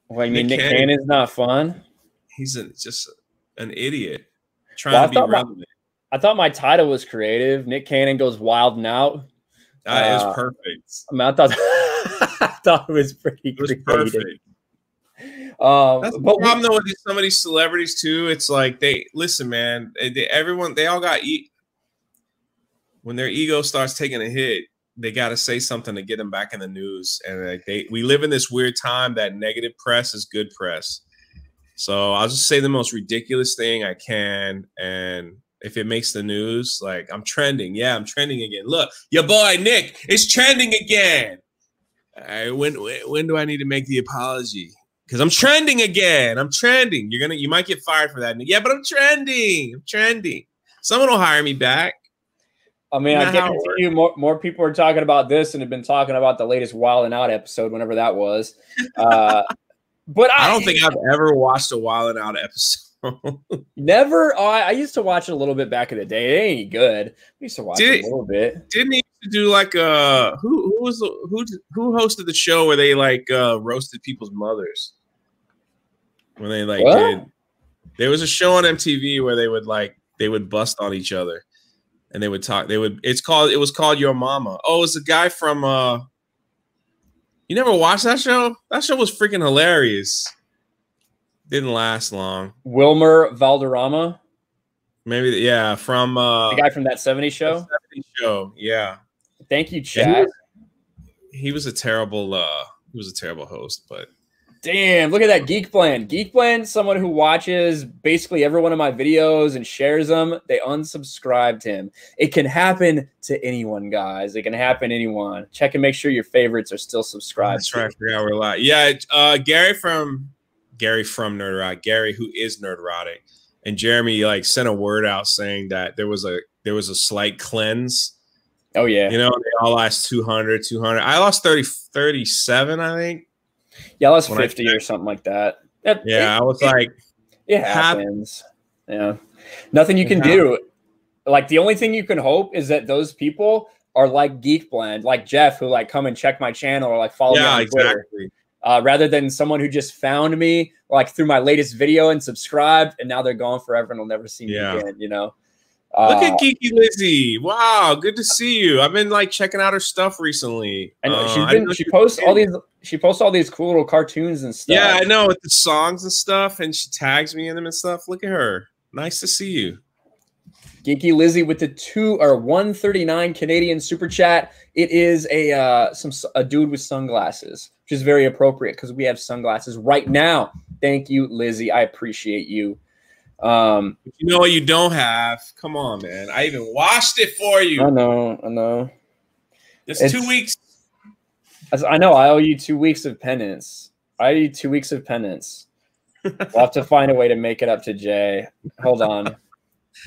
Well, I mean, Nick Cannon's not fun. He's just an idiot trying to be relevant. I thought my title was creative. Nick Cannon goes wild and out. It was perfect. I mean, I thought it was pretty creative. Perfect. That's the problem though with some of these celebrities too. It's like listen, man. They all got when their ego starts taking a hit, they got to say something to get them back in the news. And we live in this weird time that negative press is good press. So I'll just say the most ridiculous thing I can, and if it makes the news, like I'm trending. Yeah, I'm trending again. Look, your boy Nick is trending again. When do I need to make the apology? Because I'm trending again. I'm trending. You might get fired for that. Yeah, but I'm trending. I'm trending. Someone will hire me back. I mean, I guarantee you more people are talking about this and have been talking about the latest Wild and Out episode, whenever that was. But I don't think I've ever watched a Wild and Out episode. Never. Oh, I used to watch it a little bit back in the day. It ain't good. We used to watch it a little bit. Didn't he used to do like who hosted the show where they like roasted people's mothers? When they like there was a show on MTV where they would bust on each other and they would talk. It was called Your Mama. Oh, it's a guy from you never watched that show? That show was freaking hilarious. Didn't last long. Wilmer Valderrama? Maybe, yeah, from the guy from that 70s show? 70s show, yeah. Thank you, Chad. He was a terrible host, but damn, look at that Geek Blend. Geek Blend, someone who watches basically every one of my videos and shares them. They unsubscribed him. It can happen to anyone, guys. It can happen to anyone. Check and make sure your favorites are still subscribed. That's right. I forgot we're live. Yeah, Gary from Nerdrotic, Gary, who is Nerdrotic, and Jeremy like sent a word out saying that there was a slight cleanse. Oh yeah. You know, they all lost 200. I lost 37, I think. Yeah, I lost 50 or something like that. I was like, it happens. Yeah. Nothing you can do. Like the only thing you can hope is that those people are like Geek Blend, like Jeff, who like come and check my channel or like follow me on Twitter. Exactly. Rather than someone who just found me like through my latest video and subscribed, and now they're gone forever and will never see me again. You know. Look at Geeky Lizzie. Wow, good to see you. I've been like checking out her stuff recently. I know she posts all these cool little cartoons and stuff. Yeah, I know, with the songs and stuff, and she tags me in them and stuff. Look at her. Nice to see you. Geeky Lizzie with the 139 Canadian super chat. It is a dude with sunglasses, which is very appropriate because we have sunglasses right now. Thank you, Lizzie. I appreciate you. You know what you don't have? Come on, man. I even washed it for you. I know. It's 2 weeks. I know. I owe you 2 weeks of penance. We'll have to find a way to make it up to Jay. Hold on.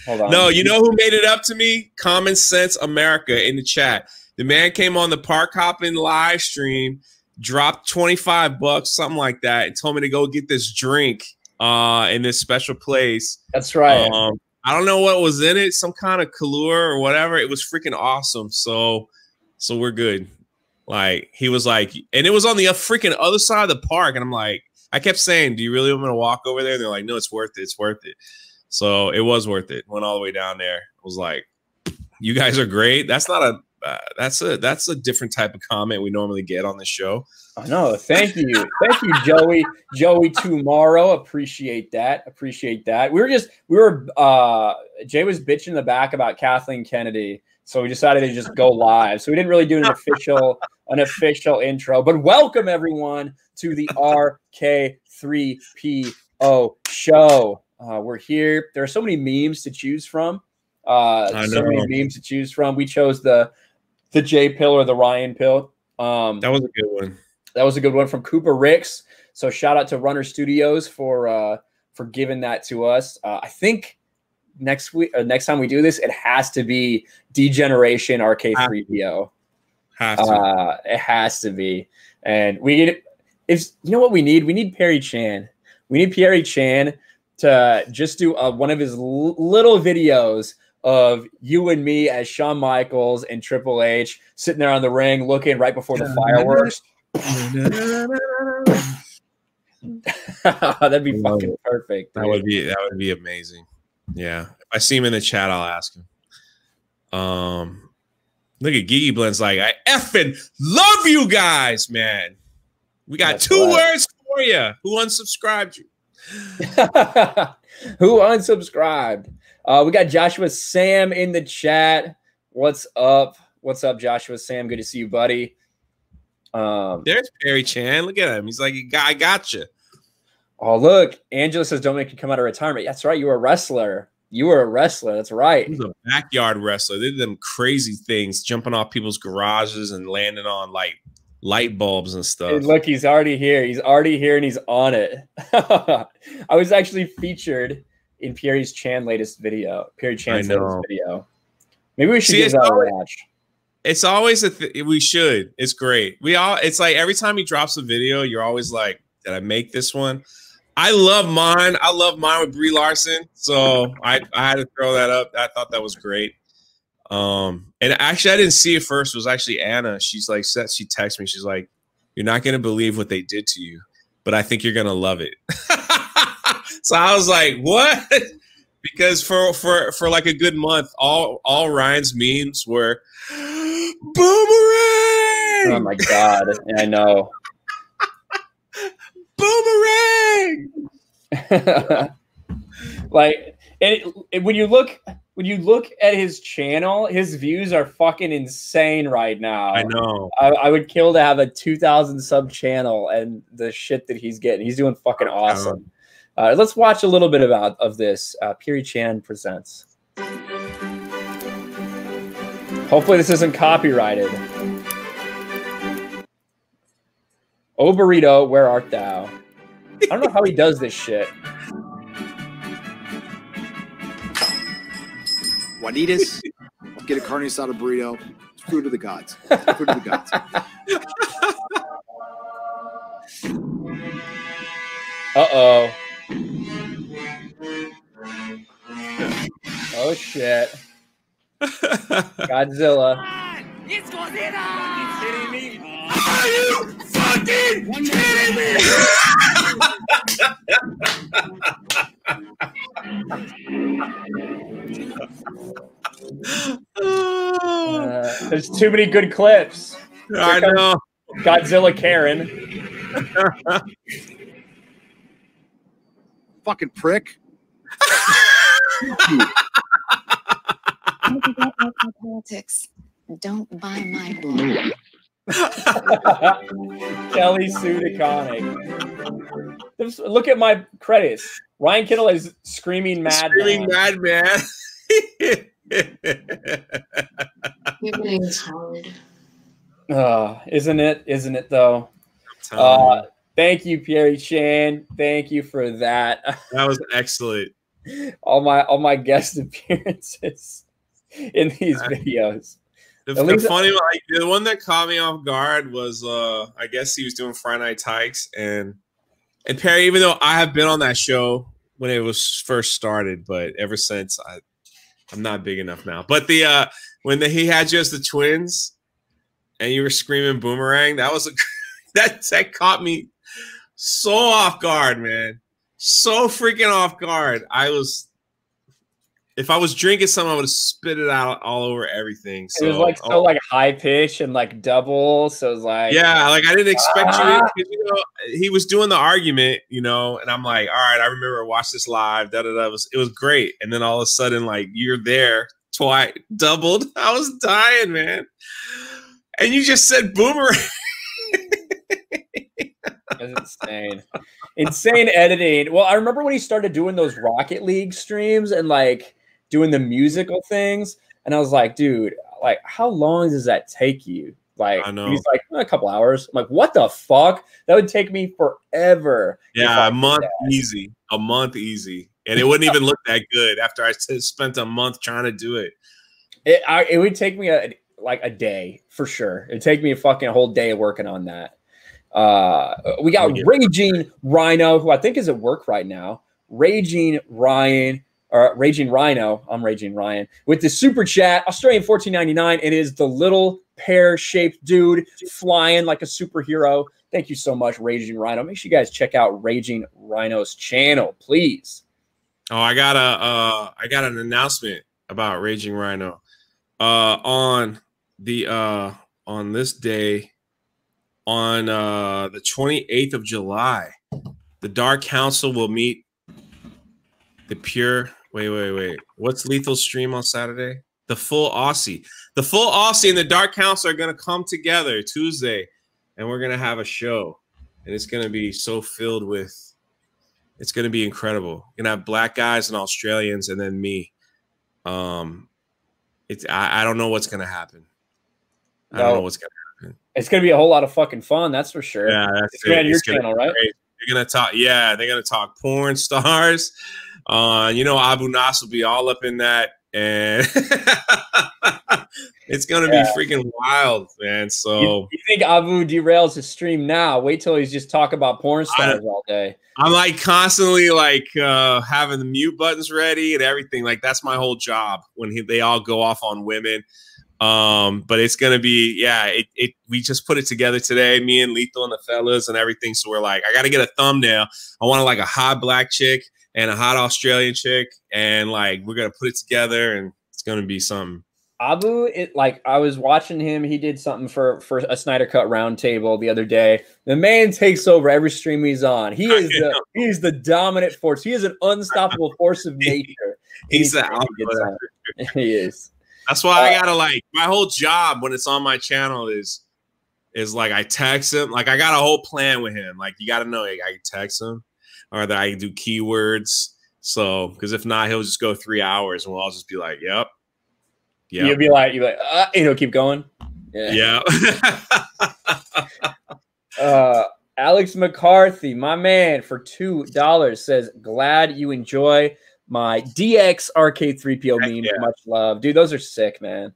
No, you know who made it up to me? Common Sense America in the chat. The man came on the Park Hopping live stream, dropped $25, something like that, and told me to go get this drink in this special place. That's right. I don't know what was in it, some kind of Kahlua or whatever. It was freaking awesome. So we're good. Like he was like, and it was on the freaking other side of the park. And I'm like, I kept saying, do you really want me to walk over there? And they're like, no, it's worth it. It's worth it. So it was worth it. Went all the way down there. I was like, you guys are great. That's not a that's a different type of comment we normally get on the show. I know. Thank you, Joey. Joey tomorrow. Appreciate that. Jay was bitching in the back about Kathleen Kennedy, so we decided to just go live. So we didn't really do an official intro. But welcome everyone to the RK3PO show. We're here. There are so many memes to choose from. We chose the J pill or the Ryan pill. That was a good one. That was a good one from Cooper Ricks. So shout out to Runner Studios for giving that to us. I think next time we do this, it has to be Degeneration RK3PO. It has to be. And we need, you know what we need? We need Perry Chan. We need Perry Chan to just do one of his little videos of you and me as Shawn Michaels and Triple H sitting there on the ring looking right before the fireworks. That'd be fucking perfect. Dude. That would be amazing. Yeah. If I see him in the chat, I'll ask him. Look at Geeky Blend's like, I effing love you guys, man. We got two words for you. Who unsubscribed you? Who unsubscribed? We got Joshua Sam in the chat. What's up? What's up, Joshua Sam? Good to see you, buddy. There's Perry Chan. Look at him. He's like, I got you. Oh, look. Angela says, don't make you come out of retirement. That's right. You were a wrestler. You were a wrestler. That's right. He was a backyard wrestler. They did them crazy things, jumping off people's garages and landing on like light bulbs and stuff. And look, he's already here. He's already here and he's on it. I was actually featured in Perry Chan's latest video. Maybe we should give that a watch. It's always we should. It's great. It's like every time he drops a video, you're always like, did I make this one? I love mine. I love mine with Brie Larson. So I had to throw that up. I thought that was great. And actually, I didn't see it first. It was actually Anna. She's like, she texted me. She's like, you're not going to believe what they did to you, but I think you're going to love it. So I was like, what? Because for like a good month, all Ryan's memes were boomerang. Oh my God. I know. Boomerang. Like, and when you look at his channel, his views are fucking insane right now. I know. I would kill to have a 2,000 sub channel and the shit that he's getting. He's doing fucking awesome. Let's watch a little bit of this. Perry Chan presents. Hopefully this isn't copyrighted. Oh, burrito, where art thou? I don't know how he does this shit. Juanitas, get a carne asada burrito. It's food of the gods. It's food of the gods. Uh-oh. Oh, shit. Godzilla. It's Godzilla! It's hitting me. Are you fucking kidding me? There's too many good clips. I know. Godzilla Karen. Fucking prick. Politics. Don't buy my book. Kelly Sue DeConnick. Look at my credits. Ryan Kinel is screaming mad. Screaming mad man. Everything is hard. Isn't it? Isn't it though? Thank you, Perry Chan. Thank you for that. That was excellent. all my guest appearances in these videos. The funny one, like, the one that caught me off guard was I guess he was doing Friday Night Tykes and Perry, even though I have been on that show when it was first started, but ever since I'm not big enough now. But when he had you as the twins and you were screaming boomerang, that was that caught me so off guard, man. So freaking off guard. If I was drinking something, I would have spit it out all over everything. So, it was like so like high pitch and like double. So it was like, yeah, like I didn't expect you. He was doing the argument, and I'm like, all right, I remember I watched this live. It was great. And then all of a sudden, like you're there twice, doubled. I was dying, man. And you just said boomerang. That's insane. Insane editing. Well, I remember when he started doing those Rocket League streams and like doing the musical things, and I was like, dude, like how long does that take you? Like, I know. He's like, a couple hours. I'm like, what the fuck? That would take me forever. Yeah, a month easy. A month easy. And it wouldn't even look that good after I spent a month trying to do it. It would take me a day for sure. It'd take me a fucking whole day working on that. We got Raging Rhino, who I think is at work right now. Raging Rhino. I'm Raging Ryan with the super chat. Australian $14.99. It is the little pear-shaped dude flying like a superhero. Thank you so much, Raging Rhino. Make sure you guys check out Raging Rhino's channel, please. Oh, I got an announcement about Raging Rhino. On this day, on the 28th of July, the Dark Council will meet the pure. Wait. What's Lethal's stream on Saturday? The Full Aussie. The Full Aussie and the Dark Council are going to come together Tuesday, and we're going to have a show. And it's going to be so filled with, it's going to be incredible. We're going to have black guys and Australians and then me. I don't know what's going to happen. I don't know what's going to happen. It's going to be a whole lot of fucking fun, that's for sure. Yeah, it's going to be on your channel, right? They're going to talk, yeah, they're going to talk porn stars. You know, Abu Nas will be all up in that. And it's gonna be freaking wild, man. So you think Abu derails his stream now? Wait till he's just talking about porn stars all day. I'm like constantly like having the mute buttons ready and everything. Like that's my whole job when they all go off on women. But it's gonna be we just put it together today, me and Lethal and the fellas and everything. So we're like, I gotta get a thumbnail. I want like a hot black chick and a hot Australian chick, and like we're gonna put it together, and it's gonna be something. Abu, I was watching him. He did something for a Snyder Cut roundtable the other day. The man takes over every stream he's on. He's the dominant force. He is an unstoppable force of nature. He's the he is. That's why I gotta like my whole job when it's on my channel is like I text him. Like I got a whole plan with him. Like you gotta know, like, I text him. Or that I do keywords. So, because if not, he'll just go 3 hours and we'll all just be like, yep. You'll be like, keep going. Yeah. Alex McCarthy, my man, for $2 says, glad you enjoy my DX RK3PO meme. Much love. Dude, those are sick, man.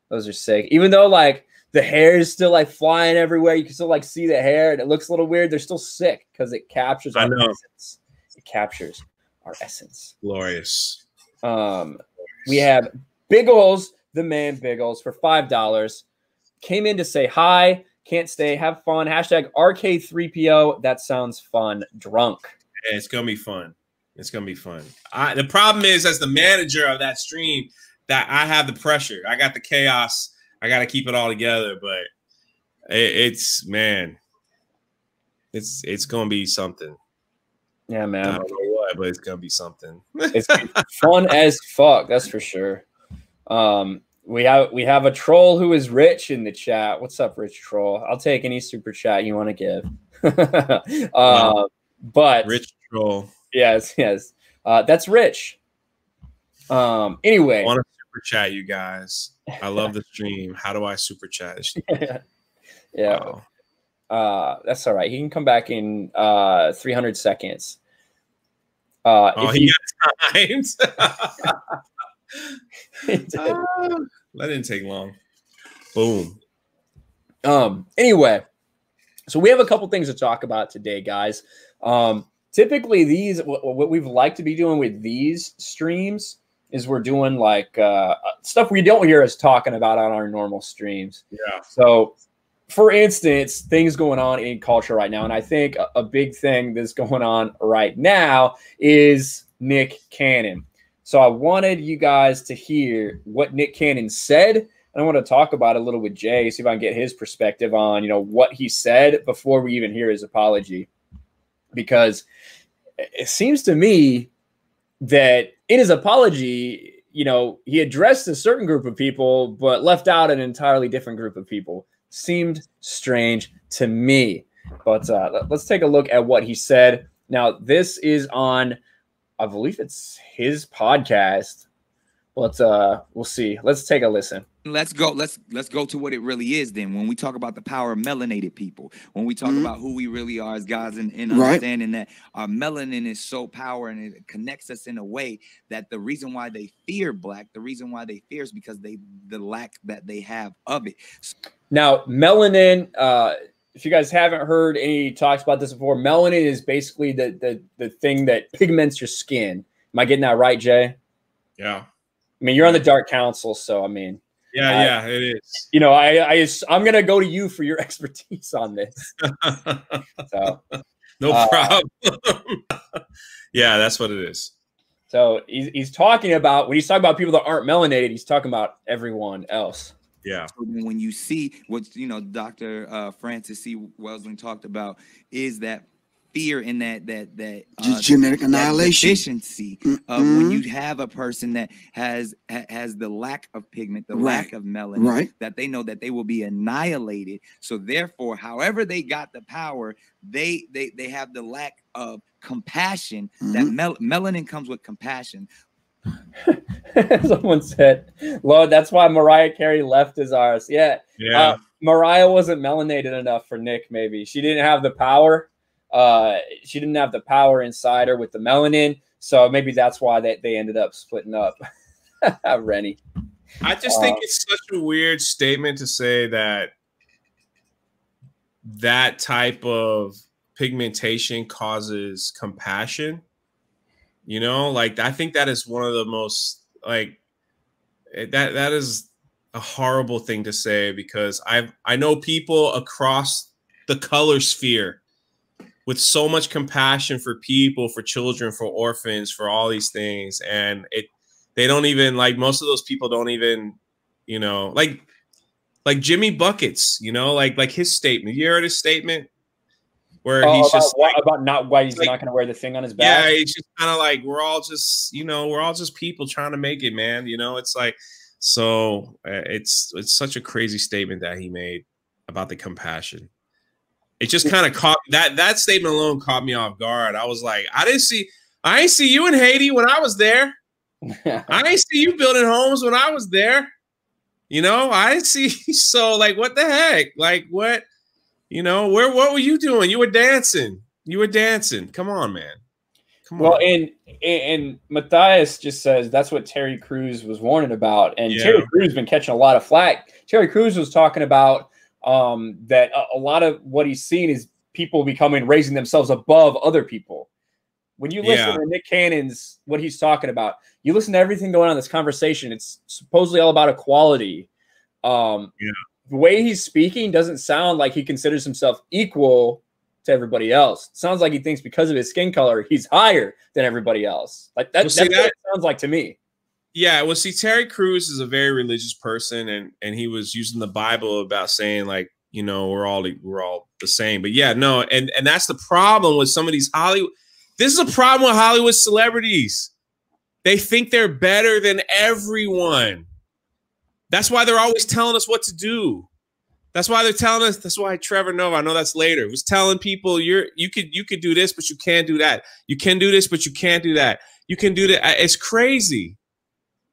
Those are sick. Even though, like, the hair is still like flying everywhere. You can still like see the hair and it looks a little weird. They're still sick because it captures our essence. It captures our essence. Glorious. We have Biggles, the man Biggles, for $5. Came in to say hi. Can't stay. Have fun. Hashtag RK3PO. That sounds fun. Drunk. Yeah, it's gonna be fun. It's gonna be fun. The problem is, as the manager of that stream, that I have the pressure. I got the chaos. I got to keep it all together, but it's going to be something. Yeah, man. I don't know what, but it's going to be something. It's fun as fuck. That's for sure. We have a troll who is rich in the chat. What's up, Rich Troll? I'll take any super chat you want to give. But Rich Troll. Yes. That's Rich. Anyway. I want to super chat you guys. I love the stream. How do I super chat? Yeah. Wow. That's all right. He can come back in 300 seconds. He got timed. That didn't take long. Boom. Anyway, so we have a couple things to talk about today, guys. Typically, what we've liked to be doing with these streams is we're doing like stuff we don't hear us talking about on our normal streams. Yeah. So, for instance, things going on in culture right now, and I think a big thing that's going on right now is Nick Cannon. So I wanted you guys to hear what Nick Cannon said, and I want to talk about it a little with Jay, see if I can get his perspective on, what he said before we even hear his apology, because it seems to me that in his apology, he addressed a certain group of people, but left out an entirely different group of people. Seemed strange to me. But let's take a look at what he said. Now, this is on, I believe it's his podcast. But we'll see. Let's take a listen. Let's go to what it really is then. When we talk about the power of melanated people, when we talk about who we really are as guys and understanding that our melanin is so powerful and it connects us in a way that the reason why they fear black, the reason why they fear is because the lack that they have of it. Now, melanin, if you guys haven't heard any talks about this before, melanin is basically the thing that pigments your skin. Am I getting that right, Jay? Yeah. I mean, you're on the Dark Council, so I mean, Yeah, it is. You know, I'm gonna go to you for your expertise on this. So no problem. Yeah, that's what it is. So he's talking about, when he's talking about people that aren't melanated, he's talking about everyone else. Yeah. So when you see what, you know, Dr. Francis C. Welsing talked about, is that fear in that just genetic annihilation, efficiency of when you have a person that has the lack of pigment, the lack of melanin, that they know that they will be annihilated. So therefore, however they got the power, they have the lack of compassion. That melanin comes with compassion. Someone said, Lord, that's why Mariah Carey left is ours. Yeah. Mariah wasn't melanated enough for Nick, maybe. She didn't have the power. She didn't have the power inside her with the melanin. So maybe that's why they ended up splitting up. Rennie. I just think it's such a weird statement to say that that type of pigmentation causes compassion. You know, like, I think that is one of the most, like, that is a horrible thing to say, because I know people across the color sphere with so much compassion for people, for children, for orphans, for all these things, and they don't even, like, most of those people don't even, you know, like Jimmy Buckets, you know, like his statement. You heard his statement? Where he's just about why he's not going to wear the thing on his back. Yeah, he's just kind of like, we're all just people trying to make it, man. You know, it's like, so it's such a crazy statement that he made about the compassion. It just kind of caught that statement alone caught me off guard. I was like, I ain't see you in Haiti when I was there. I ain't see you building homes when I was there. You know, I didn't see. So, like, what the heck? Like, what? You know, what were you doing? You were dancing. Come on, man. Come on. And Matthias just says that's what Terry Crews was warning about. And Terry Crews has been catching a lot of flack. Terry Crews was talking about that a lot of what he's seen is people raising themselves above other people. When you listen to Nick Cannon's, what he's talking about, you listen to everything going on in this conversation, it's supposedly all about equality. The way he's speaking doesn't sound like he considers himself equal to everybody else. It sounds like he thinks because of his skin color, he's higher than everybody else. Like that's what it sounds like to me. Yeah, well, see, Terry Crews is a very religious person, and he was using the Bible about saying, like, you know, we're all the same. But yeah, no, and that's the problem with some of these Hollywood. This is a problem with Hollywood celebrities. They think they're better than everyone. That's why they're always telling us what to do. That's why they're telling us. That's why Trevor Noah, I know that's later, was telling people you could do this, but you can't do that. You can do this, but you can't do that. You can do that. It's crazy.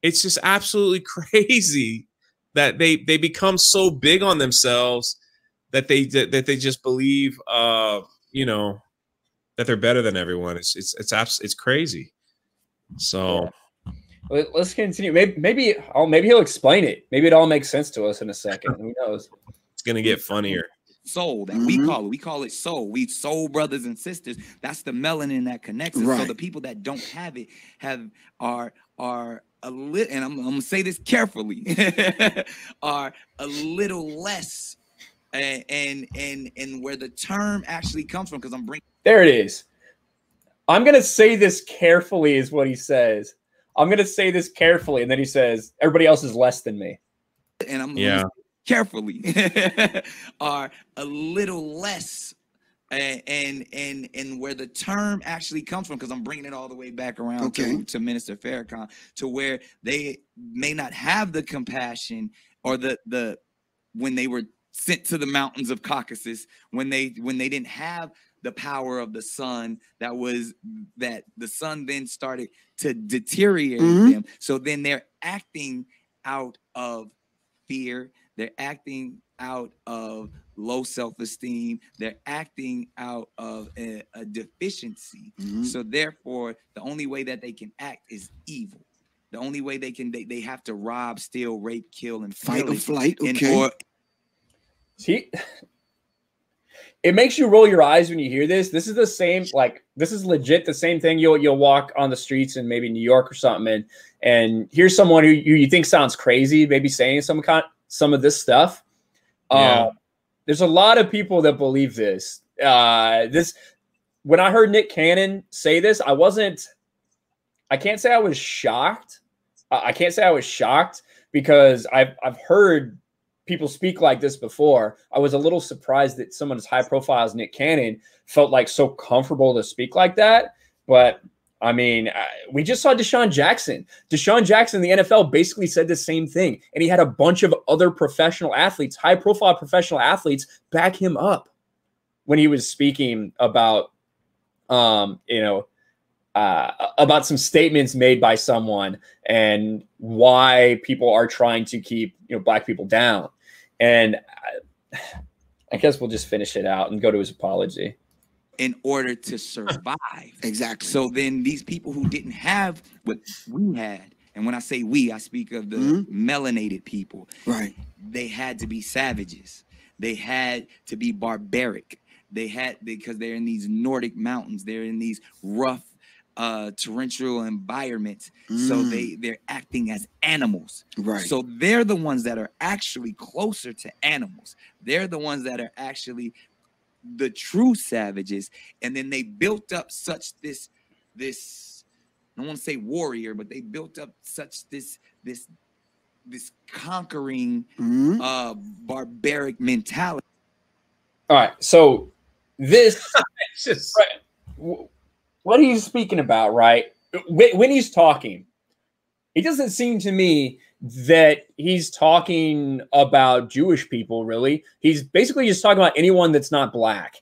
It's just absolutely crazy that they become so big on themselves that they just believe, you know, that they're better than everyone. It's crazy. So. Let's continue. Maybe he'll explain it. Maybe it all makes sense to us in a second. Who knows? It's gonna get funnier. Soul that we call it soul. We soul brothers and sisters. That's the melanin that connects us. So the people that don't have it are a little, and I'm gonna say this carefully, are a little less, and where the term actually comes from, because I'm bringing. There it is. I'm gonna say this carefully, is what he says. I'm going to say this carefully. And then he says, everybody else is less than me. And I'm carefully are a little less. And where the term actually comes from, because I'm bringing it all the way back around to Minister Farrakhan, to where they may not have the compassion or the when they were sent to the mountains of Caucasus, when they didn't have the power of the sun, that the sun then started to deteriorate them. So then they're acting out of fear. They're acting out of low self-esteem. They're acting out of a deficiency. So therefore, the only way that they can act is evil. The only way they have to rob, steal, rape, kill, and fight or flight. it makes you roll your eyes when you hear this. This is the same, like, this is legit the same thing. You'll walk on the streets in maybe New York or something, and here's someone who you think sounds crazy, maybe saying some of this stuff. There's a lot of people that believe this. When I heard Nick Cannon say this, I can't say I was shocked. I can't say I was shocked because I've heard people speak like this before. I was a little surprised that someone as high profile as Nick Cannon felt like so comfortable to speak like that. But I mean, we just saw Desean Jackson. Desean Jackson in the NFL basically said the same thing. And he had a bunch of other professional athletes, high profile professional athletes, back him up when he was speaking about, about some statements made by someone and why people are trying to keep, black people down. And I guess we'll just finish it out and go to his apology. In order to survive. Exactly. So then these people who didn't have what we had, and when I say we, I speak of the melanated people. Right. They had to be savages. They had to be barbaric. Because they're in these Nordic mountains. They're in these rough torrential environments. So they're acting as animals. Right. So they're the ones that are actually closer to animals. They're the ones that are actually the true savages. And then they built up such this I don't want to say warrior, but they built up such this conquering barbaric mentality. All right, so this what he's speaking about, right? When he's talking, it doesn't seem to me that he's talking about Jewish people, really. He's basically just talking about anyone that's not black.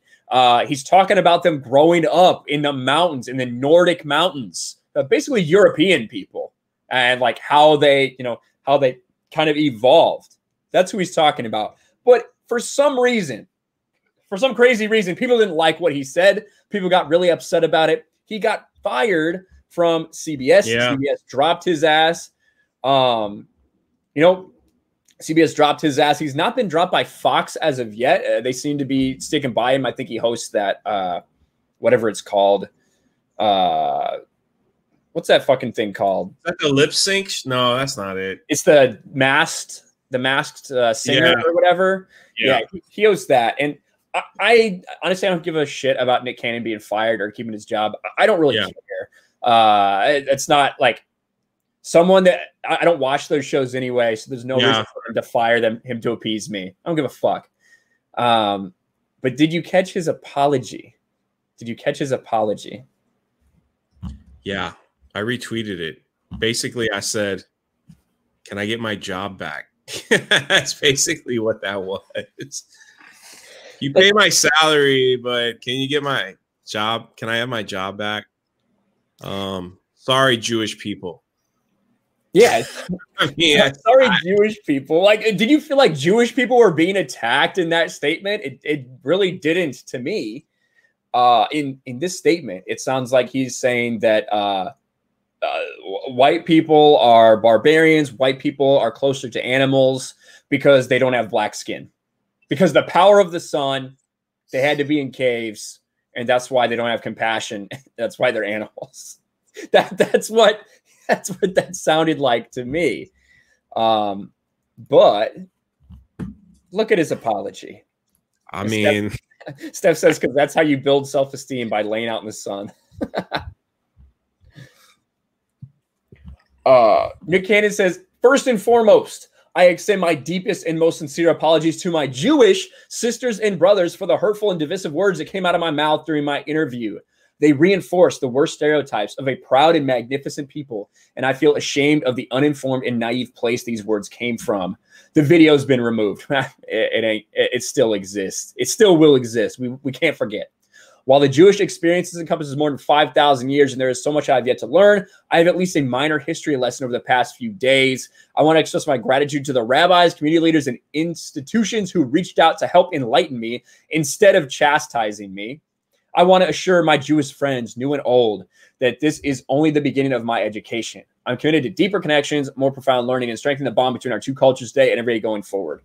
He's talking about them growing up in the mountains, in the Nordic mountains, basically European people, and like how they kind of evolved. That's who he's talking about. But for some reason, for some crazy reason, people didn't like what he said. People got really upset about it. He got fired from CBS. Yeah. CBS dropped his ass. CBS dropped his ass. He's not been dropped by Fox as of yet. They seem to be sticking by him. I think he hosts that, whatever it's called. What's that fucking thing called? Is that the lip sync? No, that's not it. It's the masked singer or whatever. Yeah, he hosts that. And I honestly, I don't give a shit about Nick Cannon being fired or keeping his job. I don't really care. It's not like someone that I don't watch those shows anyway, so there's no reason for him to fire him to appease me. I don't give a fuck. But did you catch his apology? Yeah, I retweeted it. Basically, I said, "Can I get my job back?" That's basically what that was. You pay my salary, but can you get my job? Can I have my job back? Sorry, Jewish people. Yeah. Sorry, Jewish people. Like, did you feel like Jewish people were being attacked in that statement? It really didn't to me. In this statement, it sounds like he's saying that white people are barbarians. White people are closer to animals because they don't have black skin. Because the power of the sun, they had to be in caves, and that's why they don't have compassion. That's why they're animals. That's what that sounded like to me. But look at his apology. I mean, Steph says, because that's how you build self-esteem, by laying out in the sun. Nick Cannon says, first and foremost, I extend my deepest and most sincere apologies to my Jewish sisters and brothers for the hurtful and divisive words that came out of my mouth during my interview. They reinforce the worst stereotypes of a proud and magnificent people, and I feel ashamed of the uninformed and naive place these words came from. The video's been removed. It still exists. It still will exist. We can't forget. While the Jewish experience encompasses more than 5,000 years and there is so much I have yet to learn, I have at least a minor history lesson over the past few days. I want to express my gratitude to the rabbis, community leaders, and institutions who reached out to help enlighten me instead of chastising me. I want to assure my Jewish friends, new and old, that this is only the beginning of my education. I'm committed to deeper connections, more profound learning, and strengthening the bond between our two cultures today and every day going forward.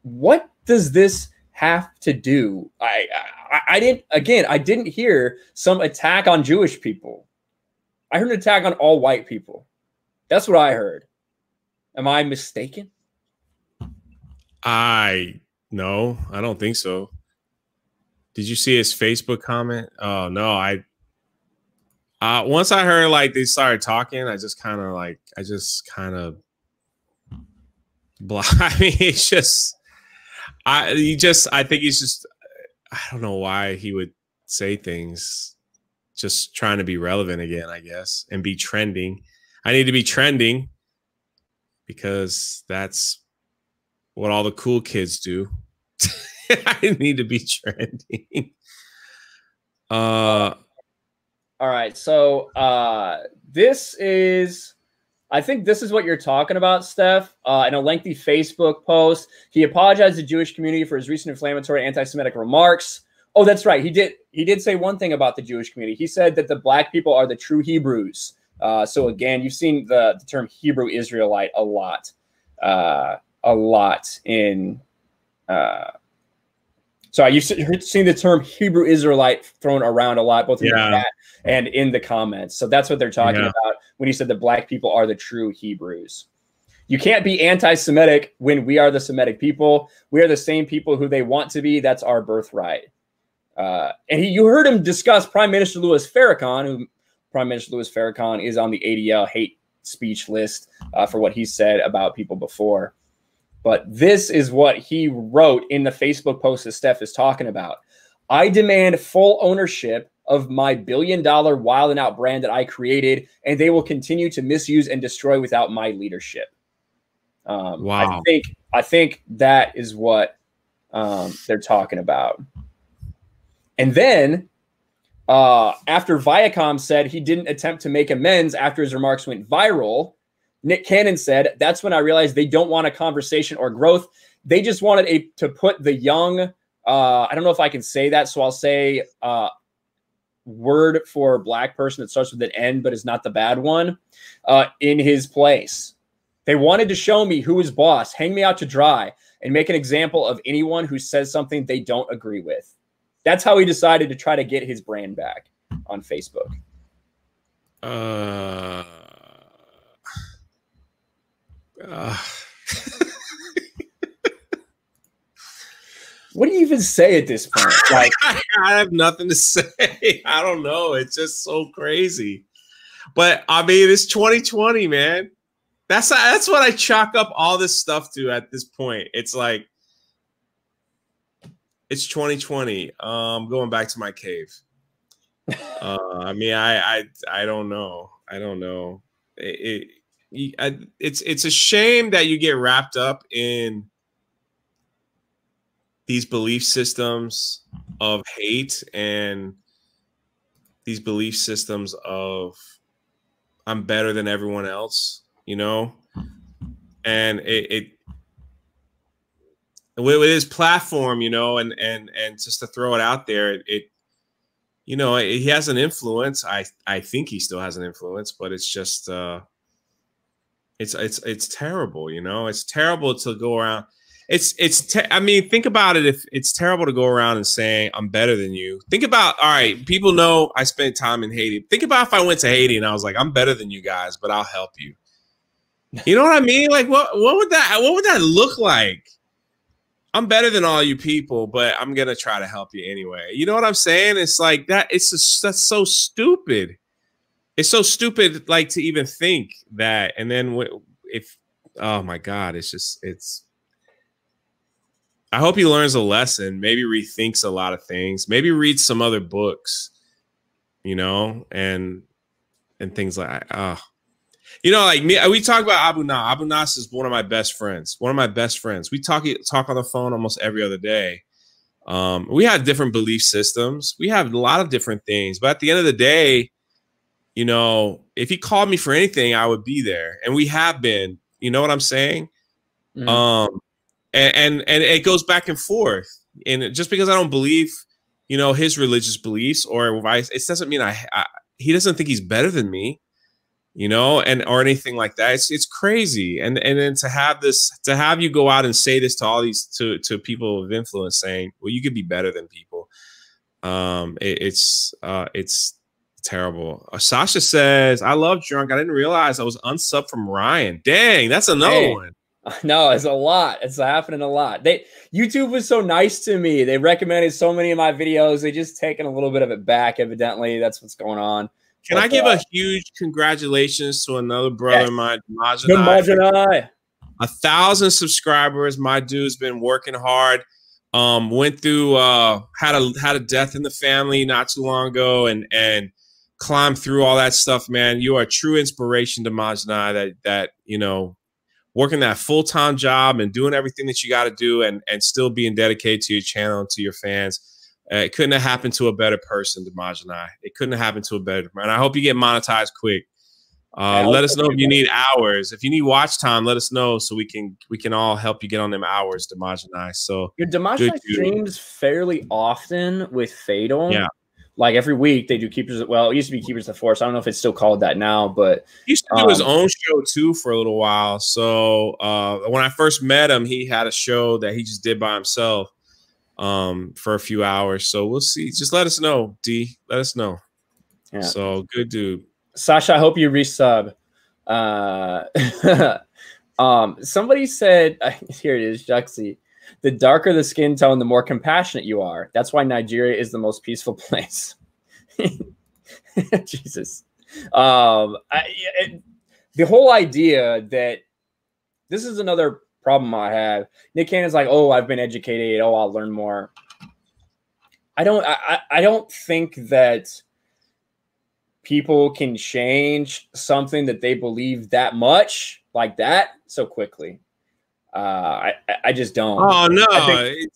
What does this have to do? I didn't hear some attack on Jewish people. I heard an attack on all white people. That's what I heard. Am I mistaken? No, I don't think so. Did you see his Facebook comment? Oh no, once I heard like they started talking, I just kind of I mean, it's just I think he's just, I don't know why he would say things, just trying to be relevant again, I guess, and be trending. I need to be trending because that's what all the cool kids do. I need to be trending. All right. So I think this is what you're talking about, Steph. In a lengthy Facebook post, he apologized to the Jewish community for his recent inflammatory anti-Semitic remarks. Oh, that's right. He did say one thing about the Jewish community. He said that the black people are the true Hebrews. So again, you've seen the term Hebrew Israelite a lot in. Sorry, you've seen the term Hebrew Israelite thrown around a lot, both in the chat and in the comments. So that's what they're talking about when he said the black people are the true Hebrews. You can't be anti-Semitic when we are the Semitic people. We are the same people who they want to be. That's our birthright. And you heard him discuss Prime Minister Louis Farrakhan, who Prime Minister Louis Farrakhan is on the ADL hate speech list for what he said about people before. But this is what he wrote in the Facebook post that Steph is talking about. I demand full ownership of my $1 billion Wild 'N Out brand that I created, and they will continue to misuse and destroy without my leadership. Wow. I think that is what they're talking about. And then after Viacom said he didn't attempt to make amends after his remarks went viral, Nick Cannon said, that's when I realized they don't want a conversation or growth. They just wanted to put the young, I don't know if I can say that, so I'll say word for black person that starts with an N but is not the bad one, in his place. They wanted to show me who is boss, hang me out to dry, and make an example of anyone who says something they don't agree with. That's how he decided to try to get his brand back on Facebook. What do you even say at this point? Like, I have nothing to say. I don't know. It's just so crazy. But I mean, it's 2020, man. That's what I chalk up all this stuff to at this point. It's like, it's 2020. Going back to my cave. I mean, I don't know. I don't know. It's a shame that you get wrapped up in these belief systems of hate and these belief systems of I'm better than everyone else, you know? And it with his platform, you know, and just to throw it out there, you know, he has an influence. I think he still has an influence, but it's just it's terrible, you know. It's terrible to go around. I mean, think about it. If it's terrible to go around and saying I'm better than you. Think about, all right, people know I spent time in Haiti. Think about if I went to Haiti and I was like, I'm better than you guys, but I'll help you. You know what I mean? Like, what would that look like? I'm better than all you people, but I'm gonna try to help you anyway. You know what I'm saying? It's like that. That's so stupid. It's so stupid, like, to even think that. And then oh my God, it's. I hope he learns a lesson. Maybe rethinks a lot of things. Maybe reads some other books, you know, and things like that. You know, like me, we talk about Abu Nas. Abu Nas is one of my best friends. One of my best friends. We talk on the phone almost every other day. We have different belief systems. We have a lot of different things. But at the end of the day, you know, if he called me for anything, I would be there. And we have been. You know what I'm saying? Mm. And it goes back and forth. And just because I don't believe, you know, his religious beliefs or advice, it doesn't mean he doesn't think he's better than me. you know, and or anything like that. It's crazy. And then to have you go out and say this to all these to people of influence, saying, well, you could be better than people. It's terrible. Sasha says, I love Drunk. I didn't realize I was unsubbed from Ryan. Dang, that's another one. No, it's a lot. It's happening a lot. YouTube was so nice to me. They recommended so many of my videos. They just taken a little bit of it back. Evidently, that's what's going on. Can I give a huge congratulations to another brother of mine, Desean? 1,000 subscribers. My dude's been working hard. Went through had a death in the family not too long ago, and climbed through all that stuff, man. You are a true inspiration to Majnai, that you know, working that full-time job and doing everything that you got to do, and still being dedicated to your channel and to your fans. It couldn't have happened to a better person, Demajani. It couldn't have happened to a better man. I hope you get monetized quick. Let us know if you need hours. If you need watch time, let us know so we can all help you get on them hours, Demajani. So your Demajani streams fairly often with Fatal. Yeah. Like every week they do Keepers. Well, it used to be Keepers of the Force. I don't know if it's still called that now, but he used to do his own show too for a little while. So when I first met him, he had a show that he just did by himself for a few hours. So we'll see. Just let us know, D. Let us know. Yeah. So good dude. Sasha, I hope you resub. Somebody said, here it is, Juxie. The darker the skin tone, the more compassionate you are. That's why Nigeria is the most peaceful place. Jesus. The whole idea that this is another problem I have. Nick Cannon's like, oh, I've been educated. Oh, I'll learn more. I don't think that people can change something that they believe that much like that so quickly. I just don't. Oh no!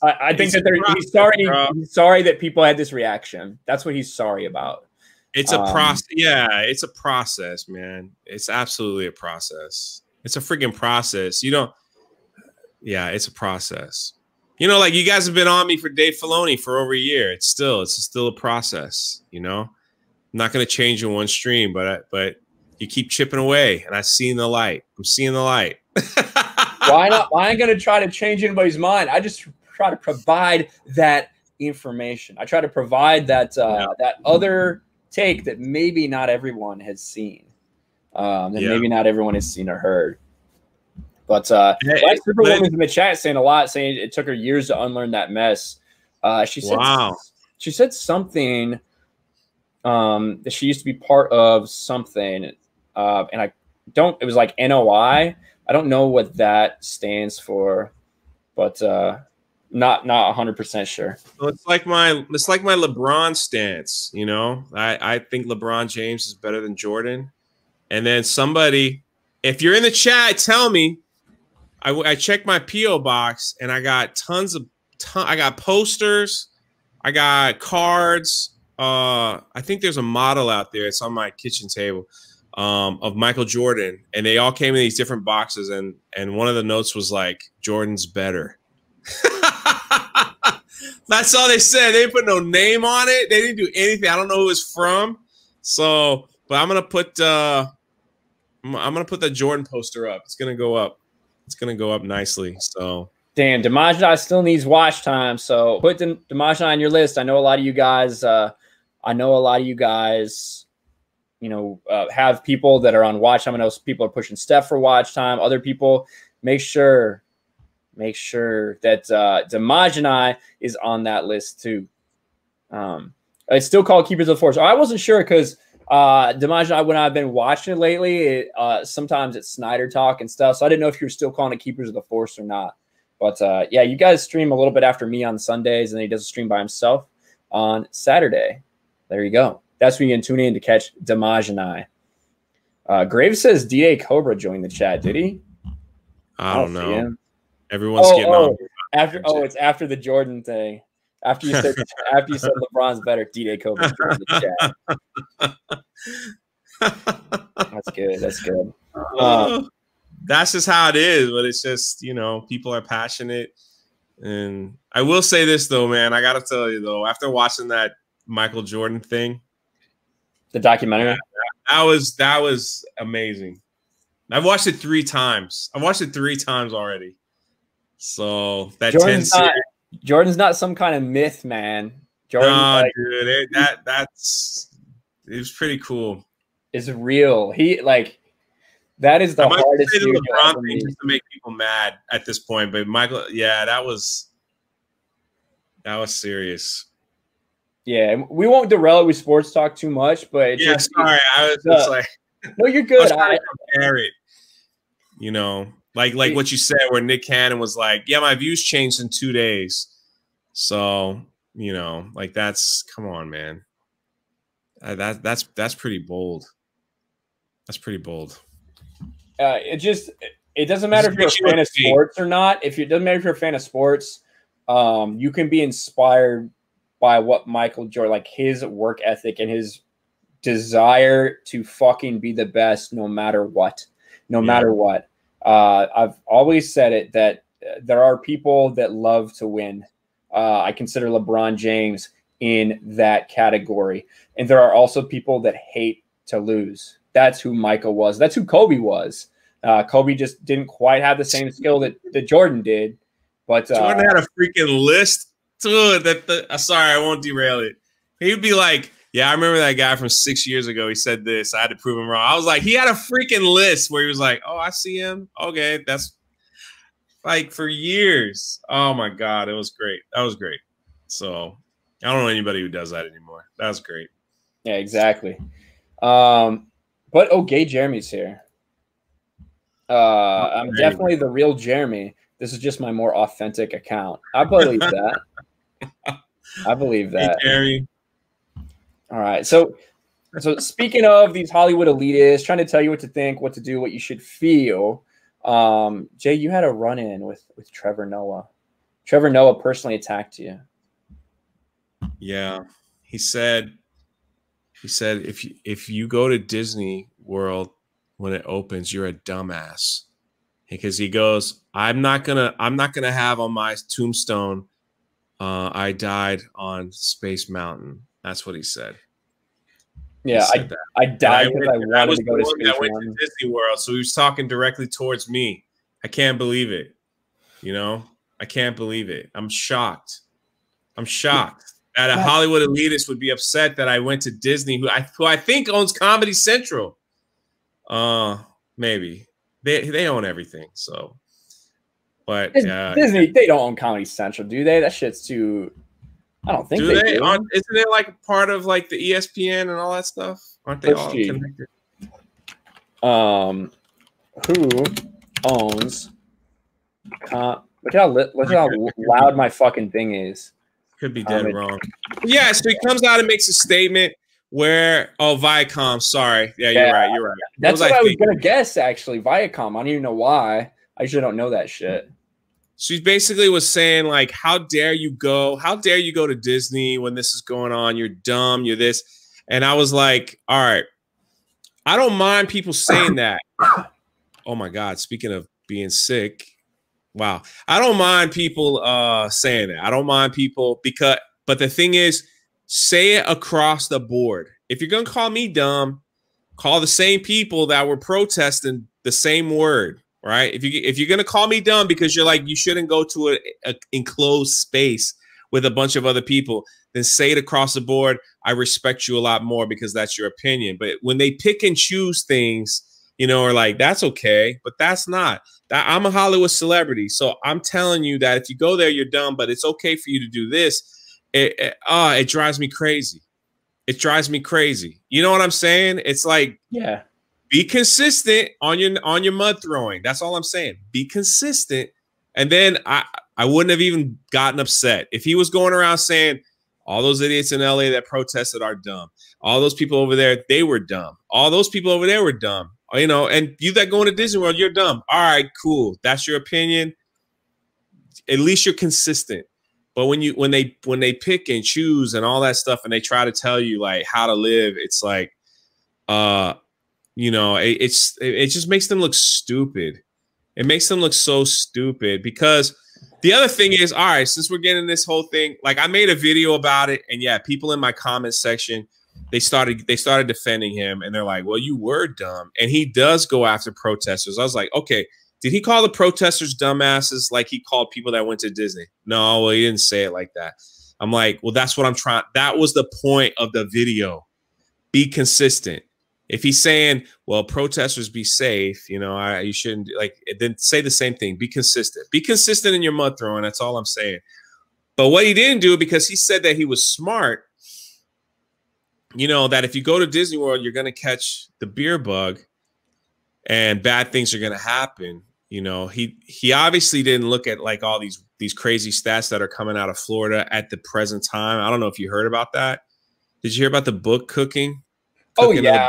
I think that he's sorry. He's sorry that people had this reaction. That's what he's sorry about. It's a process. Yeah, it's a process, man. It's absolutely a process. It's a freaking process. You don't. Yeah, it's a process. You know, like you guys have been on me for Dave Filoni for over a year. It's still a process. You know, I'm not going to change in one stream, but you keep chipping away, and I'm seeing the light. I'm seeing the light. Why not? I ain't going to try to change anybody's mind. I just try to provide that information. I try to provide that that other take that maybe not everyone has seen, maybe not everyone has seen or heard. But Superwoman's in the chat saying a lot, saying it took her years to unlearn that mess. She said, she said something that she used to be part of something, and I don't. It was like NOI. I don't know what that stands for, but not 100% sure. So it's like my LeBron stance. You know, I think LeBron James is better than Jordan. And then somebody, if you're in the chat, tell me. I checked my PO box and I got I got posters, I got cards. I think there's a model out there. It's on my kitchen table. Of Michael Jordan, and they all came in these different boxes, and one of the notes was like, Jordan's better. That's all they said. They didn't put no name on it. They didn't do anything. I don't know who it's from. So, but I'm gonna put the Jordan poster up. It's gonna go up. It's gonna go up nicely. So damn, Demajani still needs watch time. So put Demajani on your list. I know a lot of you guys. You know, have people that are on watch time. I know people are pushing Steph for watch time. Other people, make sure that Demajani is on that list too. It's still called Keepers of the Force. I wasn't sure because Demajani, when I've been watching it lately, sometimes it's Snyder Talk and stuff. So I didn't know if you were still calling it Keepers of the Force or not. But yeah, you guys stream a little bit after me on Sundays, and then he does a stream by himself on Saturday. There you go. That's when you can tune in to catch Demajani. Graves says D.A. Cobra joined the chat. Did he? I don't know. Everyone's getting on. It's after the Jordan thing. After you said LeBron's better, D.A. Cobra joined the chat. That's good. That's good. That's just how it is. But it's just, you know, people are passionate. And I will say this though, man. I gotta tell you though, after watching that Michael Jordan thing. The documentary? That was amazing. I've watched it 3 times. I've watched it 3 times already. So that Jordan's not some kind of myth, man. Jordan, no, dude, it was pretty cool. It's real. He that is the hardest say dude the LeBron ever thing meet. just to make people mad at this point, but Michael, yeah, that was serious. Yeah, we won't derail it with sports talk too much, but yeah, sorry, I was just like, no, you're good. I compare it, you know, like what you said, where Nick Cannon was like, yeah, my views changed in 2 days, so you know, like come on, man, that's pretty bold. That's pretty bold. It doesn't matter if you're a fan of sports or not. It doesn't matter if you're a fan of sports, you can be inspired by what Michael Jordan, like his work ethic and his desire to fucking be the best no matter what. Matter what. I've always said it that there are people that love to win. I consider LeBron James in that category. And there are also people that hate to lose. That's who Michael was. That's who Kobe was. Kobe just didn't quite have the same skill that Jordan did. But Jordan had a freaking list. Dude, sorry, I won't derail it. He'd be like, yeah, I remember that guy from 6 years ago. He said this. I had to prove him wrong. I was like, he had a freaking list where he was like, oh, I see him. Okay, that's like for years. Oh, my God. It was great. That was great. So I don't know anybody who does that anymore. That was great. Yeah, exactly. But Gay Jeremy's here. I'm definitely the real Jeremy. This is just my more authentic account. I believe that. I believe that. Hey, Jeremy. All right. So speaking of these Hollywood elitists trying to tell you what to think, what to do, what you should feel, Jay, you had a run-in with Trevor Noah. Trevor Noah personally attacked you. Yeah. He said if you go to Disney World when it opens, you're a dumbass. Because he goes, I'm not gonna have on my tombstone, I died on Space Mountain. That's what he said. Yeah, I died because I wanted to go to Space Mountain. I went to Disney World, so he was talking directly towards me. I can't believe it. You know, I can't believe it. I'm shocked. That a Hollywood elitist would be upset that I went to Disney, who I think owns Comedy Central. Maybe. They own everything, so. But Disney, they don't own Comedy Central, do they? That shit's too. I don't think they do. Isn't it like part of like the ESPN and all that stuff? Aren't they all connected? Who owns? Look how loud my fucking thing is. Could be dead wrong. Yeah, so he comes out and makes a statement. Where Viacom, sorry. Yeah, you're right. That's what I was gonna guess, actually. Viacom. I don't even know why. I usually don't know that shit. She basically was saying, like, how dare you go to Disney when this is going on? You're dumb, you're this. And I was like, all right, I don't mind people saying that. Oh my God, speaking of being sick. Wow. I don't mind people saying that. I don't mind people but the thing is, say it across the board. If you're going to call me dumb, call the same people that were protesting the same word, right? If you're going to call me dumb because you're like, you shouldn't go to an enclosed space with a bunch of other people, then say it across the board. I respect you a lot more because that's your opinion. But when they pick and choose things, you know, or like, that's okay, but that's not. I'm a Hollywood celebrity. So I'm telling you that if you go there, you're dumb, but it's okay for you to do this. It drives me crazy. It drives me crazy. You know what I'm saying? It's like, yeah, be consistent on your mud throwing. That's all I'm saying. Be consistent. And then I wouldn't have even gotten upset if he was going around saying all those idiots in LA that protested are dumb. All those people over there, they were dumb. All those people over there were dumb. You know, and you that going to Disney World, you're dumb. All right, cool. That's your opinion. At least you're consistent. But when they pick and choose and all that stuff, and they try to tell you like how to live, it's like, you know, it just makes them look stupid. It makes them look so stupid because the other thing is, all right, since we're getting this whole thing, like I made a video about it, and yeah, people in my comment section they started defending him, and they're like, well, you were dumb. And he does go after protesters. I was like, okay, did he call the protesters dumbasses like he called people that went to Disney? No, well, he didn't say it like that. I'm like, well, that's what I'm trying. That was the point of the video. Be consistent. If he's saying, well, protesters be safe, you know, you shouldn't, like, then say the same thing. Be consistent. Be consistent in your mud throwing. That's all I'm saying. But what he didn't do, because he said that he was smart, you know, that if you go to Disney World, you're going to catch the beer bug and bad things are going to happen. You know, he obviously didn't look at like all these crazy stats that are coming out of Florida at the present time. I don't know if you heard about that. Did you hear about the book cooking? Oh, yeah.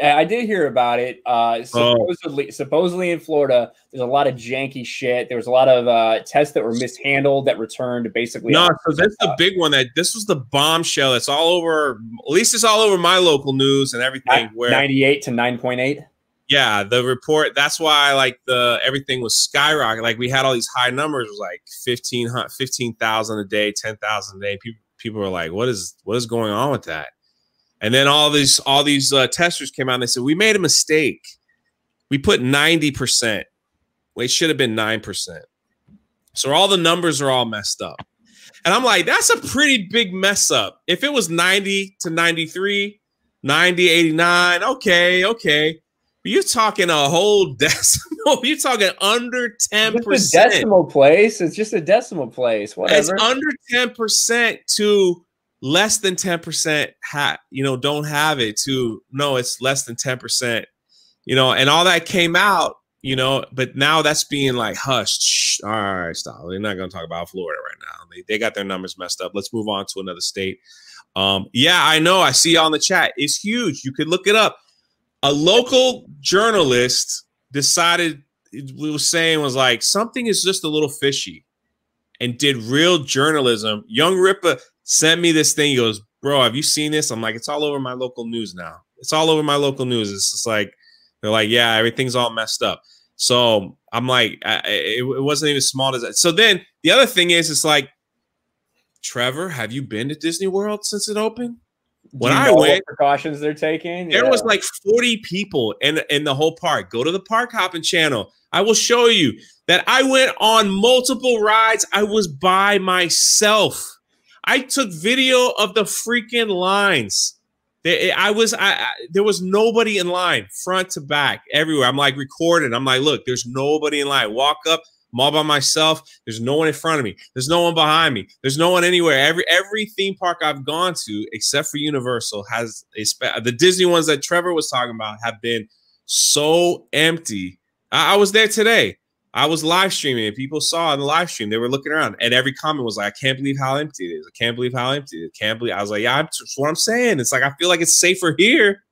I did hear about it. Supposedly in Florida, there's a lot of janky shit. There was a lot of tests that were mishandled that returned basically. No, so that's the big one. That this was the bombshell. It's all over. At least it's all over my local news and everything. Where 98 to 9.8. Yeah, the report. That's why like everything was skyrocketing. Like we had all these high numbers, like 15,000 a day, 10,000 a day. People were like, what is going on with that? And then all these testers came out and they said, we made a mistake. We put 90%. Well, it should have been 9%. So all the numbers are all messed up. And I'm like, that's a pretty big mess up. If it was 90 to 93, 90, 89, okay. But you're talking a whole decimal. You're talking under 10%. It's a decimal place. It's just a decimal place. Whatever. It's under 10% to less than 10%, don't have it, to no, it's less than 10%, you know, and all that came out, you know, but now that's being like hushed. Shh, all right, stop. We're not going to talk about Florida right now. They got their numbers messed up. Let's move on to another state. Yeah, I know. I see y'all in the chat. It's huge. You could look it up. A local journalist decided, was like, something is just a little fishy, and did real journalism. Young Rippa sent me this thing. He goes, bro, have you seen this? I'm like, it's all over my local news now. It's all over my local news. It's just like, they're like, yeah, everything's all messed up. So I'm like, it wasn't even small as that. So then the other thing is, it's like, Trevor, have you been to Disney World since it opened? When I went, what precautions they're taking. There was like 40 people in the whole park. Go to the Park Hopping channel. I will show you that I went on multiple rides. I was by myself. I took video of the freaking lines. There was nobody in line, front to back, everywhere. I'm like recording. I'm like, look, there's nobody in line. Walk up, I'm all by myself. There's no one in front of me. There's no one behind me. There's no one anywhere. Every theme park I've gone to, except for Universal, has the Disney ones that Trevor was talking about have been so empty. I was there today. I was live streaming, and people saw in the live stream. They were looking around, and every comment was like, I can't believe how empty it is. I can't believe how empty it is. I can't believe. I was like, yeah, that's what I'm saying. It's like, I feel like it's safer here,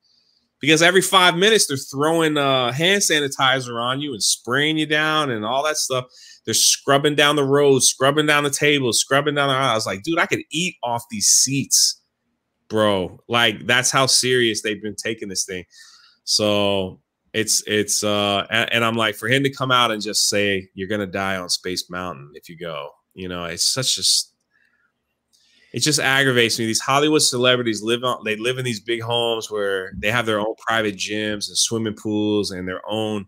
because every 5 minutes they're throwing hand sanitizer on you and spraying you down and all that stuff. They're scrubbing down the roads, scrubbing down the tables, scrubbing down the aisle. I was like, dude, I could eat off these seats, bro. Like, that's how serious they've been taking this thing. So and I'm like, for him to come out and just say you're gonna die on Space Mountain if you go, you know, it just aggravates me. These Hollywood celebrities live in these big homes where they have their own private gyms and swimming pools and their own,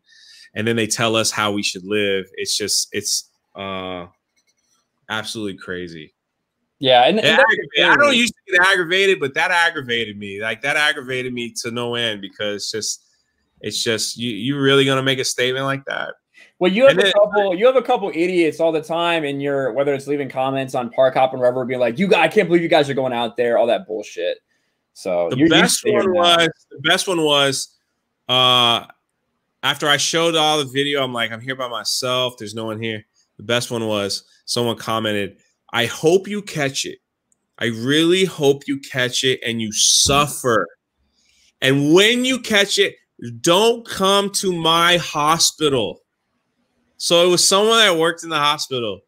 and then they tell us how we should live. It's absolutely crazy. Yeah, and I don't usually get aggravated, but that aggravated me. Like, that aggravated me to no end, because it's just you really gonna make a statement like that? Well, you have a couple idiots all the time, and whether it's leaving comments on Park Hop and Rubber, being like, I can't believe you guys are going out there, all that bullshit. So the best one was after I showed all the video, I'm like, I'm here by myself. There's no one here. The best one was someone commented, I hope you catch it. I really hope you catch it and you suffer. And when you catch it, don't come to my hospital. So it was someone that worked in the hospital.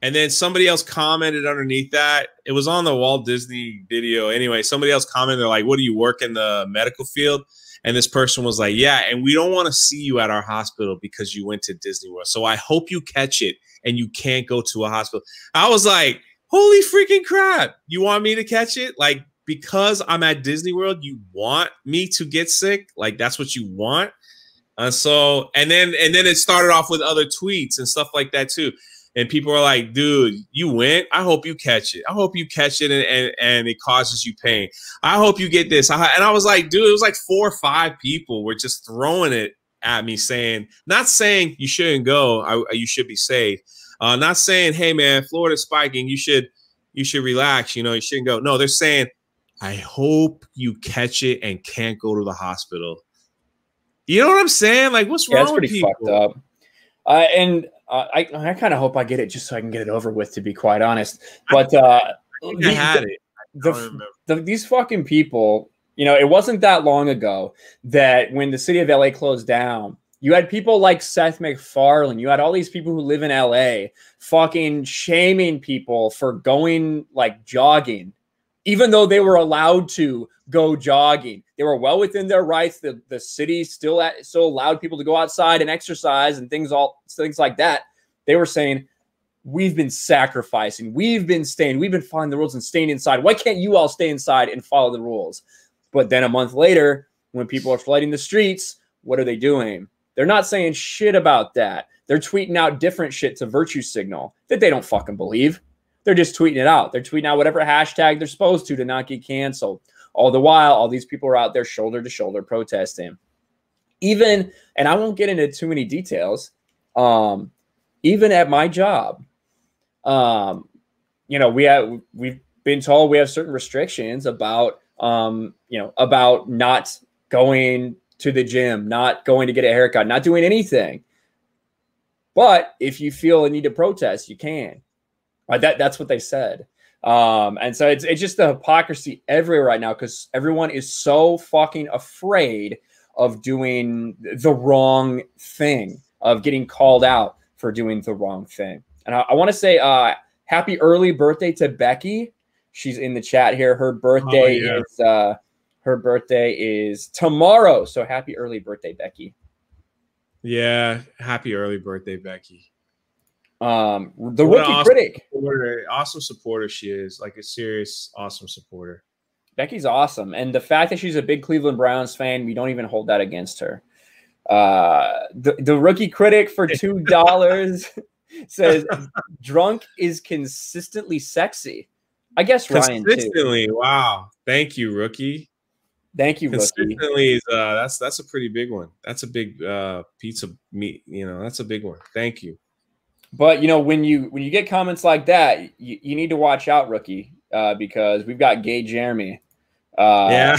And then somebody else commented underneath that. It was on the Walt Disney video. Anyway, somebody else commented, they're like, what do you work in the medical field? And this person was like, yeah, and we don't want to see you at our hospital because you went to Disney World. So I hope you catch it and you can't go to a hospital. I was like, holy freaking crap. You want me to catch it? Like, because I'm at Disney World, you want me to get sick? Like that's what you want? And then it started off with other tweets and stuff like that too. And people are like, dude, you went. I hope you catch it. I hope you catch it and it causes you pain. I hope you get this. And I was like, dude, it was like 4 or 5 people were just throwing it at me not saying you shouldn't go. You should be safe. Not saying, hey, man, Florida's spiking. You should relax. You know, you shouldn't go. No, they're saying, I hope you catch it and can't go to the hospital. You know what I'm saying? Like, what's wrong with people? Fucked up. I kind of hope I get it just so I can get it over with, to be quite honest. But I had it. These fucking people, you know, it wasn't that long ago that when the city of LA closed down, you had people like Seth MacFarlane. You had all these people who live in LA fucking shaming people for going like jogging, even though they were allowed to go jogging. They were well within their rights. The city still allowed people to go outside and exercise and things like that. They were saying, we've been sacrificing, we've been following the rules and staying inside. Why can't you all stay inside and follow the rules? But then a month later, when people are flooding the streets, what are they doing? They're not saying shit about that. They're tweeting out different shit to virtue signal that they don't fucking believe. They're just tweeting it out. They're tweeting out whatever hashtag they're supposed to not get canceled. All the while, all these people are out there shoulder to shoulder protesting. Even, and I won't get into too many details, even at my job, you know, we've been told we have certain restrictions about, you know, about not going to the gym, not going to get a haircut, not doing anything. But if you feel a need to protest, you can. That's what they said. And so it's just the hypocrisy everywhere right now, because everyone is so fucking afraid of doing the wrong thing, of getting called out for doing the wrong thing. And I want to say happy early birthday to Becky. She's in the chat here. Her birthday is tomorrow. So happy early birthday, Becky. Yeah, happy early birthday, Becky. The rookie critic. Awesome supporter she is. Like a serious, awesome supporter. Becky's awesome. And the fact that she's a big Cleveland Browns fan, we don't even hold that against her. The rookie critic for $2 says drunk is consistently sexy. I guess Ryan too. Consistently. Wow. Thank you, rookie. Thank you, consistently rookie. Is that's a pretty big one. That's a big pizza meat. You know, that's a big one. Thank you. But you know, when you get comments like that, you need to watch out, rookie, because we've got Gay Jeremy. Yeah.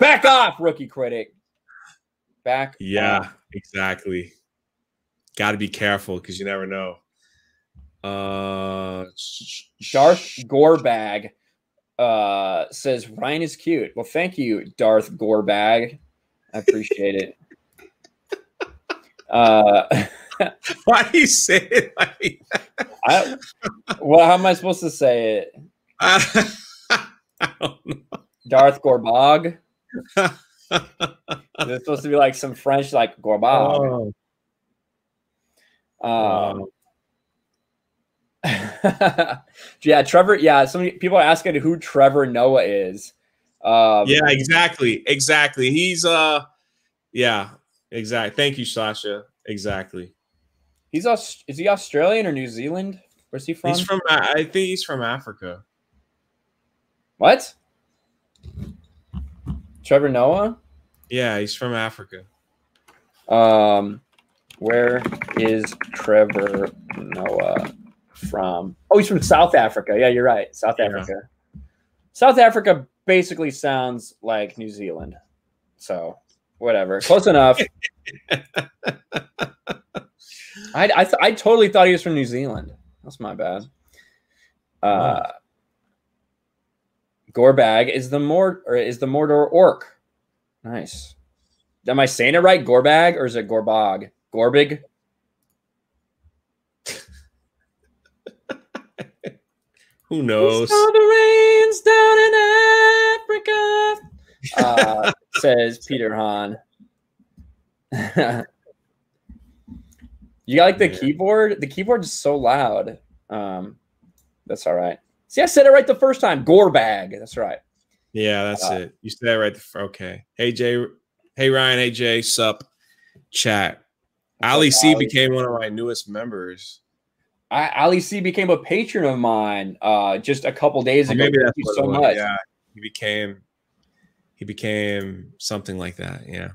Back off, rookie critic. Back. Yeah, off. Exactly. Got to be careful because you never know. Darth Gorebag says Ryan is cute. Well, thank you, Darth Gorebag. I appreciate it. Why do you say it like that? Well, how am I supposed to say it? I don't know. Darth Gorbag. It's supposed to be like some French, like Gorbag. Oh. Yeah, Trevor. Yeah, so many people are asking who Trevor Noah is. Yeah, exactly. He's yeah, exactly. Thank you, Sasha. Exactly. Is he Australian or New Zealand? Where's he from? He's from. I think he's from Africa. What? Trevor Noah? Yeah, he's from Africa. Where is Trevor Noah from? Oh, he's from South Africa. Yeah, you're right. South Africa. South Africa basically sounds like New Zealand. So, whatever. Close enough. I totally thought he was from New Zealand. That's my bad. Gorbag is the Mordor orc. Nice. Am I saying it right? Gorbag, or is it Gorbag? Gorbig? Who knows? We saw the rains down in Africa, says Peter Hahn. You got like the keyboard? The keyboard is so loud. That's all right. See, I said it right the first time. Gorbag. That's right. Yeah, that's it. You said that right. Okay. Hey Jay. Hey Ryan. Hey Jay. Sup. Chat. Ali C became one of my newest members. Ali C became a patron of mine just a couple days ago. Maybe Thank you so much. Yeah, he became something like that. Yeah.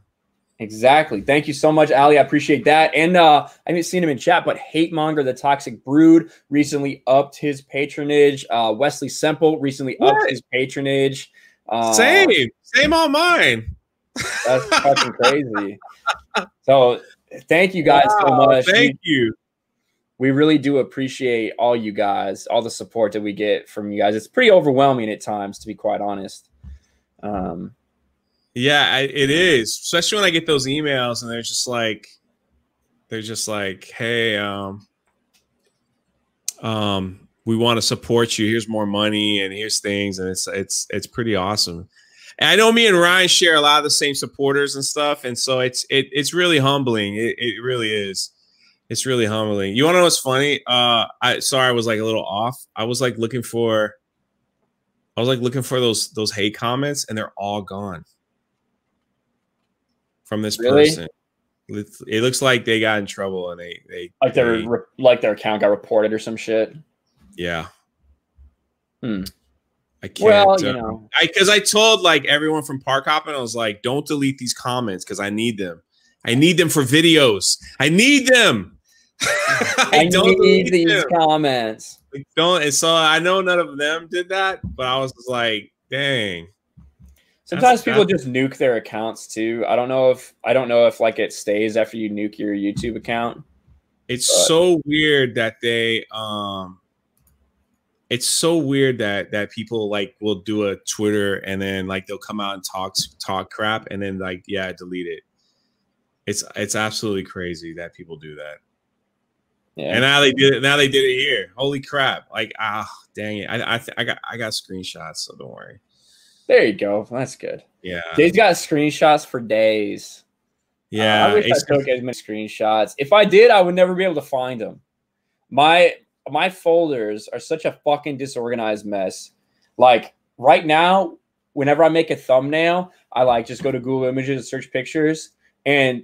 Exactly. Thank you so much, Ali. I appreciate that. And I haven't seen him in chat, but Hate Monger, the Toxic Brood, recently upped his patronage. Wesley Semple recently upped his patronage. Same on mine. That's fucking crazy. So thank you guys so much. Thank you. We really do appreciate all you guys, all the support that we get from you guys. It's pretty overwhelming at times, to be quite honest. Yeah, it is, especially when I get those emails and they're just like, hey, we want to support you. Here's more money and here's things, and it's pretty awesome. And I know me and Ryan share a lot of the same supporters and stuff, and so it's really humbling. It really is. It's really humbling. You want to know what's funny? I was like a little off. I was like looking for those hate comments, and they're all gone from this person. It looks like they got in trouble, and they their account got reported or some shit. Yeah. I can't. Well, you know, because I told like everyone from Park Hopping, I was like, don't delete these comments because I need them. I need them for videos. I need them. I don't need these comments. Don't. And so I know none of them did that, but I was like, dang. Sometimes people just nuke their accounts too. I don't know if like it stays after you nuke your YouTube account. It's so weird that they it's so weird that people like will do a Twitter and then like they'll come out and talk crap and then like delete it. It's absolutely crazy that people do that. Yeah. And now they did it. Now they did it here. Holy crap! Like dang it! I got screenshots, so don't worry. There you go. That's good. Yeah. Jay's got screenshots for days. Yeah. I wish I took as many screenshots. If I did, I would never be able to find them. My folders are such a fucking disorganized mess. Like right now, whenever I make a thumbnail, I like just go to Google Images and search pictures. And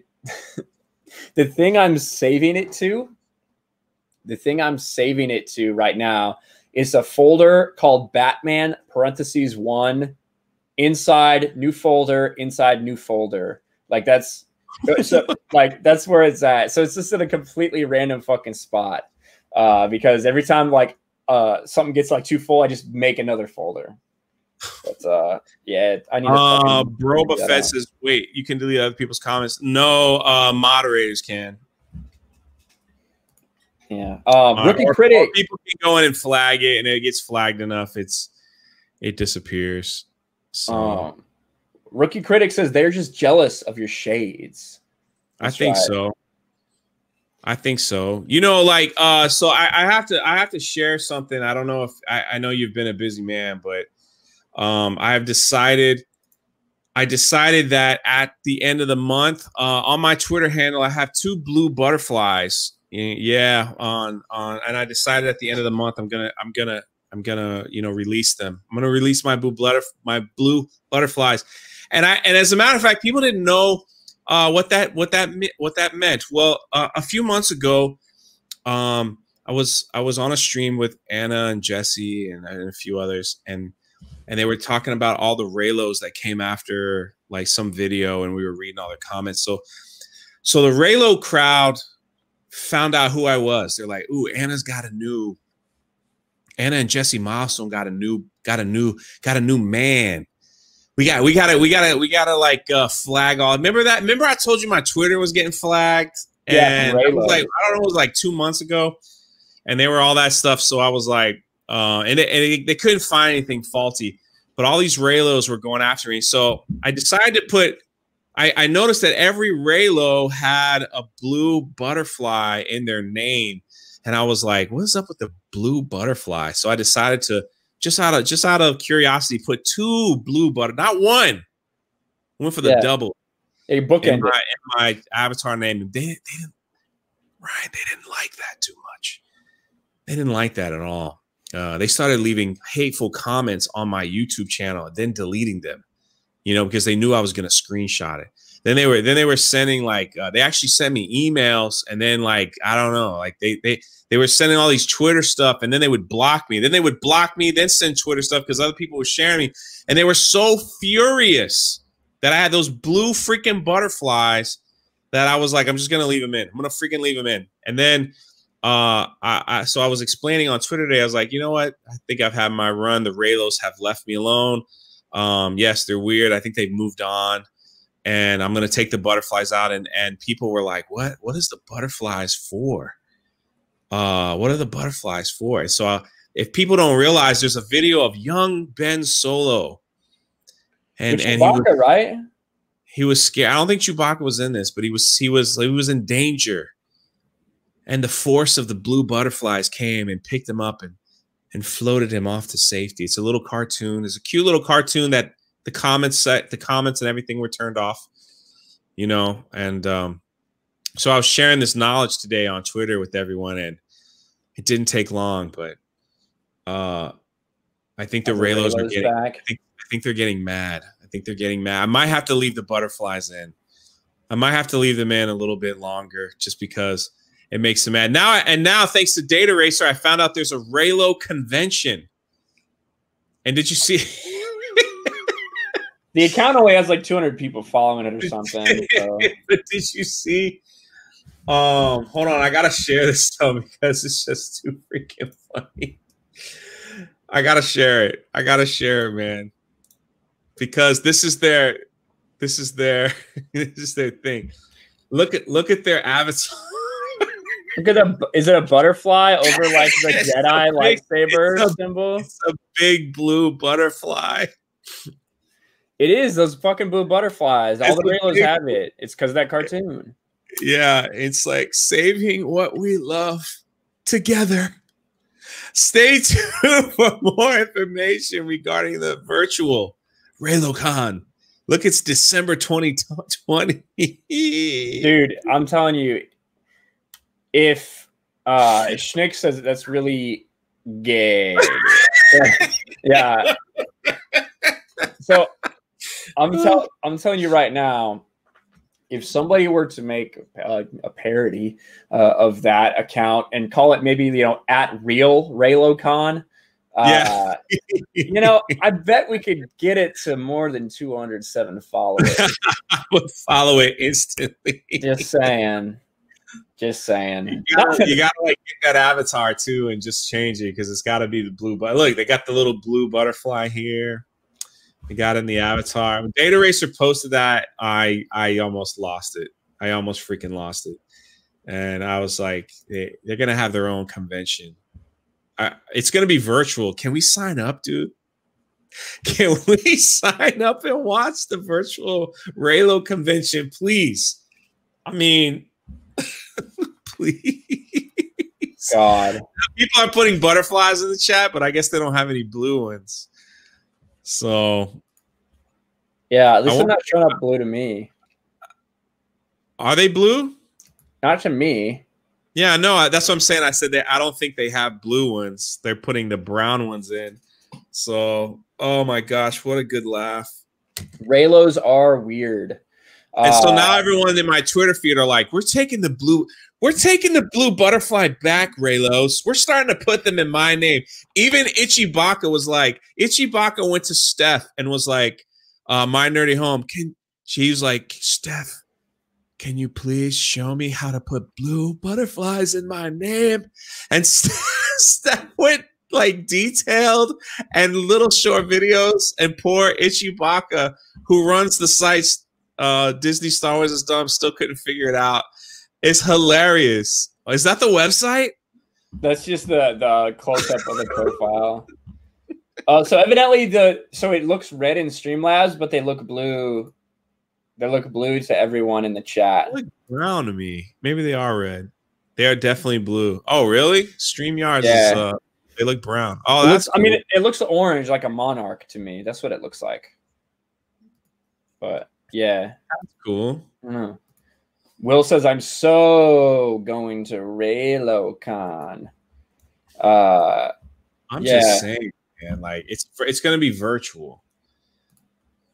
the thing I'm saving it to right now is a folder called Batman (1) inside new folder. Like that's that's where it's at. So it's just in a completely random fucking spot. Because every time like something gets like too full, I just make another folder. But yeah, I need to Bro Buffett says, wait, you can delete other people's comments. No, moderators can. Yeah. Rookie Critic. Or people can go in and flag it, and it gets flagged enough, it disappears. So Rookie Critic says they're just jealous of your shades. I think so. You know, like so I have to share something. I don't know if I know you've been a busy man, but I decided that at the end of the month on my Twitter handle I have 2 blue butterflies. Yeah, and I decided at the end of the month I'm gonna release them. I'm gonna release my blue butterflies, and as a matter of fact, people didn't know what that meant. Well, a few months ago, I was on a stream with Anna and Jesse and a few others, and they were talking about all the Raylos that came after like some video, and we were reading all their comments. So the Raylo crowd found out who I was. They're like, "Ooh, Anna and Jesse Milestone got a new man. We gotta like flag all." Remember that? Remember I told you my Twitter was getting flagged? And it was like, I don't know, it was like 2 months ago, and they were all that stuff. So I was like, and they couldn't find anything faulty, but all these Raylos were going after me. So I decided to put. I noticed that every Raylo had a blue butterfly in their name, and I was like, "What's up with the blue butterfly?" So I decided to just out of curiosity put 2 blue not one. I went for the double. A bookend in my avatar name. They didn't like that too much. They didn't like that at all. they started leaving hateful comments on my YouTube channel and then deleting them, because they knew I was going to screenshot it. Then they were sending like, they actually sent me emails, and then like, I don't know, like they were sending all these Twitter stuff, and then they would block me. Then they would block me, then send Twitter stuff because other people were sharing me. And they were so furious that I had those blue freaking butterflies that I was like, I'm just going to leave them in. I'm going to freaking leave them in. And then so I was explaining on Twitter today, I was like, you know what? I think I've had my run. The Raylos have left me alone. Yes, they're weird. I think they've moved on. And I'm going to take the butterflies out. And people were like, what is the butterflies for? What are the butterflies for? And so if people don't realize, there's a video of young Ben Solo. And Chewbacca, right? He was scared. I don't think Chewbacca was in this, but he was in danger. And the force of the blue butterflies came and picked him up and floated him off to safety. It's a little cartoon. It's a cute little cartoon that the comments and everything were turned off, and so I was sharing this knowledge today on Twitter with everyone, and it didn't take long, but I think the Raylos are getting back. I think they're getting mad. I might have to leave the butterflies in. I might have to leave them in a little bit longer just because it makes them mad. Now, thanks to Data Racer, I found out there's a Raylo convention. And did you see? The account only has like 200 people following it or something. So. But did you see? Hold on, I gotta share this stuff because it's just too freaking funny. I gotta share it, man. Because this is their thing. Look at their avatar. Look at is it a butterfly over like the Jedi lightsaber symbol? It's a big blue butterfly. It is those fucking blue butterflies. All the Raylos have it. It's because of that cartoon. Yeah, it's like saving what we love together. Stay tuned for more information regarding the virtual RayloCon. Look, it's December 2020. Dude, I'm telling you, if Schnick says that's really gay. Yeah. So I'm telling you right now, if somebody were to make a parody of that account and call it maybe at real RayloCon, I bet we could get it to more than 207 followers. I would follow it instantly. Just saying. You gotta like get that avatar too and just change it because it's got to be the blue. But look, they got the little blue butterfly here. They got in the avatar. When Data Racer posted that, I almost lost it. I almost freaking lost it. And I was like, they're gonna have their own convention. It's gonna be virtual. Can we sign up, dude? Can we sign up and watch the virtual Raylo convention, please? I mean, please. God. People are putting butterflies in the chat, but I guess they don't have any blue ones. So, yeah, this is not showing up blue to me. Are they blue? Not to me. Yeah, no, that's what I'm saying. I said that I don't think they have blue ones. They're putting the brown ones in. So, oh my gosh, what a good laugh. Raylos are weird. And so now everyone in my Twitter feed are like, we're taking the blue butterfly back, Raylos. We're starting to put them in my name. Even Ichibaka was like, Ichibaka went to Steph and was like, my nerdy home. She's like, Steph, can you please show me how to put blue butterflies in my name? And Steph went like detailed and little short videos, and poor Ichibaka, who runs the sites Disney Star Wars is dumb, still couldn't figure it out. It's hilarious. Is that the website? That's just the close-up of the profile. So evidently it looks red in Streamlabs, but they look blue. They look blue to everyone in the chat. They look brown to me. Maybe they are red. They are definitely blue. Oh, really? StreamYards is they look brown. Oh, that's cool. I mean, it looks orange like a monarch to me. That's what it looks like. But yeah. That's cool. Will says, I'm so going to RayloCon. I'm just saying, man. Like it's going to be virtual.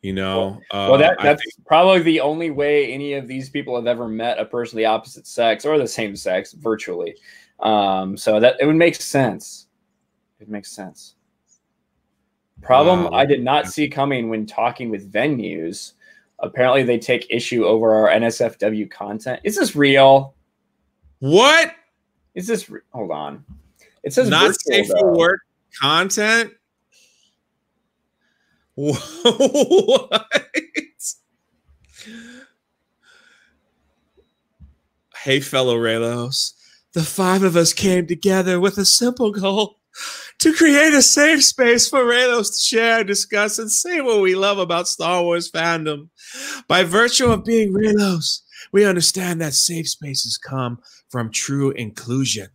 You know, well, that's probably the only way any of these people have ever met a person of the opposite sex or the same sex virtually. So that it would make sense. It makes sense. Problem I did not see coming when talking with venues. Apparently, they take issue over our NSFW content. Is this real? What? Is this? Hold on. It says not safe for work content. What? Hey, fellow Raylos. The 5 of us came together with a simple goal to create a safe space for Raylos to share, discuss, and say what we love about Star Wars fandom. By virtue of being Raylos, we understand that safe spaces come from true inclusion,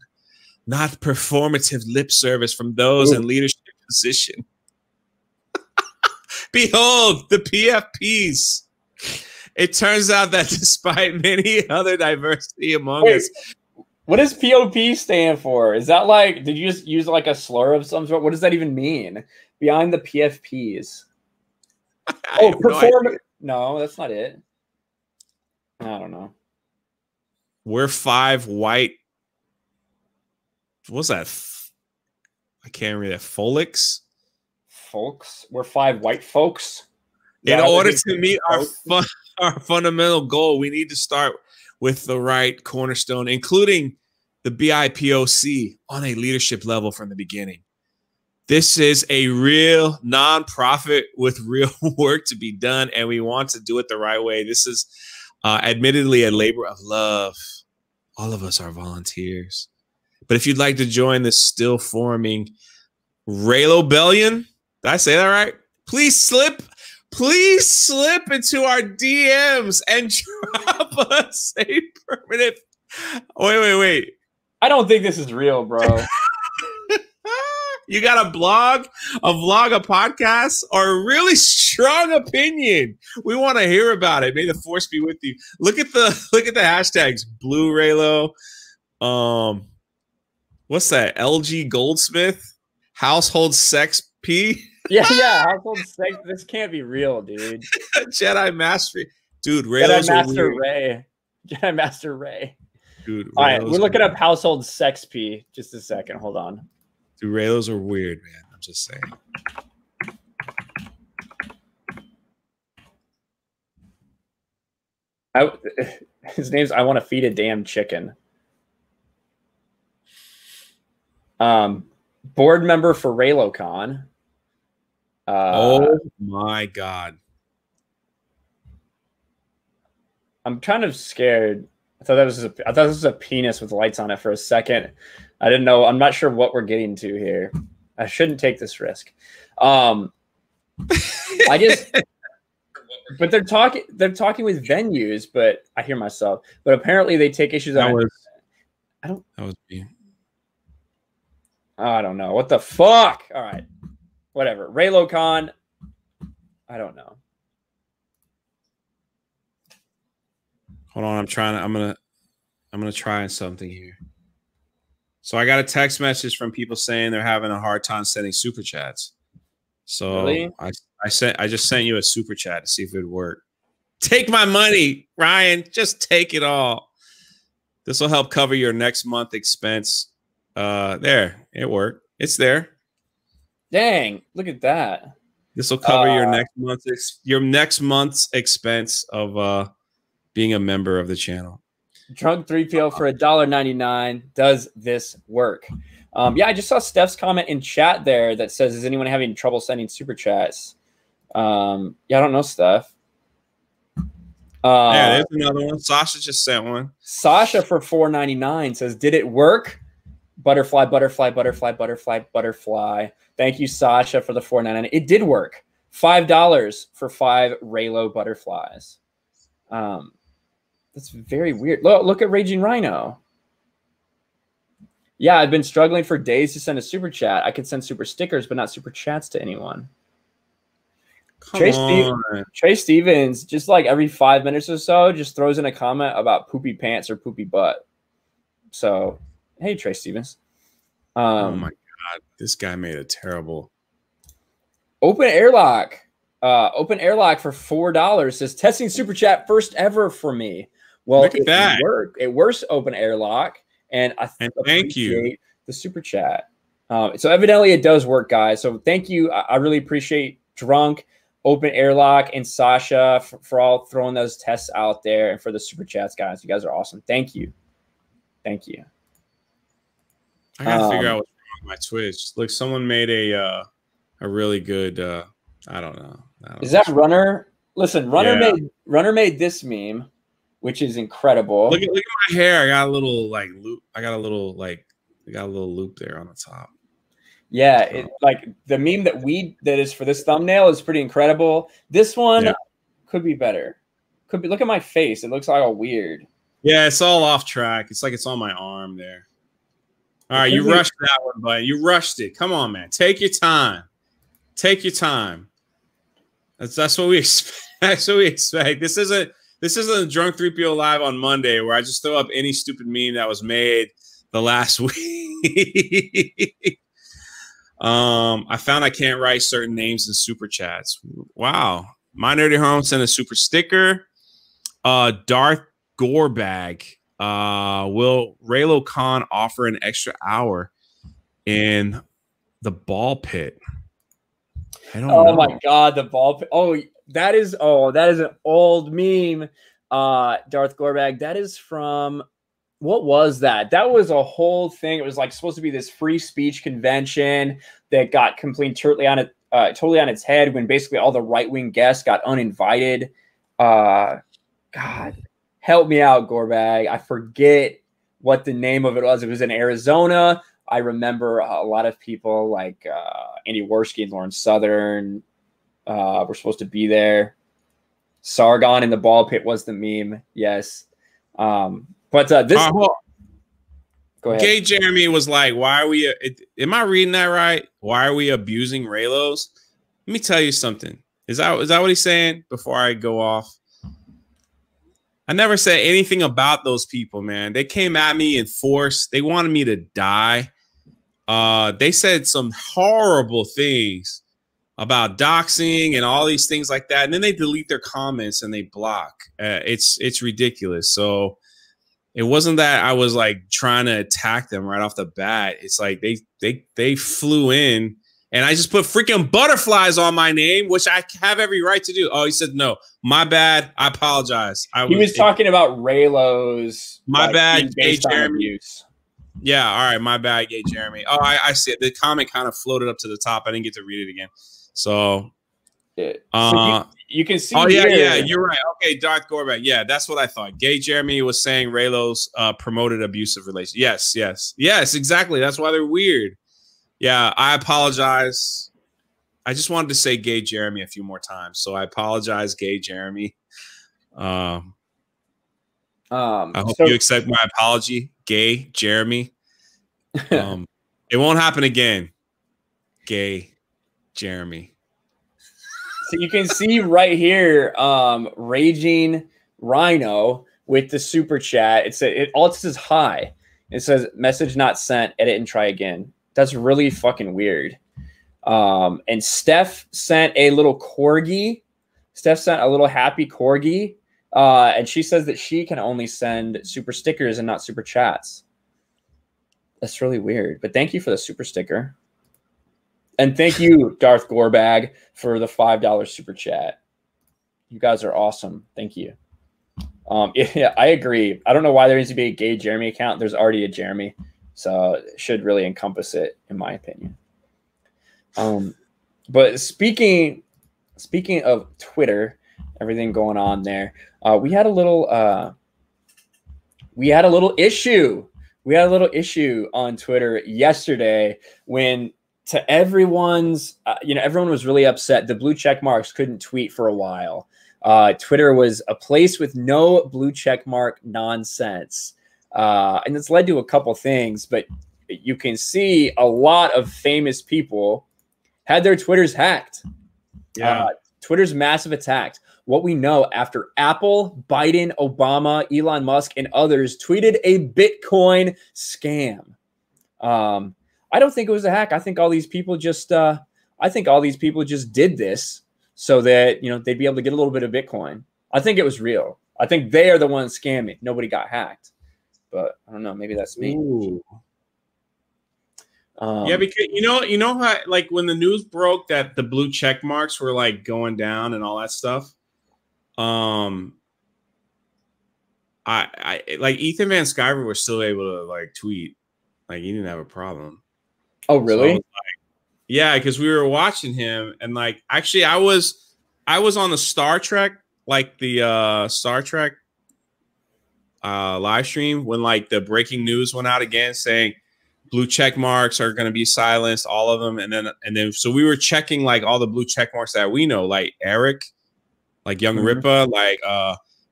not performative lip service from those in leadership position. Behold, the PFPs. It turns out that despite many other diversity among us. What does POP stand for? Is that like, did you just use like a slur of some sort? What does that even mean? Behind the PFPs. Oh, perform. No, that's not it. I don't know. We're 5 white. What's that? I can't read that. Folks? We're 5 white folks. In order to meet our fundamental goal, we need to start with the right cornerstone, including the BIPOC on a leadership level from the beginning. This is a real nonprofit with real work to be done, and we want to do it the right way. This is admittedly a labor of love. All of us are volunteers. But if you'd like to join the still forming Raylobellion, did I say that right? Please slip into our DMs and drop us a permanent. Wait. I don't think this is real, bro. You got a blog, a podcast, or a really strong opinion? We want to hear about it. May the force be with you. Look at the hashtags. Blue Raylo. What's that? LG Goldsmith. Household Sex P. Yeah. Household sex. This can't be real, dude. Jedi Mastery. Dude, Raylos Jedi Master Ray. Dude, all right, we're looking up household sex P. Just a second. Hold on. Dude, Raylos are weird, man. I'm just saying. His name's I Want to Feed a Damn Chicken. Board member for RayloCon. Oh my God. I'm kind of scared. I thought this was a penis with lights on it for a second. I didn't know. I'm not sure what we're getting to here. I shouldn't take this risk. But they're talking with venues, but I hear myself. But apparently they take issues on That was me. I don't know. What the fuck? All right. Whatever. RayloCon. I don't know. Hold on. I'm gonna try something here. So I got a text message from people saying they're having a hard time sending super chats. So really? I just sent you a super chat to see if it would work. Take my money, Ryan. Just take it all. This will help cover your next month expense. There, it worked. It's there. Dang, look at that. This will cover your next month's expense of being a member of the channel. Drunk 3PL for $1.99. Does this work? Yeah, I just saw Steph's comment in chat there that says, is anyone having trouble sending super chats? Yeah, I don't know, Steph. Yeah, there's another one. Sasha just sent one. Sasha for $4.99 says, did it work? Butterfly. Thank you, Sasha, for the $4.99. It did work. $5 for 5 Raylo butterflies. That's very weird. Look at Raging Rhino. Yeah, I've been struggling for days to send a super chat. I could send super stickers, but not super chats to anyone. Trey Stevens, just like every 5 minutes or so, just throws in a comment about poopy pants or poopy butt. So, hey, Trey Stevens. Oh my God, this guy made a terrible. Open Airlock. Open Airlock for $4 says testing super chat first ever for me. Well, look at that. It works. Open Airlock, and I thank you the super chat. So evidently it does work, guys. So thank you. I really appreciate Drunk, Open Airlock, and Sasha for all throwing those tests out there and for the super chats, guys. You guys are awesome. Thank you. Thank you. I gotta figure out what's wrong with my Twitch. Look, someone made a really good. I don't know. Is that Runner? Listen, Runner made this meme, which is incredible. Look at my hair. I got a little like loop. I got a little loop there on the top. Yeah, it, like the meme that is for this thumbnail is pretty incredible. This one could be better. Could be. Look at my face. It looks like all weird. Yeah, it's all off track. It's like it's on my arm there. All right, you rushed that one, buddy. You rushed it. Come on, man. Take your time. Take your time. That's what we expect. That's what we expect. This isn't a Drunk 3PO live on Monday where I just throw up any stupid meme that was made the last week. I found I can't write certain names in super chats. Wow. My Nerdy Home sent a super sticker. Darth Gorebag. Will Raylo Khan offer an extra hour in the ball pit? I don't know. Oh my God, the ball pit. Oh, that is an old meme. Darth Gorebag. That is from, what was that? That was a whole thing. It was like supposed to be this free speech convention that got totally on its head when basically all the right-wing guests got uninvited. God, help me out, Gorebag. I forget what the name of it was. It was in Arizona. I remember a lot of people like Andy Worski and Lauren Southern were supposed to be there. Sargon in the ball pit was the meme. Yes. But this. Go ahead. Gay Jeremy was like, "Why are we? Am I reading that right? Why are we abusing Raylos?" Let me tell you something. Is that what he's saying? Before I go off, I never said anything about those people, man. They came at me in force. They wanted me to die. They said some horrible things about doxing and all these things like that, and then they delete their comments and they block. It's ridiculous. So it wasn't that I was like trying to attack them right off the bat. It's like they flew in and I just put freaking butterflies on my name, which I have every right to do. Oh, he said no. My bad. I apologize. He was talking about Raylo's. My bad, Gay Jeremy. Yeah, all right. My bad, Gay Jeremy. Oh, I see it. The comment kind of floated up to the top. I didn't get to read it again. So you can see. Oh yeah, you're right. Okay, Darth Gorebag. Yeah, that's what I thought. Gay Jeremy was saying Raylo's promoted abusive relations. Yes, exactly. That's why they're weird. Yeah, I apologize. I just wanted to say Gay Jeremy a few more times, so I apologize, Gay Jeremy. I hope you accept my apology, Gay Jeremy. It won't happen again, Gay Jeremy. So you can see right here, Raging Rhino with the super chat. All it says hi. It says message not sent, edit and try again. That's really fucking weird. And Steph sent a little corgi. Steph sent a little happy corgi. And she says that she can only send super stickers and not super chats. That's really weird. But thank you for the super sticker. And thank you, Darth Gorebag, for the $5 super chat. You guys are awesome. Thank you. Yeah, I agree. I don't know why there needs to be a Gay Jeremy account. There's already a Jeremy. So it should really encompass it, in my opinion. But speaking of Twitter, everything going on there, we had a little issue. We had a little issue on Twitter yesterday when, to everyone's, everyone was really upset. The blue check marks couldn't tweet for a while. Twitter was a place with no blue check mark nonsense. And it's led to a couple things, but you can see a lot of famous people had their Twitters hacked. Yeah. Twitter's massive attack. What we know after Apple, Biden, Obama, Elon Musk, and others tweeted a Bitcoin scam. I don't think it was a hack. I think all these people just did this so that, you know, they'd be able to get a little bit of Bitcoin. I think it was real. I think they are the ones scamming. Nobody got hacked. But I don't know. Maybe that's me. Ooh. Yeah, because you know how, like, when the news broke that the blue check marks were like going down and all that stuff. I like Ethan Van Sciver was still able to like tweet, like he didn't have a problem. Oh, really? So, yeah, because we were watching him, and like actually I was on the Star Trek, like the Star Trek live stream when like the breaking news went out again saying blue check marks are going to be silenced, all of them, and then so we were checking like all the blue check marks that we know, like Eric, like Young Ripa, like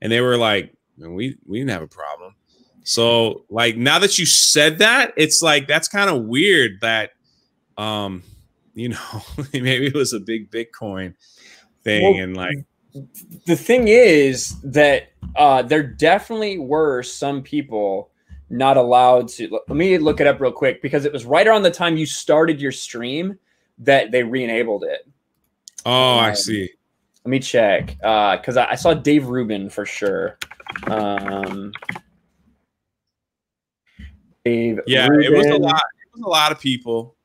and they were like, we didn't have a problem. So like now that you said that, it's like that's kind of weird that you know, maybe it was a big Bitcoin thing. Well, and like the thing is that there definitely were some people not allowed to. Let me look it up real quick because it was right around the time you started your stream that they re-enabled it. Oh, I see. Let me check because I saw Dave Rubin for sure. Dave yeah, Rubin. It was a lot of people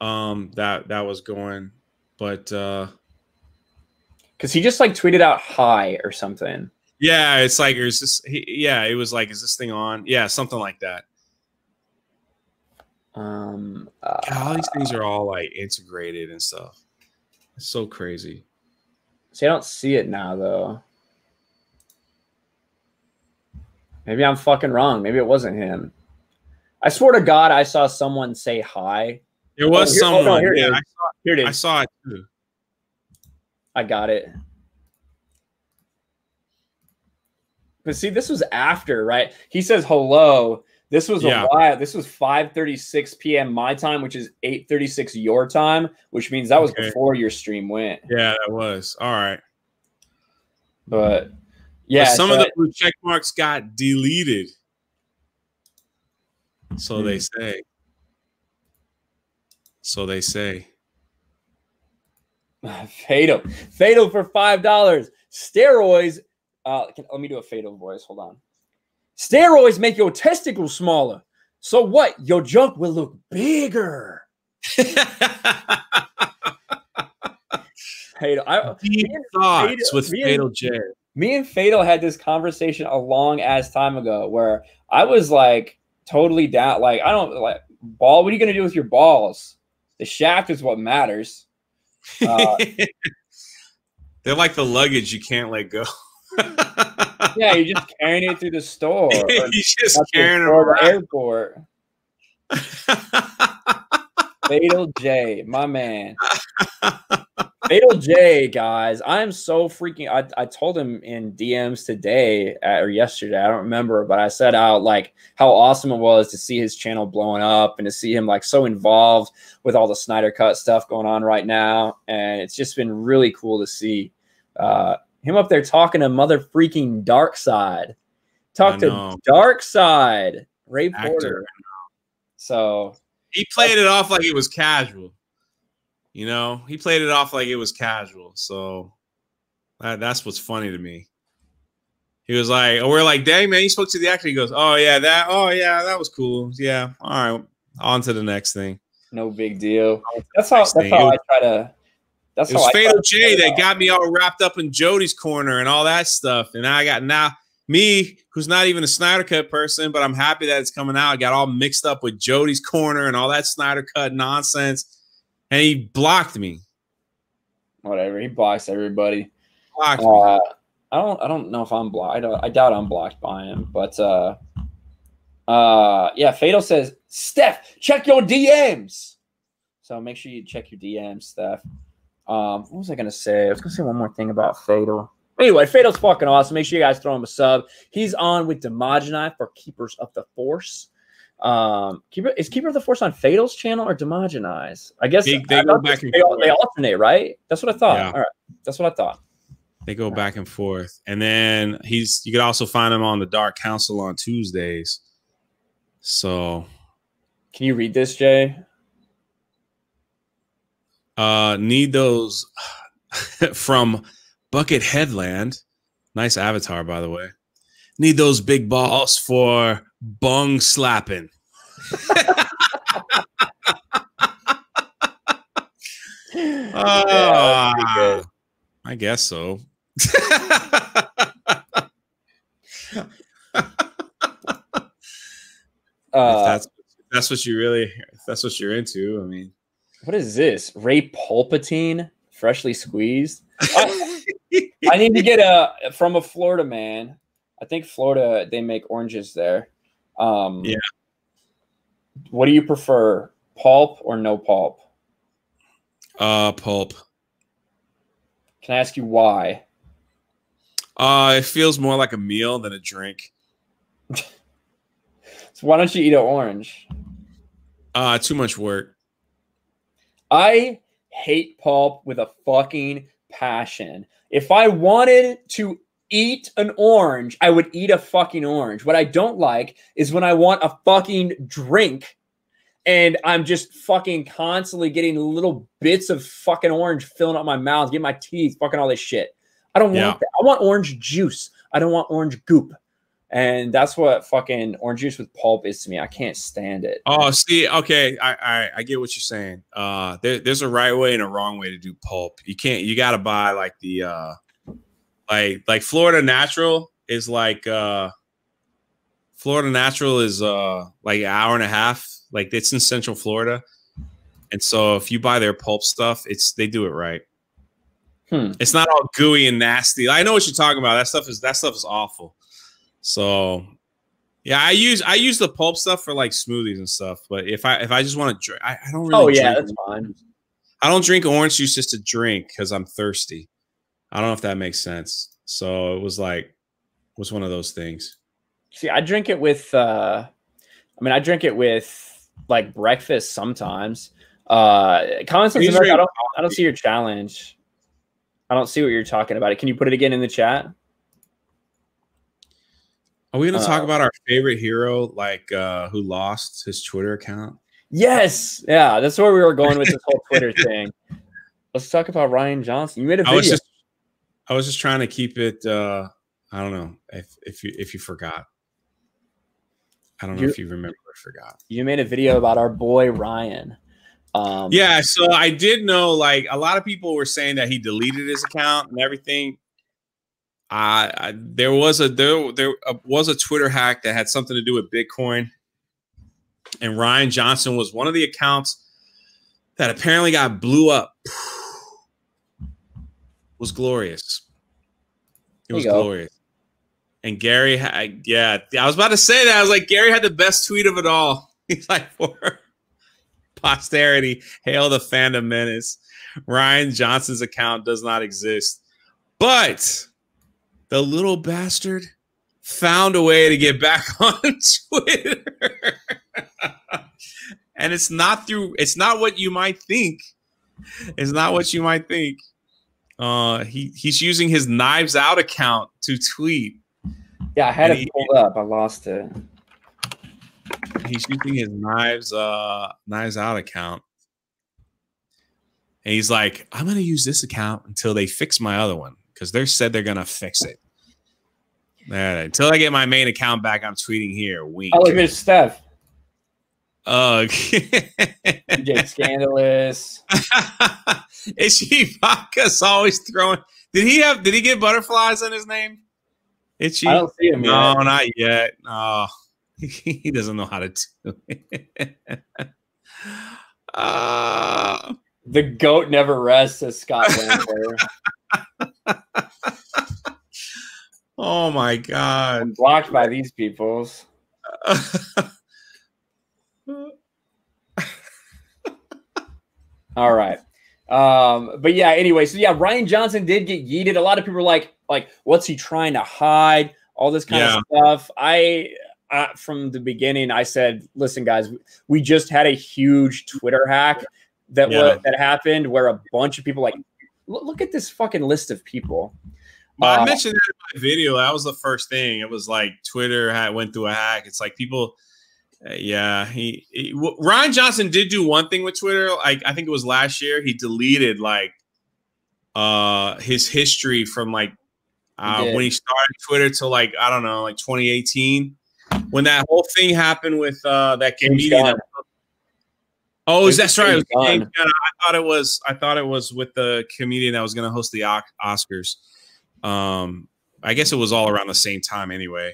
that was going, but because he just like tweeted out hi or something. Yeah, it's like there's this. Yeah, it was like, is this thing on? Yeah, something like that. God, all these things are all like integrated and stuff. It's so crazy. See, I don't see it now though. Maybe I'm fucking wrong. Maybe it wasn't him. I swear to God, I saw someone say hi. There was someone. Oh, no, here yeah, it is. I saw it too. I got it. But see, this was after, right? He says hello. This was a while. This was 5:36 p.m. my time, which is 8:36 your time, which means that was before your stream went. Yeah, that was. All right. But yeah, but some of the blue check marks got deleted. So they say. So they say. Fatal for $5. Steroids. Let me do a fatal voice. Hold on. Steroids make your testicles smaller. So what? Your junk will look bigger. Fatal. Deep thoughts with Fatal J. Me and Fatal had this conversation a long ass time ago where I was like totally down. Like, I don't like ball. What are you going to do with your balls? The shaft is what matters. They're like the luggage you can't let go. Yeah, you're just carrying it through the store. You're just carrying it around the airport. Fatal J, my man. Fatal J, guys. I am so freaking. I told him in DMs today or yesterday. I don't remember, but I said out like how awesome it was to see his channel blowing up and to see him like so involved with all the Snyder Cut stuff going on right now, and it's just been really cool to see. Him up there talking to mother freaking Darkseid. Talk to Darkseid. Ray Porter. So he played it off like it was casual. You know, he played it off like it was casual. So that's what's funny to me. He was like, we're like, dang, man, you spoke to the actor. He goes, oh yeah, that was cool. Yeah. All right. On to the next thing. No big deal. That's how I try to. That's it was Fatal J that got me all wrapped up in Jody's corner and all that stuff. And I got me, who's not even a Snyder Cut person, but I'm happy that it's coming out. I got all mixed up with Jody's corner and all that Snyder Cut nonsense. And he blocked me. Whatever. He blocks everybody. Blocked me. I don't know if I'm blocked. I doubt I'm blocked by him. But yeah, Fatal says, Steph, check your DMs. So make sure you check your DMs, Steph. What was I going to say? I was going to say one more thing about Fatal. Anyway, Fatal's fucking awesome. Make sure you guys throw him a sub. He's on with Demogeni for Keepers of the Force. Is Keeper of the Force on Fatal's channel or Demogeni's? I guess they go back and forth. They alternate, right? That's what I thought. Yeah. All right. That's what I thought. They go back and forth. And then you could also find him on the Dark Council on Tuesdays. So Can you read this, Jay? Need those from Bucket Headland. Nice avatar, by the way. Need those big balls for bung slapping. I guess so. If that's what you really, if that's what you're into, I mean, what is this? Ray Palpatine, freshly squeezed. I need to get from a Florida man. I think Florida, they make oranges there. Yeah. What do you prefer, pulp or no pulp? Pulp. Can I ask you why? It feels more like a meal than a drink. So why don't you eat an orange? Too much work. I hate pulp with a fucking passion. If I wanted to eat an orange, I would eat a fucking orange. What I don't like is when I want a fucking drink and I'm just fucking constantly getting little bits of fucking orange filling up my mouth, getting my teeth, fucking all this shit. I don't want that. I want orange juice. I don't want orange goop. And that's what fucking orange juice with pulp is to me. I can't stand it. Oh, see, okay, I get what you're saying. There's a right way and a wrong way to do pulp. You gotta buy like the like Florida Natural is like Florida Natural is like an hour and a half. Like it's in Central Florida, and so if you buy their pulp stuff, they do it right. It's not all gooey and nasty. I know what you're talking about. That stuff is awful. So, yeah, I use the pulp stuff for like smoothies and stuff. But if I just want to drink, I don't really. Oh yeah, that's fine. I don't drink orange juice just to drink because I'm thirsty. I don't know if that makes sense. So it was one of those things. See, I drink it with. I drink it with like breakfast sometimes. Comments on I don't see your challenge. I don't see what you're talking about. Can you put it again in the chat? Are we going to talk about our favorite hero, like who lost his Twitter account? Yes. Yeah, that's where we were going with this whole Twitter thing. Let's talk about Ryan Johnson. You made a video. I was just trying to keep it. I don't know if you forgot. I don't know if you remember or forgot. You made a video about our boy Ryan. Yeah, so I did know. Like a lot of people were saying that he deleted his account and everything. There was a Twitter hack that had something to do with Bitcoin, and Ryan Johnson was one of the accounts that apparently got blew up. It was glorious. It was glorious. And Gary had, I was about to say that. I was like, Gary had the best tweet of it all. He's like, for posterity, hail the fandom menace. Ryan Johnson's account does not exist, but the little bastard found a way to get back on Twitter. And it's not what you might think. It's not what you might think. He's using his Knives Out account to tweet. Yeah, I had it pulled up. I lost it. He's using his Knives Out account. And he's like, I'm going to use this account until they fix my other one. Because they said they're going to fix it. Until I get my main account back, I'm tweeting here. Wink. Oh, look at Steph. DJ Scandalous. Itchy Vodka's always throwing. Did he get butterflies in his name? Itchy? I don't see him yet. No, not yet. Oh, he doesn't know how to do it. The goat never rests, says Scott Lampler. Oh my God. I'm blocked by these peoples. All right. But yeah, anyway, so yeah, Ryan Johnson did get yeeted. A lot of people were like, what's he trying to hide? All this kind of stuff. From the beginning, I said, listen, guys, we just had a huge Twitter hack that happened where a bunch of people look at this fucking list of people. I mentioned that in my video. That was the first thing. It was like Twitter went through a hack. It's like people Yeah, Ryan Johnson did do one thing with Twitter. Like I think it was last year. He deleted like his history from like when he started Twitter to like I don't know, like 2018, when that whole thing happened with that comedian. That's right. It was James Gunn. I thought it was with the comedian that was going to host the Oscars. I guess it was all around the same time anyway.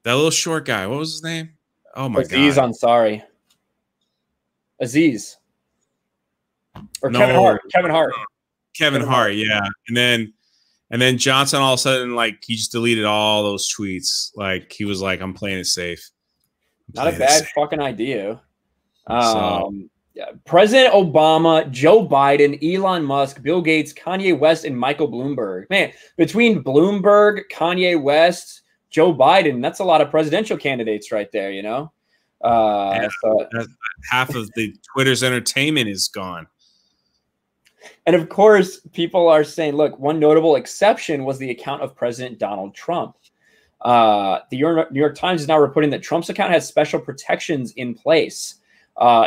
That little short guy. What was his name? Oh my God. Aziz Ansari. Aziz. Or Kevin Hart. Kevin Hart. Yeah. And then Johnson all of a sudden, like, he just deleted all those tweets. Like, he was like, I'm playing it safe. Not a bad fucking idea. President Obama, Joe Biden, Elon Musk, Bill Gates, Kanye West, and Michael Bloomberg. Man, between Bloomberg, Kanye West, Joe Biden, that's a lot of presidential candidates right there, you know? So half of the Twitter's entertainment is gone. And of course, people are saying, look, one notable exception was the account of President Donald Trump. The New York Times is now reporting that Trump's account has special protections in place,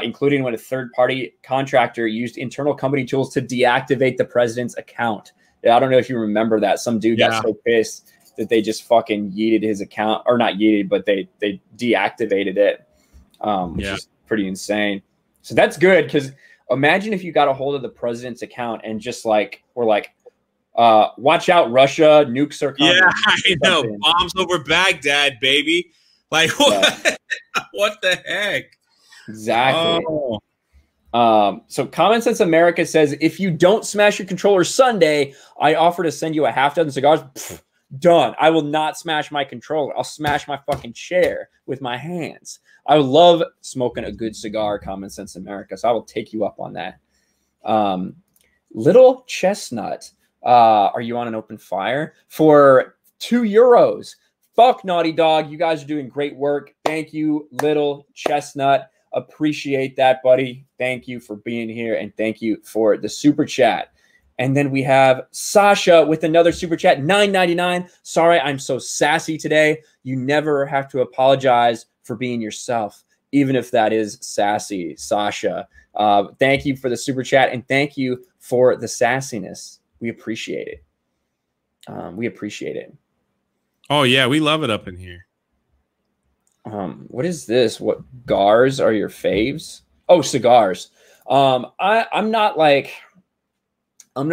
including when a third-party contractor used internal company tools to deactivate the president's account. I don't know if you remember that. Some dude got so pissed that they just fucking yeeted his account, or not yeeted, but they deactivated it, which is pretty insane. So that's good, because imagine if you got a hold of the president's account and just like, we're like, watch out, Russia, nukes are coming. Yeah, I know. Bombs over Baghdad, baby. Like, what? What the heck? Exactly. So Common Sense America says, if you don't smash your controller Sunday, I offer to send you a half dozen cigars. Pfft, done. I will not smash my controller. I'll smash my fucking chair with my hands. I love smoking a good cigar, Common Sense America, so I will take you up on that. Little Chestnut, are you on an open fire? For €2. Fuck Naughty Dog. You guys are doing great work. Thank you, Little Chestnut. Appreciate that, buddy. Thank you for being here, and thank you for the super chat. And then we have Sasha with another super chat, $9.99. Sorry, I'm so sassy today. You never have to apologize for being yourself, even if that is sassy, Sasha. Thank you for the super chat, and thank you for the sassiness. We appreciate it. We appreciate it. Oh, yeah, we love it up in here. What is this? What gars are your faves? Oh, cigars. I'm not like a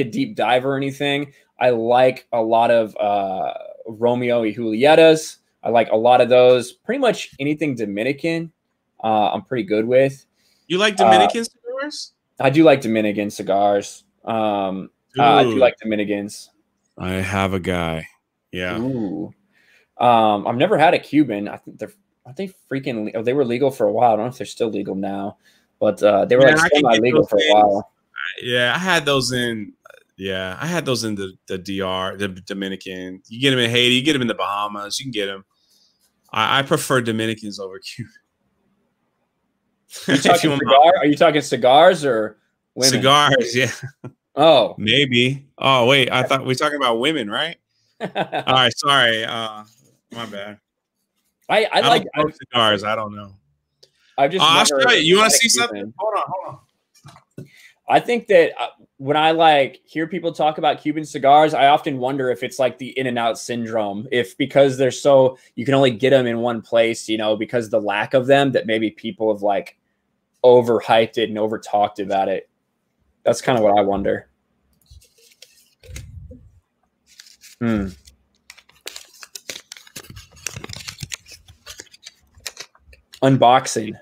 deep diver or anything. I like a lot of Romeo y Julietas. I like a lot of those. Pretty much anything Dominican, I'm pretty good with. You like Dominican cigars? I do like Dominican cigars. I do like Dominicans. I have a guy. Yeah. Ooh. I've never had a Cuban. I think they were legal for a while. I don't know if they're still legal now, but they were like semi-legal for a while. Yeah, I had those in. Yeah, I had those in the DR, the Dominican. You get them in Haiti, you get them in the Bahamas. You can get them. I prefer Dominicans over Cuban. Are you talking cigars or women? Cigars? Yeah. Oh, maybe. Oh, wait. I thought we were talking about women, right? All right. Sorry. My bad. I like cigars. I don't know. I've just. I'll show you. You want to see something? Hold on. I think that when I hear people talk about Cuban cigars, I often wonder if it's like the In-N-Out syndrome. If because they're so you can only get them in one place, because the lack of them, that maybe people have overhyped it and over talked about it. That's kind of what I wonder. Unboxing.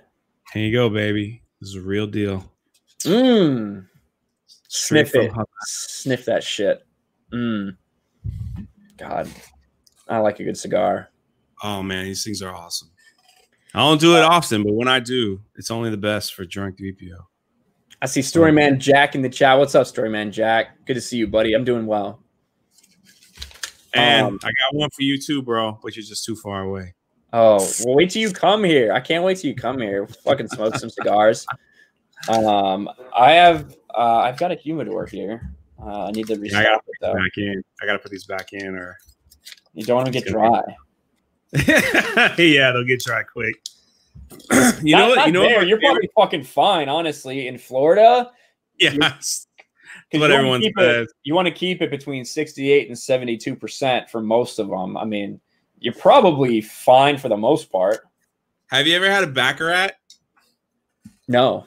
Here you go, baby. This is a real deal. Sniff it. Sniff that shit. God, I like a good cigar. Oh man, these things are awesome. I don't do it often, but when I do, it's only the best for drunk VPO. I see Storyman Jack in the chat. What's up, Storyman Jack? Good to see you, buddy. I'm doing well. And I got one for you too, bro, but you're just too far away. Oh, well, wait till you come here. I can't wait till you come here. Fucking smoke some cigars. I've got a humidor here. I need to restock it though. I gotta put these back in, or you don't want to get dry. Yeah, they'll get dry quick. You know what? You're probably fucking fine, honestly. In Florida, yes, what everyone says. You want to keep it between 68 and 72% for most of them. I mean, you're probably fine for the most part. Have you ever had a Baccarat? No.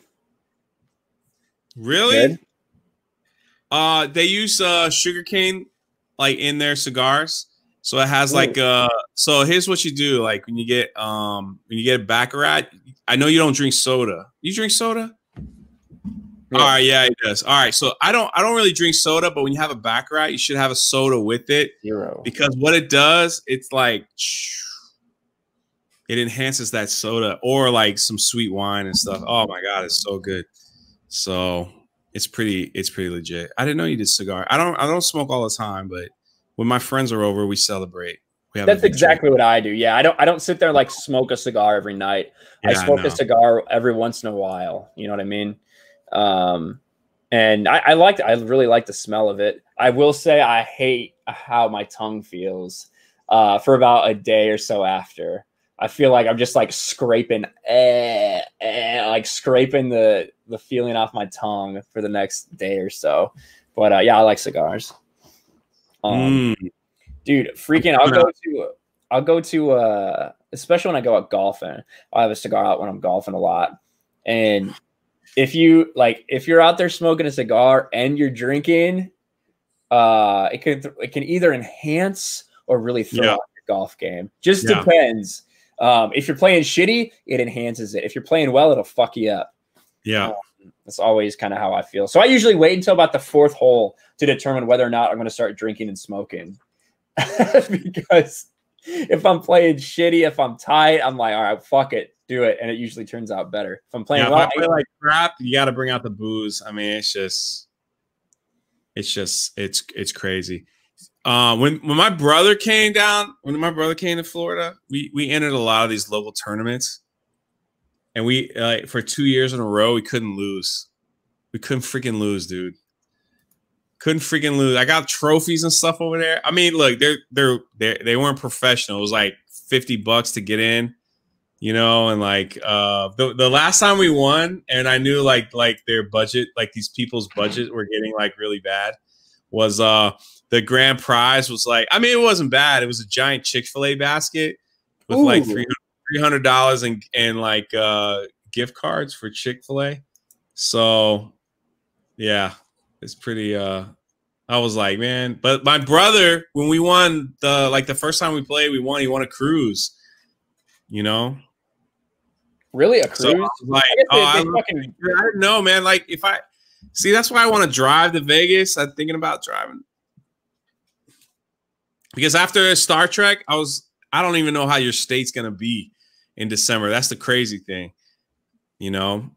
Really? They use sugarcane like in their cigars. So it has like so here's what you do. Like when you get a Baccarat, I know you don't drink soda. You drink soda? Yeah. All right, yeah, it does. All right, so I don't really drink soda, but when you have a Baccarat, you should have a soda with it. Zero. Because what it does, it's like it enhances that soda or like some sweet wine and stuff. Oh my god, it's so good. So it's pretty legit. I didn't know you did cigar. I don't smoke all the time, but when my friends are over, we celebrate. That's exactly what I do. Yeah, I don't sit there and like smoke a cigar every night. Yeah, I smoke a cigar every once in a while. You know what I mean? And I really like the smell of it. I will say I hate how my tongue feels for about a day or so after. I feel like I'm just like scraping, like scraping the feeling off my tongue for the next day or so. But yeah, I like cigars. Dude, freaking! I'll go to especially when I go out golfing. I have a cigar out when I'm golfing a lot, and if you're out there smoking a cigar and you're drinking, it can either enhance or really throw out your golf game. Just depends. If you're playing shitty, it enhances it. If you're playing well, it'll fuck you up. Yeah. That's always kind of how I feel. So I usually wait until about the fourth hole to determine whether or not I'm going to start drinking and smoking. Because if I'm playing shitty, if I'm tight, I'm like, all right, fuck it, do it. And it usually turns out better. If I'm playing well, if I play like crap, you got to bring out the booze. I mean, it's crazy. When my brother came to Florida, we entered a lot of these local tournaments. And we for 2 years in a row, we couldn't lose. We couldn't freaking lose, dude. Couldn't freaking lose. I got trophies and stuff over there. I mean, look, they weren't professional. It was like $50 to get in, you know. And like the last time we won, and I knew like their budget, like these people's budget were getting like really bad. Was the grand prize was like, I mean, it wasn't bad. It was a giant Chick-fil-A basket with like $300 and like gift cards for Chick-fil-A. So yeah, it's pretty I was like, man, but my brother, when we won the first time we played, he won a cruise, you know. Really, a cruise? So I was like, I didn't know, man. Like if I see, that's why I want to drive to Vegas. I'm thinking about driving. Because after Star Trek, I don't even know how your state's gonna be in December. That's the crazy thing, you know.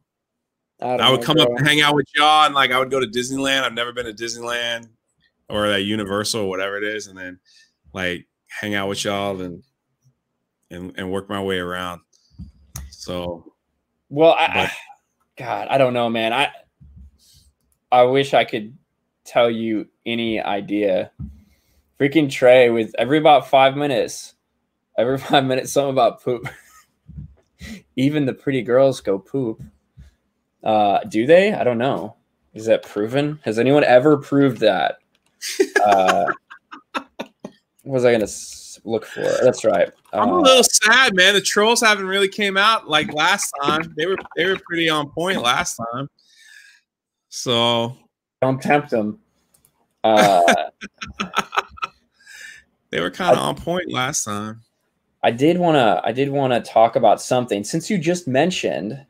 I would come up and hang out with y'all, and like I would go to Disneyland. I've never been to Disneyland or that Universal or whatever it is, and then like hang out with y'all and work my way around. So, well, God, I don't know, man. I wish I could tell you any idea. Freaking Trey with every about 5 minutes, something about poop. Even the pretty girls go poop. Do they? I don't know. Is that proven? Has anyone ever proved that? What was I going to look for? That's right. I'm a little sad, man. The trolls haven't really came out like last time. They were pretty on point last time. So don't tempt them. They were kind of on point last time. I did want to talk about something since you just mentioned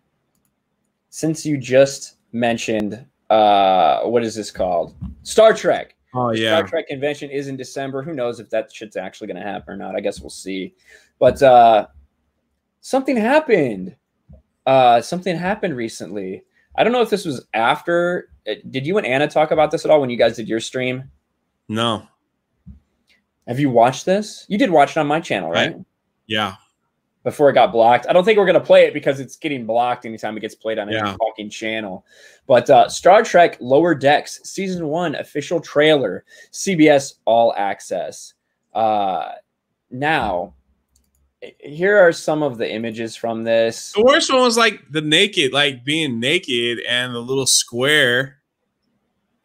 what is this called? Star Trek. Oh yeah. Star Trek convention is in December. Who knows if that shit's actually going to happen or not? I guess we'll see. But something happened. Something happened recently. I don't know if this was after. Did you and Anna talk about this at all when you guys did your stream? No. Have you watched this? You did watch it on my channel, right? Yeah. Before it got blocked. I don't think we're going to play it because it's getting blocked anytime it gets played on any fucking channel. But Star Trek Lower Decks Season 1 official trailer, CBS All Access. Now, here are some of the images from this. The worst one was like the naked, like being naked, and the little square,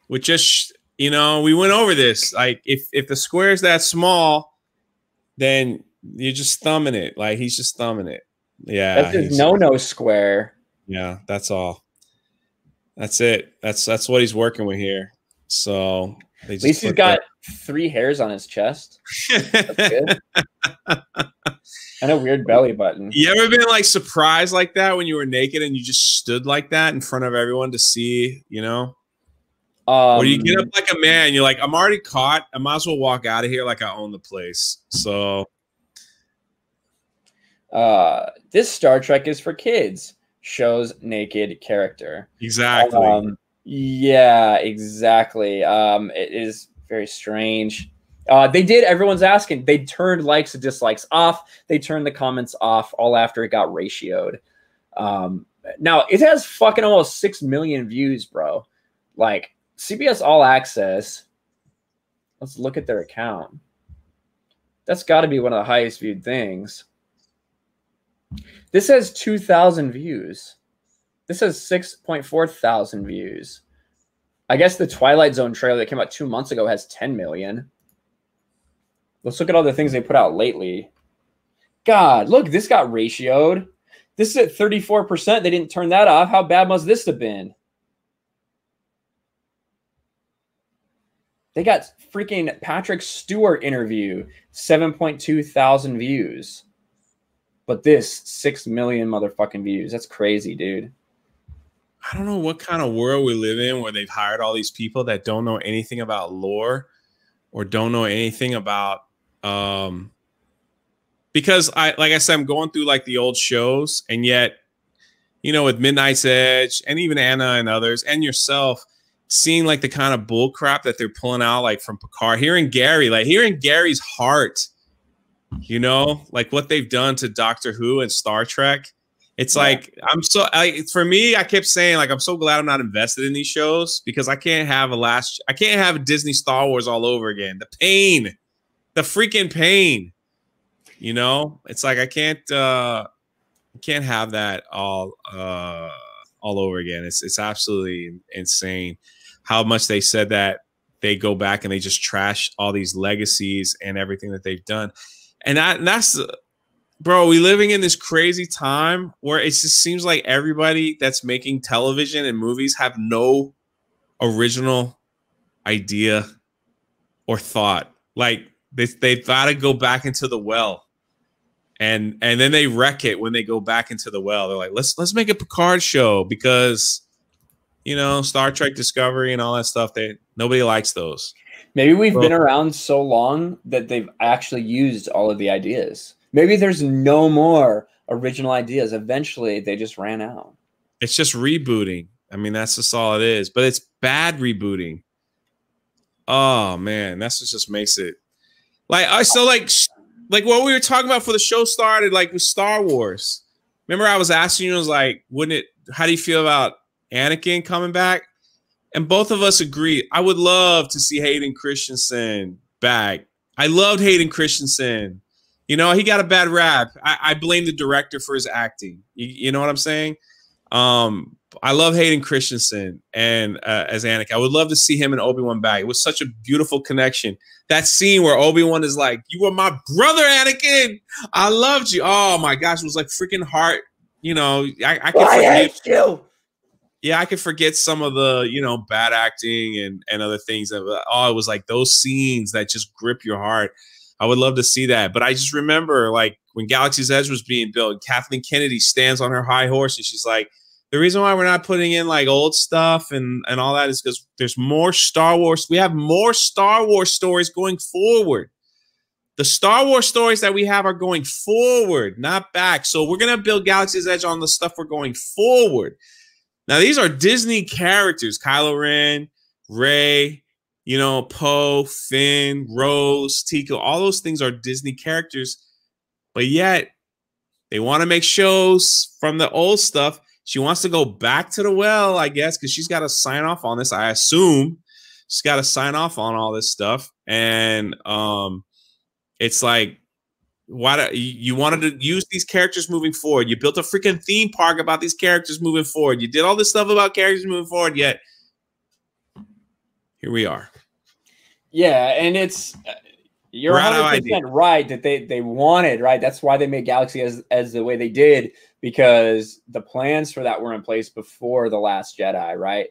which just, you know, we went over this. Like if the square is that small, then you're just thumbing it. Like he's just thumbing it. Yeah, that's his no square. Yeah, that's all. That's it. That's what he's working with here. So at least he's got 3 hairs on his chest. That's good. And a weird belly button. You ever been like surprised like that when you were naked and you just stood like that in front of everyone to see, you know? Or you get up like a man, you're like, I'm already caught. I might as well walk out of here like I own the place. So this Star Trek is for kids. Shows naked character. Exactly. Yeah, exactly. It is very strange. They did, everyone's asking, they turned likes and dislikes off. They turned the comments off all after it got ratioed. Now, it has fucking almost 6 million views, bro. Like, CBS All Access, let's look at their account. That's got to be one of the highest viewed things. This has 2,000 views. This has 6.4 thousand views. I guess the Twilight Zone trailer that came out 2 months ago has 10 million. Let's look at all the things they put out lately. God, look, this got ratioed. This is at 34%. They didn't turn that off. How bad must this have been? They got freaking Patrick Stewart interview, 7.2 thousand views. But this, 6 million motherfucking views. That's crazy, dude. I don't know what kind of world we live in where they've hired all these people that don't know anything about lore or don't know anything about because like I said, I'm going through like the old shows, and yet, you know, with Midnight's Edge and even Anna and others and yourself, seeing like the kind of bull crap that they're pulling out, like from Picard, hearing Gary's heart, you know, like what they've done to Doctor Who and Star Trek. It's like, for me, I kept saying, like, I'm so glad I'm not invested in these shows because I can't have a Disney Star Wars all over again. The pain, the freaking pain, you know, it's like, I can't have that all over again. It's absolutely insane how much they said that they go back and they just trash all these legacies and everything that they've done. And that's, bro, we living in this crazy time where it just seems like everybody that's making television and movies have no original idea or thought. Like they've got to go back into the well. And then they wreck it when they go back into the well. They're like, let's make a Picard show because, you know, Star Trek Discovery and all that stuff, nobody likes those. Maybe we've been around so long that they've actually used all of the ideas. Maybe there's no more original ideas. Eventually, they just ran out. It's just rebooting. I mean, that's just all it is. But it's bad rebooting. Oh, man. That's what just makes it. Like what we were talking about before the show started, like with Star Wars. Remember I was asking you, I was like, how do you feel about Anakin coming back? And both of us agree. I would love to see Hayden Christensen back. I loved Hayden Christensen. You know, he got a bad rap. I blame the director for his acting. You know what I'm saying? I love Hayden Christensen and as Anakin. I would love to see him and Obi-Wan back. It was such a beautiful connection. That scene where Obi-Wan is like, "You were my brother, Anakin. I loved you." Oh my gosh, it was like freaking heart. You know, I could forget you. Yeah, I could forget some of the, you know, bad acting and other things. It was like those scenes that just grip your heart. I would love to see that. But I just remember, like, when Galaxy's Edge was being built, Kathleen Kennedy stands on her high horse and she's like, the reason why we're not putting in like old stuff and all that is because there's more Star Wars. We have more Star Wars stories going forward. The Star Wars stories that we have are going forward, not back. So we're going to build Galaxy's Edge on the stuff we're going forward. Now, these are Disney characters, Kylo Ren, Rey, you know, Poe, Finn, Rose, Tico, all those things are Disney characters. But yet, they want to make shows from the old stuff. She wants to go back to the well, I guess, because she's got to sign off on this. I assume she's got to sign off on all this stuff. And it's like, Why do you wanted to use these characters moving forward? You built a freaking theme park about these characters moving forward. You did all this stuff about characters moving forward, yet here we are. Yeah, and it's you're 100% right that they wanted, right? That's why they made Galaxy as the way they did, because the plans for that were in place before The Last Jedi, right?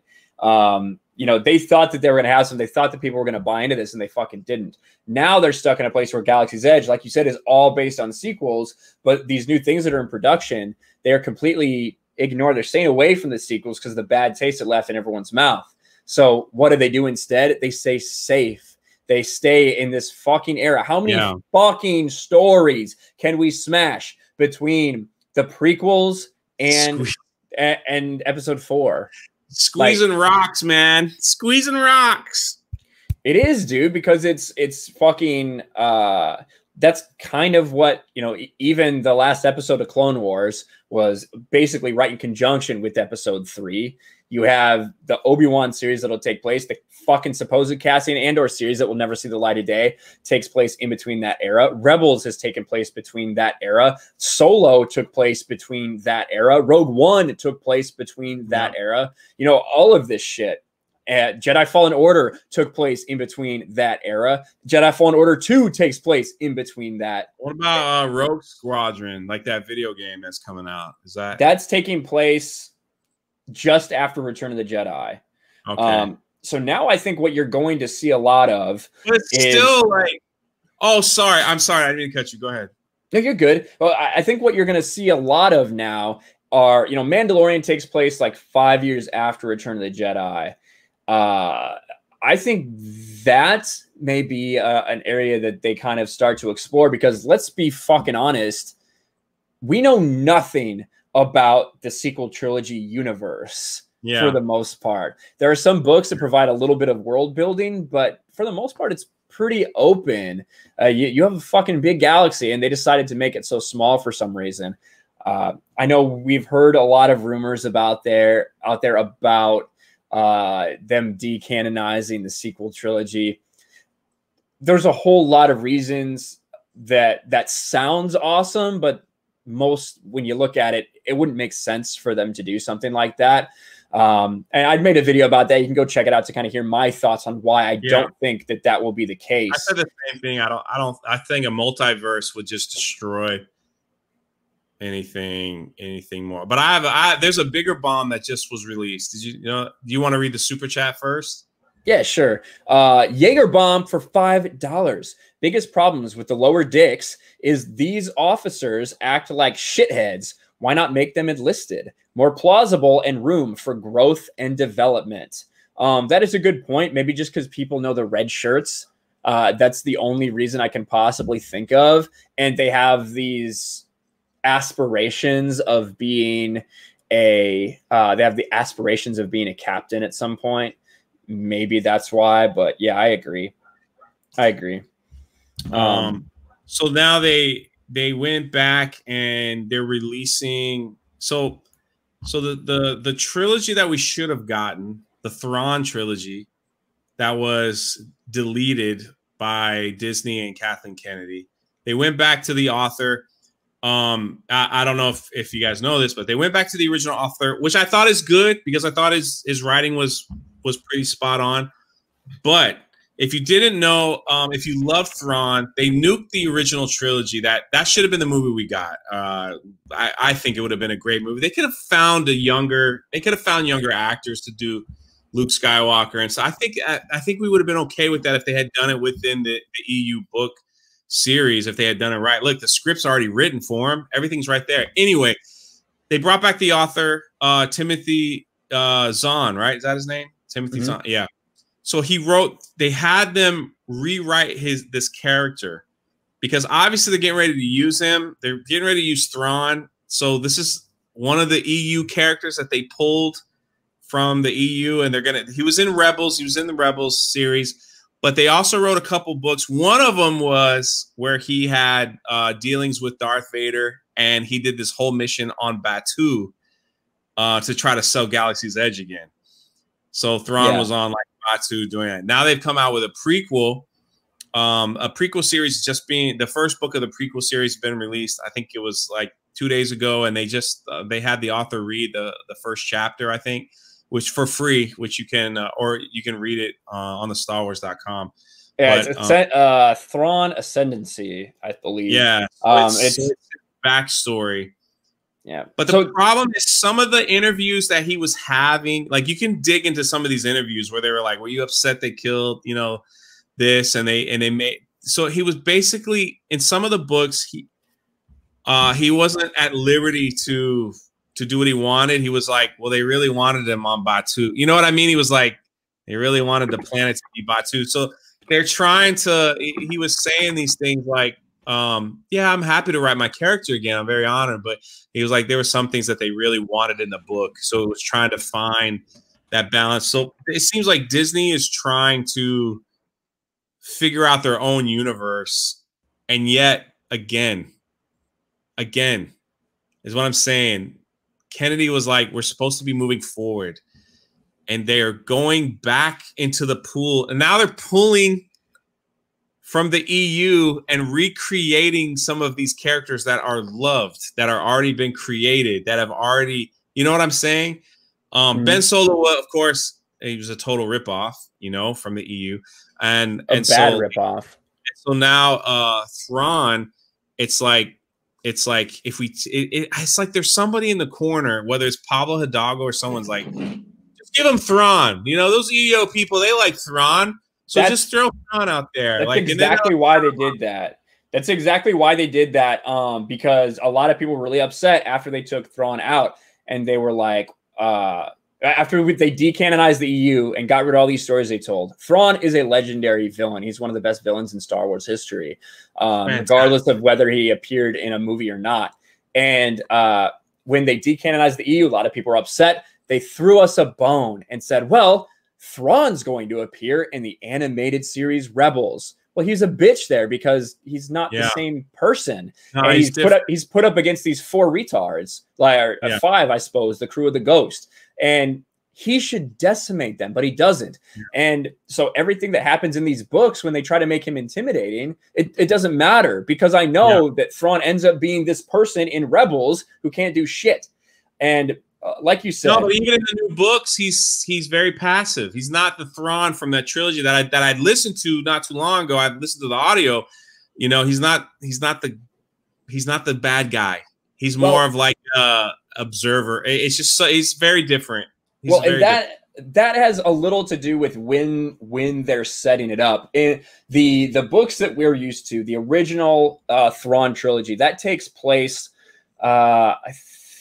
You know, they thought that they were going to have some. They thought that people were going to buy into this, and they fucking didn't. Now they're stuck in a place where Galaxy's Edge, like you said, is all based on sequels. But these new things that are in production, they are completely ignored. They're staying away from the sequels because of the bad taste it left in everyone's mouth. So what do they do instead? They stay safe. They stay in this fucking era. How many fucking stories can we smash between the prequels and episode 4? Squeezing rocks, man. Squeezing rocks. It is, dude, because it's fucking that's kind of what, you know, even the last episode of Clone Wars was basically right in conjunction with episode 3. You have the Obi-Wan series that'll take place, the fucking supposed Cassian Andor series that will never see the light of day takes place in between that era. Rebels has taken place between that era. Solo took place between that era. Rogue One took place between that era. You know, all of this shit. Jedi Fallen Order took place in between that era. Jedi Fallen Order 2 takes place in between that. What about Rogue Squadron, like that video game that's coming out? That's taking place just after Return of the Jedi. Okay. So now I think what you're going to see a lot of is still like, oh, sorry. I'm sorry. I didn't mean to cut you. Go ahead. No, you're good. Well, I think what you're going to see a lot of now are, you know, Mandalorian takes place like 5 years after Return of the Jedi. I think that may be an area that they kind of start to explore, because let's be fucking honest, we know nothing about the sequel trilogy universe for the most part. There are some books that provide a little bit of world building, but for the most part, it's pretty open. You have a fucking big galaxy, and they decided to make it so small for some reason. I know we've heard a lot of rumors out there about them decanonizing the sequel trilogy. There's a whole lot of reasons that sounds awesome, but when you look at it, it wouldn't make sense for them to do something like that. And I made a video about that. You can go check it out to kind of hear my thoughts on why I don't think that will be the case. I said the same thing. I think a multiverse would just destroy anything more. But there's a bigger bomb that just was released. Do you want to read the super chat first? Yeah, sure. Jaeger bomb for $5. Biggest problems with the lower dicks is these officers act like shitheads. Why not make them enlisted? More plausible and room for growth and development. That is a good point. Maybe just because people know the red shirts. That's the only reason I can possibly think of. And they have these aspirations of being they have the aspirations of being a captain at some point. Maybe that's why, but yeah, I agree. So now they went back and they're releasing. So the trilogy that we should have gotten, the Thrawn Trilogy, that was deleted by Disney and Kathleen Kennedy. They went back to the author. I don't know if you guys know this, but they went back to the original author, which I thought is good, because I thought his writing was pretty spot on. But if you didn't know, if you love Thrawn, they nuked the original trilogy. That should have been the movie we got. I think it would have been a great movie. They could have found younger actors to do Luke Skywalker, and so I think we would have been okay with that if they had done it within the EU book series. If they had done it right, look, the script's already written for him. Everything's right there. Anyway, they brought back the author, Timothy Zahn, right? Is that his name? Timothy Zahn. Yeah. So they had them rewrite this character, because obviously they're getting ready to use him. They're getting ready to use Thrawn. So this is one of the EU characters that they pulled from the EU, and he was in Rebels. He was in the Rebels series, but they also wrote a couple books. One of them was where he had dealings with Darth Vader, and he did this whole mission on Batuu to try to sell Galaxy's Edge again. So Thrawn was on like Batuu doing that. Now they've come out with a prequel a prequel series just being the first book of the prequel series has been released. I think it was like 2 days ago, and they just they had the author read the first chapter, I think, which for free, which you can or you can read it on the StarWars.com. Yeah, it's Thrawn Ascendancy, I believe. Yeah, it's backstory. Yeah, but the problem is some of the interviews that he was having, like you can dig into some of these interviews where they were like, "Were you upset they killed, you know, this?" And they made so he was basically in some of the books he wasn't at liberty to do what he wanted. He was like, "Well, they really wanted him on Batuu." You know what I mean? He was like, they really wanted the planet to be Batuu, so they're trying to. He was saying these things like, yeah, I'm happy to write my character again. I'm very honored. But he was like, there were some things that they really wanted in the book. So it was trying to find that balance. So it seems like Disney is trying to figure out their own universe. And yet, again, is what I'm saying. Kennedy was like, we're supposed to be moving forward. And they're going back into the pool. And now they're pulling from the EU and recreating some of these characters that are loved, that are already been created, that have already, you know what I'm saying? Ben Solo, of course, he was a total ripoff, you know, from the EU, and bad ripoff. So now, Thrawn, it's like if we, it's like there's somebody in the corner, whether it's Pablo Hidalgo or someone's like, just give him Thrawn. You know, those EO people, they like Thrawn. So just throw Thrawn out there. That's like exactly why they did that. That's exactly why they did that. Because a lot of people were really upset after they took Thrawn out, and they were like, after they decanonized the EU and got rid of all these stories they told. Thrawn is a legendary villain. He's one of the best villains in Star Wars history, regardless of whether he appeared in a movie or not. And when they decanonized the EU, a lot of people were upset. They threw us a bone and said, well, Thrawn's going to appear in the animated series Rebels. Well, he's a bitch there because he's not the same person. No, and he's put up against these 4 retards, like 5, I suppose, the crew of the Ghost. And he should decimate them, but he doesn't. Yeah. And so everything that happens in these books, when they try to make him intimidating, it doesn't matter, because I know that Thrawn ends up being this person in Rebels who can't do shit. And like you said, no, but even in the new books, he's very passive. He's not the Thrawn from that trilogy that I'd listened to not too long ago. I'd listened to the audio. You know, he's not the bad guy. He's more of like observer. It's just he's very different. That has a little to do with when they're setting it up. In the books that we're used to, the original Thrawn trilogy, that takes place, I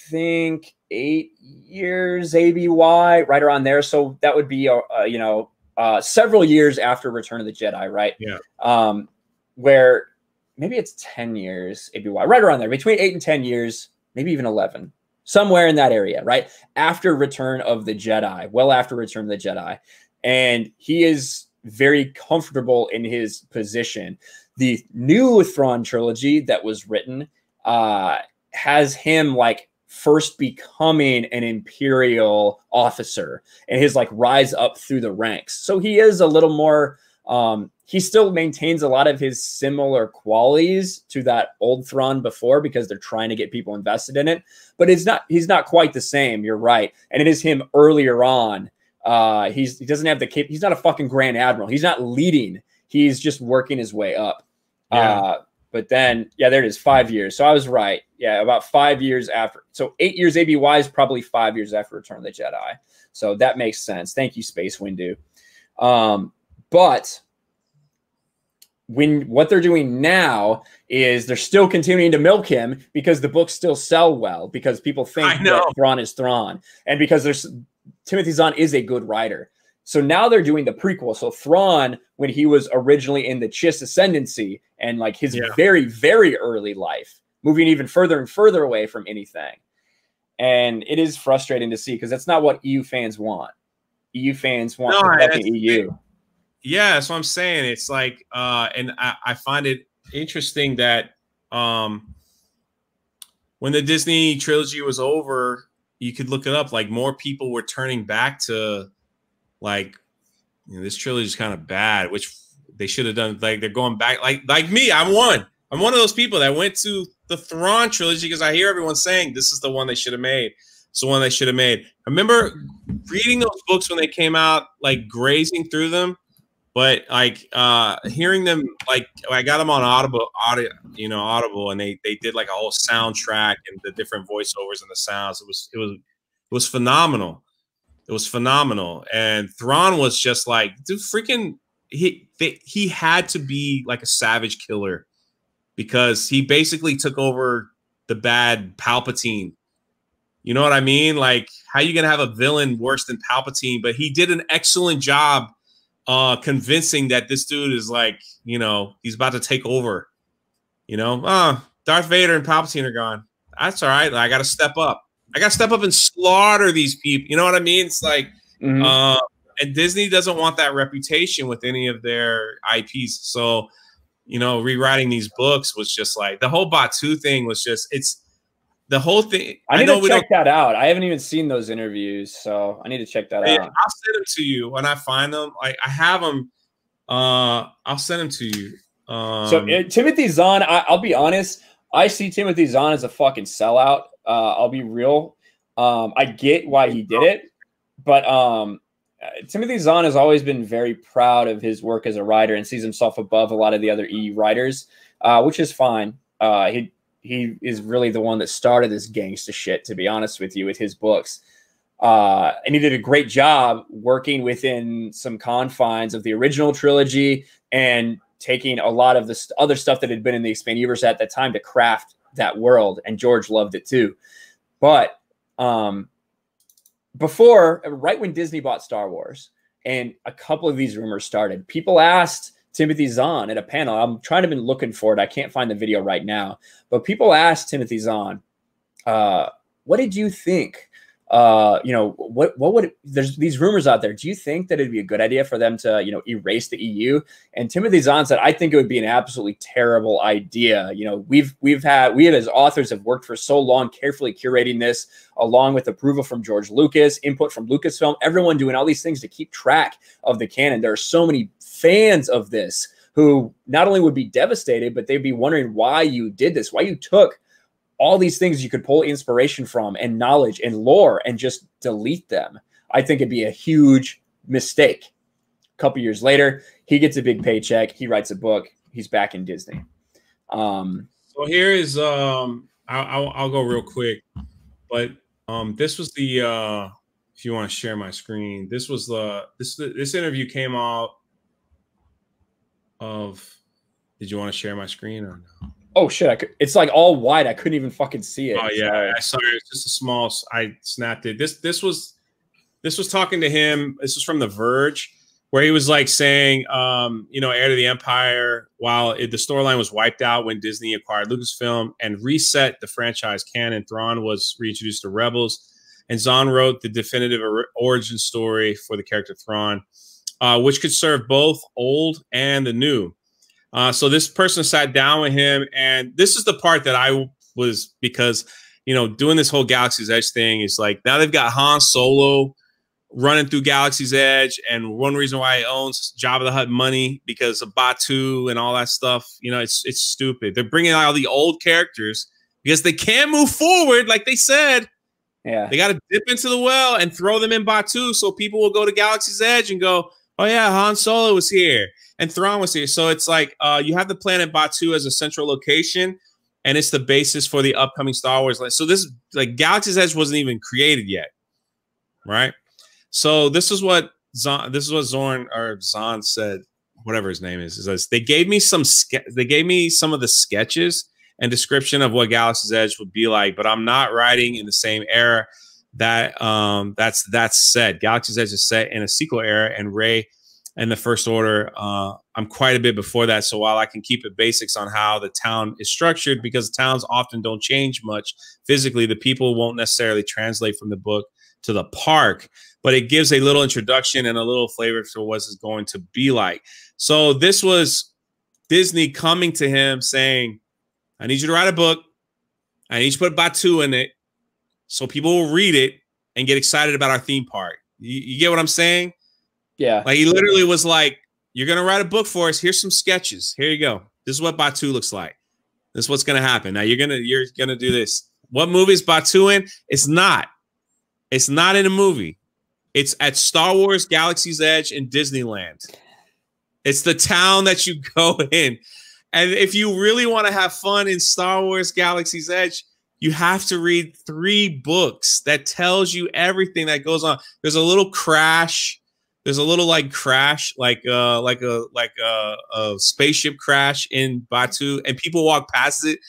think 8 years ABY, right around there. So that would be several years after Return of the Jedi, right? Yeah. Where maybe it's 10 years ABY, right around there, between 8 and 10 years, maybe even 11, somewhere in that area, right? After Return of the Jedi, well after Return of the Jedi. And he is very comfortable in his position. The new Thrawn trilogy that was written has him like first becoming an Imperial officer and his like rise up through the ranks. So he is a little more, he still maintains a lot of his similar qualities to that old Thrawn before, because they're trying to get people invested in it, but he's not quite the same. You're right. And it is him earlier on. He doesn't have he's not a fucking Grand Admiral. He's not leading. He's just working his way up. Yeah. But then, yeah, there it is, 5 years. So I was right. Yeah, about 5 years after. So 8 years ABY is probably 5 years after Return of the Jedi. So that makes sense. Thank you, Space Windu. But what they're doing now is they're still continuing to milk him because the books still sell well, because people think that Thrawn is Thrawn, and because Timothy Zahn is a good writer. So now they're doing the prequel. So Thrawn, when he was originally in the Chiss Ascendancy and like his very, very early life, moving even further and further away from anything. And it is frustrating to see, because that's not what EU fans want. EU fans want the fucking EU. Yeah, that's what I'm saying. It's like, and I find it interesting that when the Disney trilogy was over, you could look it up, like more people were turning back to, like, you know, this trilogy is kind of bad, which They should have done, like, they're going back, like me. I'm one of those people that went to the Thrawn trilogy because I hear everyone saying this is the one they should have made. It's the one they should have made. I remember reading those books when they came out, like grazing through them, but like hearing them, like I got them on Audible, and they did like a whole soundtrack and the different voiceovers and the sounds. It was phenomenal. It was phenomenal. And Thrawn was just like, dude, freaking, he had to be like a savage killer because he basically took over the bad Palpatine. You know what I mean? Like, how you gonna have a villain worse than Palpatine? But he did an excellent job convincing that this dude is like, you know, he's about to take over. You know, Darth Vader and Palpatine are gone. That's all right. I got to step up. I got to step up and slaughter these people. You know what I mean? It's like, and Disney doesn't want that reputation with any of their IPs. So, you know, rewriting these books was just like the whole Batu thing was just, it's the whole thing. I need to check that out. I haven't even seen those interviews, so I need to check that out. I'll send them to you when I find them. I have them. I'll send them to you. So Timothy Zahn, I'll be honest. I see Timothy Zahn as a fucking sellout. I'll be real. I get why he did it, but Timothy Zahn has always been very proud of his work as a writer and sees himself above a lot of the other EU writers, which is fine. He is really the one that started this gangsta shit, to be honest with you, with his books. And he did a great job working within some confines of the original trilogy and taking a lot of the other stuff that had been in the Expandiverse at that time to craft that world. And George loved it too. But right when Disney bought Star Wars and a couple of these rumors started, people asked Timothy Zahn at a panel. I'm trying to be looking for it. I can't find the video right now, but people asked Timothy Zahn, what did you think? You know, what would, there's these rumors out there. Do you think that it'd be a good idea for them to, you know, erase the EU? And Timothy Zahn said, I think it would be an absolutely terrible idea. You know, we as authors have worked for so long, carefully curating this along with approval from George Lucas, input from Lucasfilm, everyone doing all these things to keep track of the canon. There are so many fans of this who not only would be devastated, but they'd be wondering why you did this, why you took all these things you could pull inspiration from and knowledge and lore and just delete them. I think it'd be a huge mistake. A couple years later, he gets a big paycheck. He writes a book. He's back in Disney. So here is, I'll go real quick, but this was the, if you want to share my screen, this was this interview came out of, did you want to share my screen or no? Oh shit! It's like all white. I couldn't even fucking see it. Oh yeah, sorry. It's just a small. I snapped it. This was talking to him. This was from The Verge, where he was like saying, you know, Heir to the Empire. While the storyline was wiped out when Disney acquired Lucasfilm and reset the franchise canon, Thrawn was reintroduced to Rebels, and Zahn wrote the definitive origin story for the character Thrawn, which could serve both old and the new. So this person sat down with him, and this is the part that I was, because, you know, doing this whole Galaxy's Edge thing is like, now they've got Han Solo running through Galaxy's Edge, and one reason why he owns Jabba the Hutt money because of Batu and all that stuff. You know, it's stupid. They're bringing out all the old characters because they can't move forward, like they said. Yeah, they got to dip into the well and throw them in Batu, so people will go to Galaxy's Edge and go, oh yeah, Han Solo was here and Thrawn was here. So it's like you have the planet Batu as a central location, and it's the basis for the upcoming Star Wars. So this, like, Galaxy's Edge wasn't even created yet, right? So this is what Zahn said, whatever his name is. Is they gave me some of the sketches and description of what Galaxy's Edge would be like, but I'm not writing in the same era that's said. Galaxy's Edge is set in a sequel era, and Rey and the First Order, I'm quite a bit before that. So while I can keep it basics on how the town is structured, because towns often don't change much physically, the people won't necessarily translate from the book to the park, but it gives a little introduction and a little flavor for what it's going to be like. So this was Disney coming to him saying, I need you to write a book. I need you to put Batu in it so people will read it and get excited about our theme park. You get what I'm saying? Yeah. Like, he literally was like, you're going to write a book for us. Here's some sketches. Here you go. This is what Batuu looks like. This is what's going to happen. Now you're going to do this. What movie is Batuu in? It's not. It's not in a movie. It's at Star Wars Galaxy's Edge in Disneyland. It's the town that you go in. And if you really want to have fun in Star Wars Galaxy's Edge, you have to read 3 books that tells you everything that goes on. There's a little crash. There's a little crash, like a spaceship crash in Batuu, and people walk past it.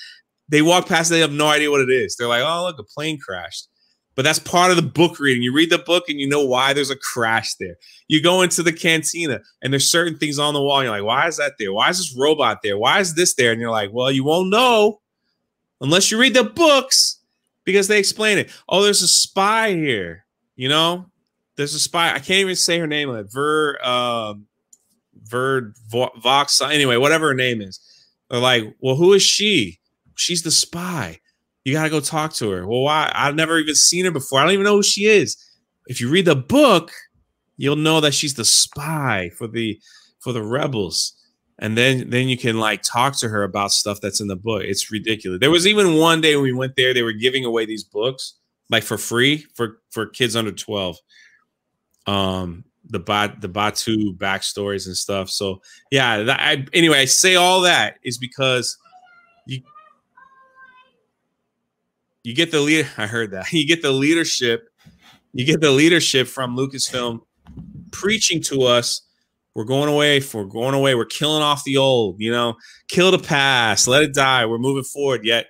They walk past it. They have no idea what it is. They're like, oh, look, a plane crashed. But that's part of the book reading. You read the book and you know why there's a crash there. You go into the cantina and there's certain things on the wall. And you're like, why is that there? Why is this robot there? Why is this there? And you're like, well, you won't know unless you read the books because they explain it. Oh, there's a spy here. You know, there's a spy. I can't even say her name. Vox. Anyway, whatever her name is. They're like, well, who is she? She's the spy. You got to go talk to her. Well, why? I've never even seen her before. I don't even know who she is. If you read the book, you'll know that she's the spy for the rebels. And then you can talk to her about stuff that's in the book. It's ridiculous. There was even one day when we went there, they were giving away these books for free for kids under 12. The Batuu backstories and stuff. So yeah, anyway, I say all that is because you get the leader. I heard that. You get the leadership. You get the leadership from Lucasfilm preaching to us. We're going away. We're killing off the old, kill the past, let it die. We're moving forward. Yet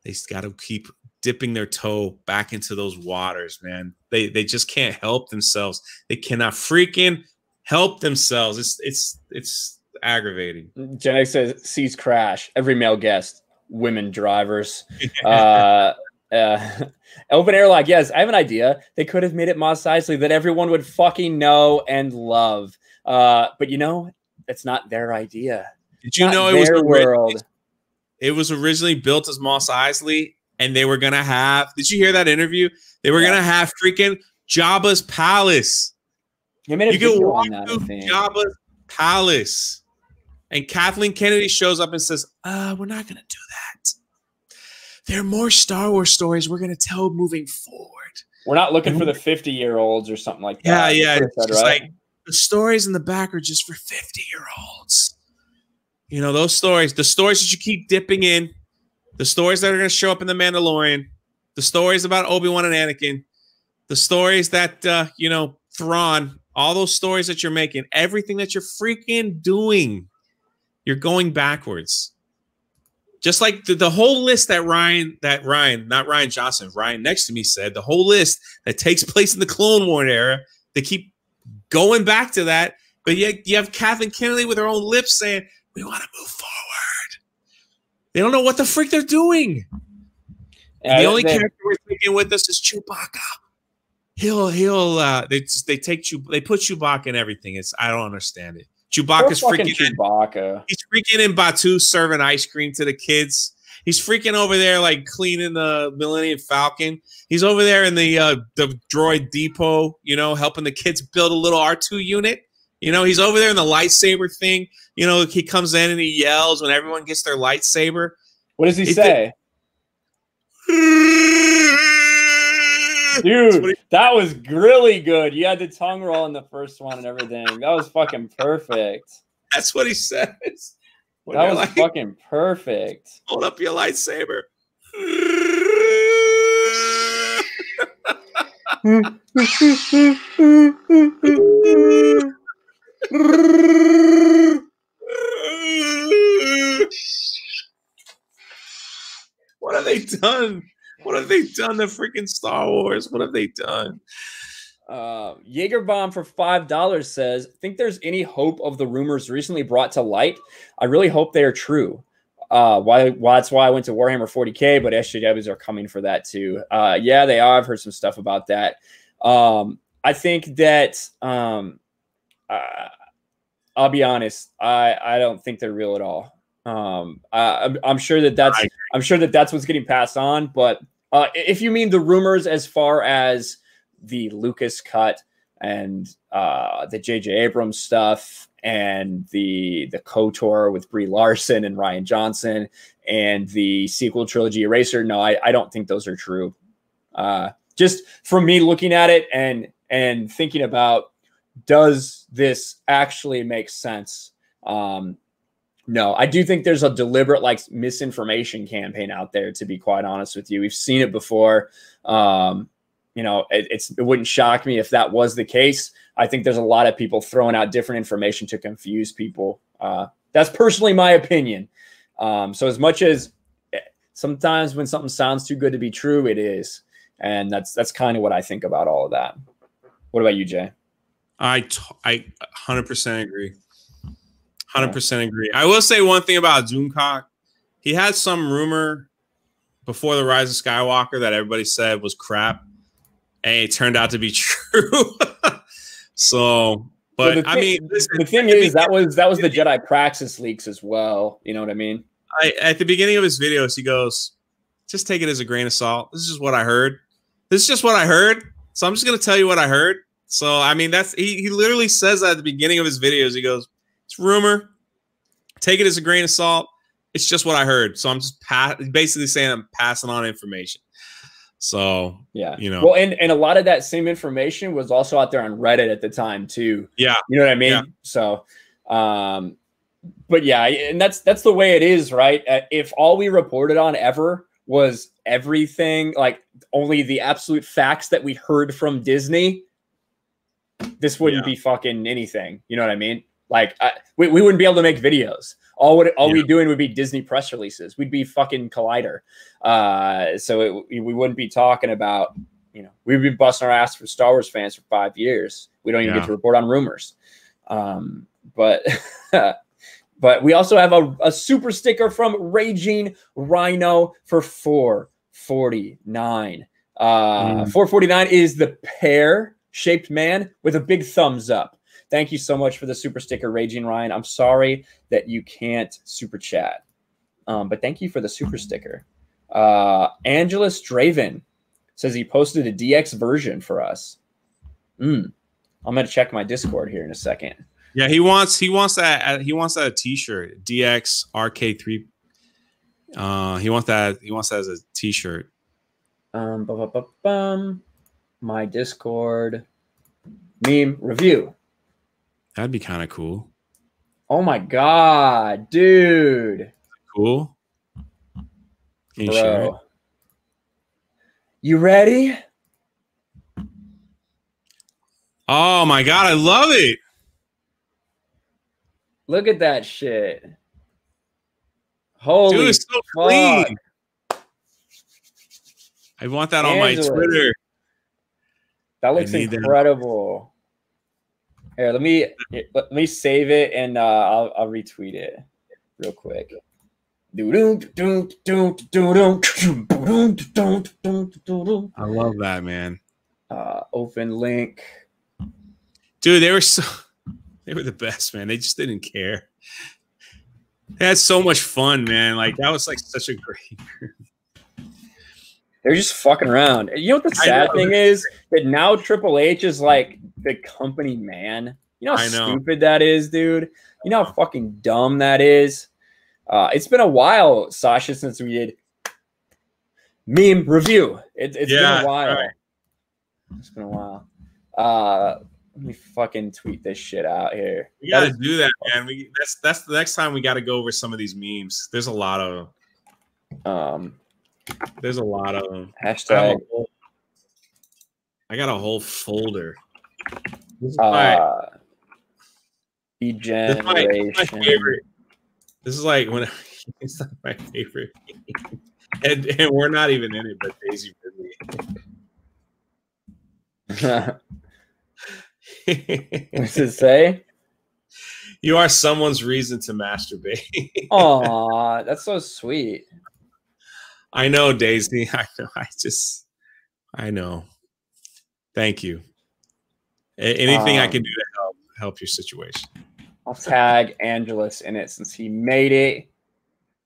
they got to keep dipping their toe back into those waters, man. They just can't help themselves. They cannot freaking help themselves. It's aggravating. Gen X says sees crash. Every male guest. Women drivers. Elvin Airlock, yes, I have an idea. They could have made it Mos Eisley that everyone would fucking know and love. But that's not their idea. Did you know it was originally built as Mos Eisley, and they were gonna have? Did you hear that interview? They were gonna have freaking Jabba's palace. You can walk through Jabba's palace. And Kathleen Kennedy shows up and says, we're not going to do that. There are more Star Wars stories we're going to tell moving forward. We're not looking for the 50-year-olds or something like that. Yeah. It's just right? The stories in the back are just for 50-year-olds. Those stories, the stories that you keep dipping in, the stories that are going to show up in The Mandalorian, the stories about Obi-Wan and Anakin, the stories that, Thrawn, all those stories that you're making, everything that you're freaking doing. You're going backwards. Just like the whole list that Ryan next to me said, the whole list that takes place in the Clone War era, they keep going back to that. But yet you have Kathleen Kennedy with her own lips saying, we want to move forward. They don't know what the freak they're doing. And the only character we're taking with us is Chewbacca. They put Chewbacca in everything. I don't understand it. Chewbacca's freaking Chewbacca. He's freaking in Batuu serving ice cream to the kids. He's freaking over there cleaning the Millennium Falcon. He's over there in the droid depot, helping the kids build a little R2 unit. He's over there in the lightsaber thing. He comes in and he yells when everyone gets their lightsaber. What does he say? Dude, that was really good. You had the tongue roll in the first one and everything. That was fucking perfect. That's what he says. That was fucking perfect. Hold up your lightsaber. What have they done? What have they done to freaking Star Wars? What have they done? Jaegerbomb for $5 says, think there's any hope of the rumors recently brought to light? I really hope they are true. That's why I went to Warhammer 40K, but SJWs are coming for that too. Yeah, they are. I've heard some stuff about that. I think that I'll be honest. I don't think they're real at all. I'm sure that that's what's getting passed on. But if you mean the rumors as far as the Lucas cut and the J.J. Abrams stuff, and the KOTOR with Brie Larson and Ryan Johnson and the sequel trilogy Eraser. No, I don't think those are true. Just from me looking at it and thinking about, does this actually make sense? No, I do think there's a deliberate like misinformation campaign out there, to be quite honest with you. We've seen it before. You know, it wouldn't shock me if that was the case. I think there's a lot of people throwing out different information to confuse people. That's personally my opinion. So as much as sometimes when something sounds too good to be true, it is. And that's kind of what I think about all of that. What about you, Jay? I 100% agree. 100% agree. I will say one thing about Doomcock. He had some rumor before the Rise of Skywalker that everybody said was crap, and it turned out to be true. So, but I mean, listen, the thing is, that was the Jedi Praxis leaks as well. You know what I mean? At the beginning of his videos, he goes, "Just take it as a grain of salt. This is just what I heard. This is just what I heard. So I'm just gonna tell you what I heard." So I mean, he literally says that at the beginning of his videos. He goes, "It's rumor. Take it as a grain of salt. It's just what I heard." So I'm just basically saying I'm passing on information. So yeah, you know. Well, and a lot of that same information was also out there on Reddit at the time too. Yeah, you know what I mean. Yeah. So, but yeah, and that's the way it is, right? If all we reported on ever was everything, like only the absolute facts that we heard from Disney, this wouldn't be fucking anything. You know what I mean? Like we wouldn't be able to make videos. All we doing would be Disney press releases. We'd be fucking Collider. So we wouldn't be talking about, you know, we'd be busting our ass for Star Wars fans for 5 years. We don't even get to report on rumors. But but we also have a super sticker from Raging Rhino for $4.49. $4.49 is the pear-shaped man with a big thumbs up. Thank you so much for the super sticker, Raging Ryan. I'm sorry that you can't super chat, but thank you for the super sticker. Angelus Draven says he posted a DX version for us. I'm gonna check my Discord here in a second. Yeah, he wants that T-shirt, DX RK3. He wants that as a T-shirt. My Discord meme review. That'd be kind of cool. Oh my god, dude! Cool. Can you share it? You ready? Oh my god, I love it! Look at that shit. Holy, dude, it's so clean. I want that on my Twitter. That looks incredible. Here, let me save it and I'll retweet it real quick. I love that, man. Open link. Dude, they were the best, man. They just didn't care. They had so much fun, man. Like that was like such a great group. They're just fucking around. You know what the sad thing is? That now Triple H is like the company man. You know how stupid that is, dude? You know how fucking dumb that is? It's been a while, Sasha, since we did meme review. It's been a while. Right. It's been a while. Let me fucking tweet this shit out here. We gotta do that, man. That's the next time we gotta go over some of these memes. There's a lot of them. There's a lot of them. Hashtag. I got a whole folder. This is Degeneration. my favorite. This is like when it's not my favorite. and we're not even in it, but Daisy Ridley. What's it say? You are someone's reason to masturbate. Aw, that's so sweet. I know, Daisy. I know. I know. Thank you. Anything I can do to help your situation. I'll tag Angelus in it since he made it.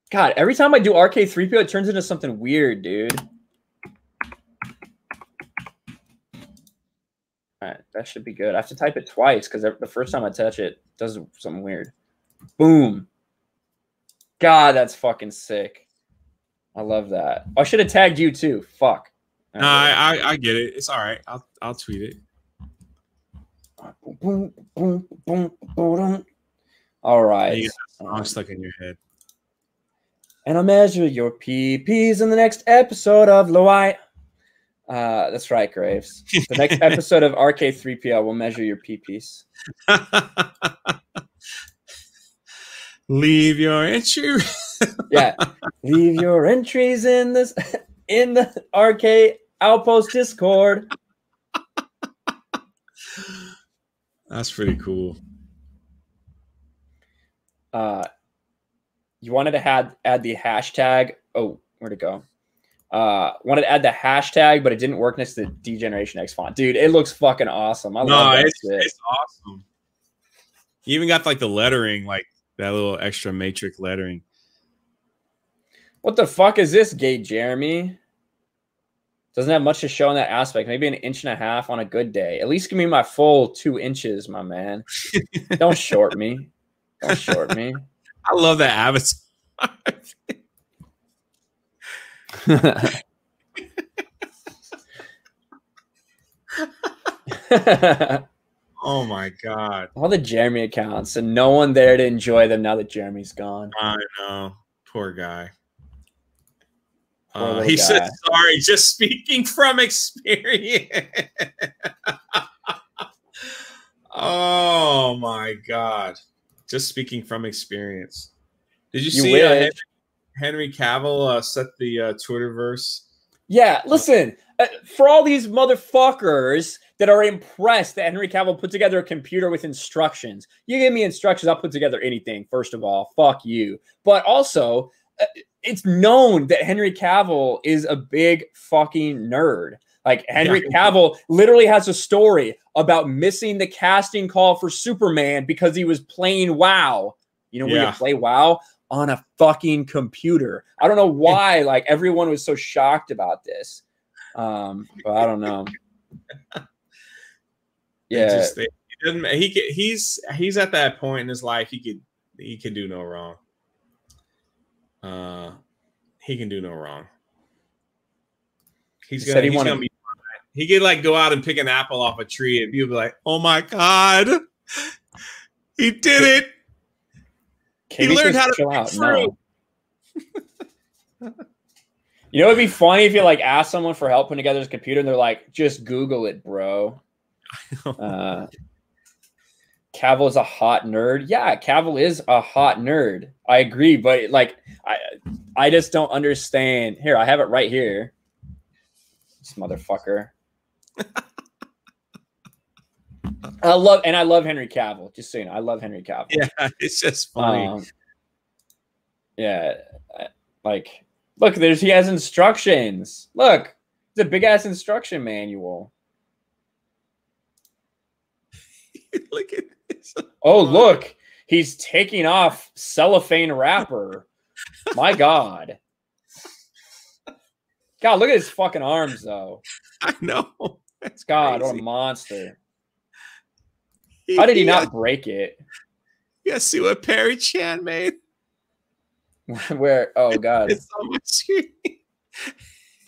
God, every time I do RK3PO, it turns into something weird, dude. All right, that should be good. I have to type it twice because the first time I touch it, it does something weird. Boom. God, that's fucking sick. I love that. I should have tagged you too. Fuck. No, I get it. It's all right. I'll tweet it. Boom, boom, boom, boom. All right. You got a song stuck in your head. And I'll measure your PPs in the next episode of Loai. That's right, Graves. The next episode of RK3PL will measure your PPs. Leave your entry. Yeah. Leave your entries in the RK Outpost Discord. That's pretty cool. You wanted to add the hashtag. Oh, where'd it go? Wanted to add the hashtag, but it didn't work next to the Degeneration X font. Dude, it looks fucking awesome. I love that shit. It's awesome. You even got like the lettering, like that little extra matrix lettering. What the fuck is this, gay Jeremy? Doesn't have much to show in that aspect. Maybe an 1.5 inches on a good day. At least give me my full 2 inches, my man. Don't short me. Don't short me. I love that avatar. Oh my god. All the Jeremy accounts and no one there to enjoy them now that Jeremy's gone. I know. Poor guy. Poor he guy. said sorry, just speaking from experience. Oh my god. Just speaking from experience. Did you see Henry Cavill set the Twitterverse? Yeah, listen, for all these motherfuckers that are impressed that Henry Cavill put together a computer with instructions. You give me instructions, I'll put together anything, first of all. Fuck you. But also, it's known that Henry Cavill is a big fucking nerd. Like, Henry Cavill literally has a story about missing the casting call for Superman because he was playing WoW. You know, where you play WoW on a fucking computer. I don't know why, like, everyone was so shocked about this. But I don't know. Yeah, he's at that point in his life he can do no wrong. He can do no wrong. He could like go out and pick an apple off a tree and people be like, "Oh my god, he did it! He learned how to chill out." No. You know, it'd be funny if you like ask someone for help putting together his computer and they're like, "Just Google it, bro." Cavill is a hot nerd. Yeah, Cavill is a hot nerd. I agree, but like, I just don't understand. Here, I have it right here. This motherfucker. I love Henry Cavill. Just so you know, I love Henry Cavill. Yeah, it's just funny. Yeah, like, look, he has instructions. Look, it's a big ass instruction manual. Look at this. Oh, look, he's taking off cellophane wrapper. My God. God, look at his fucking arms, though. I know. That's God, crazy. What a monster. How did he not break it? You gotta see what Perry Chan made. Where? Oh, God. It's on my screen.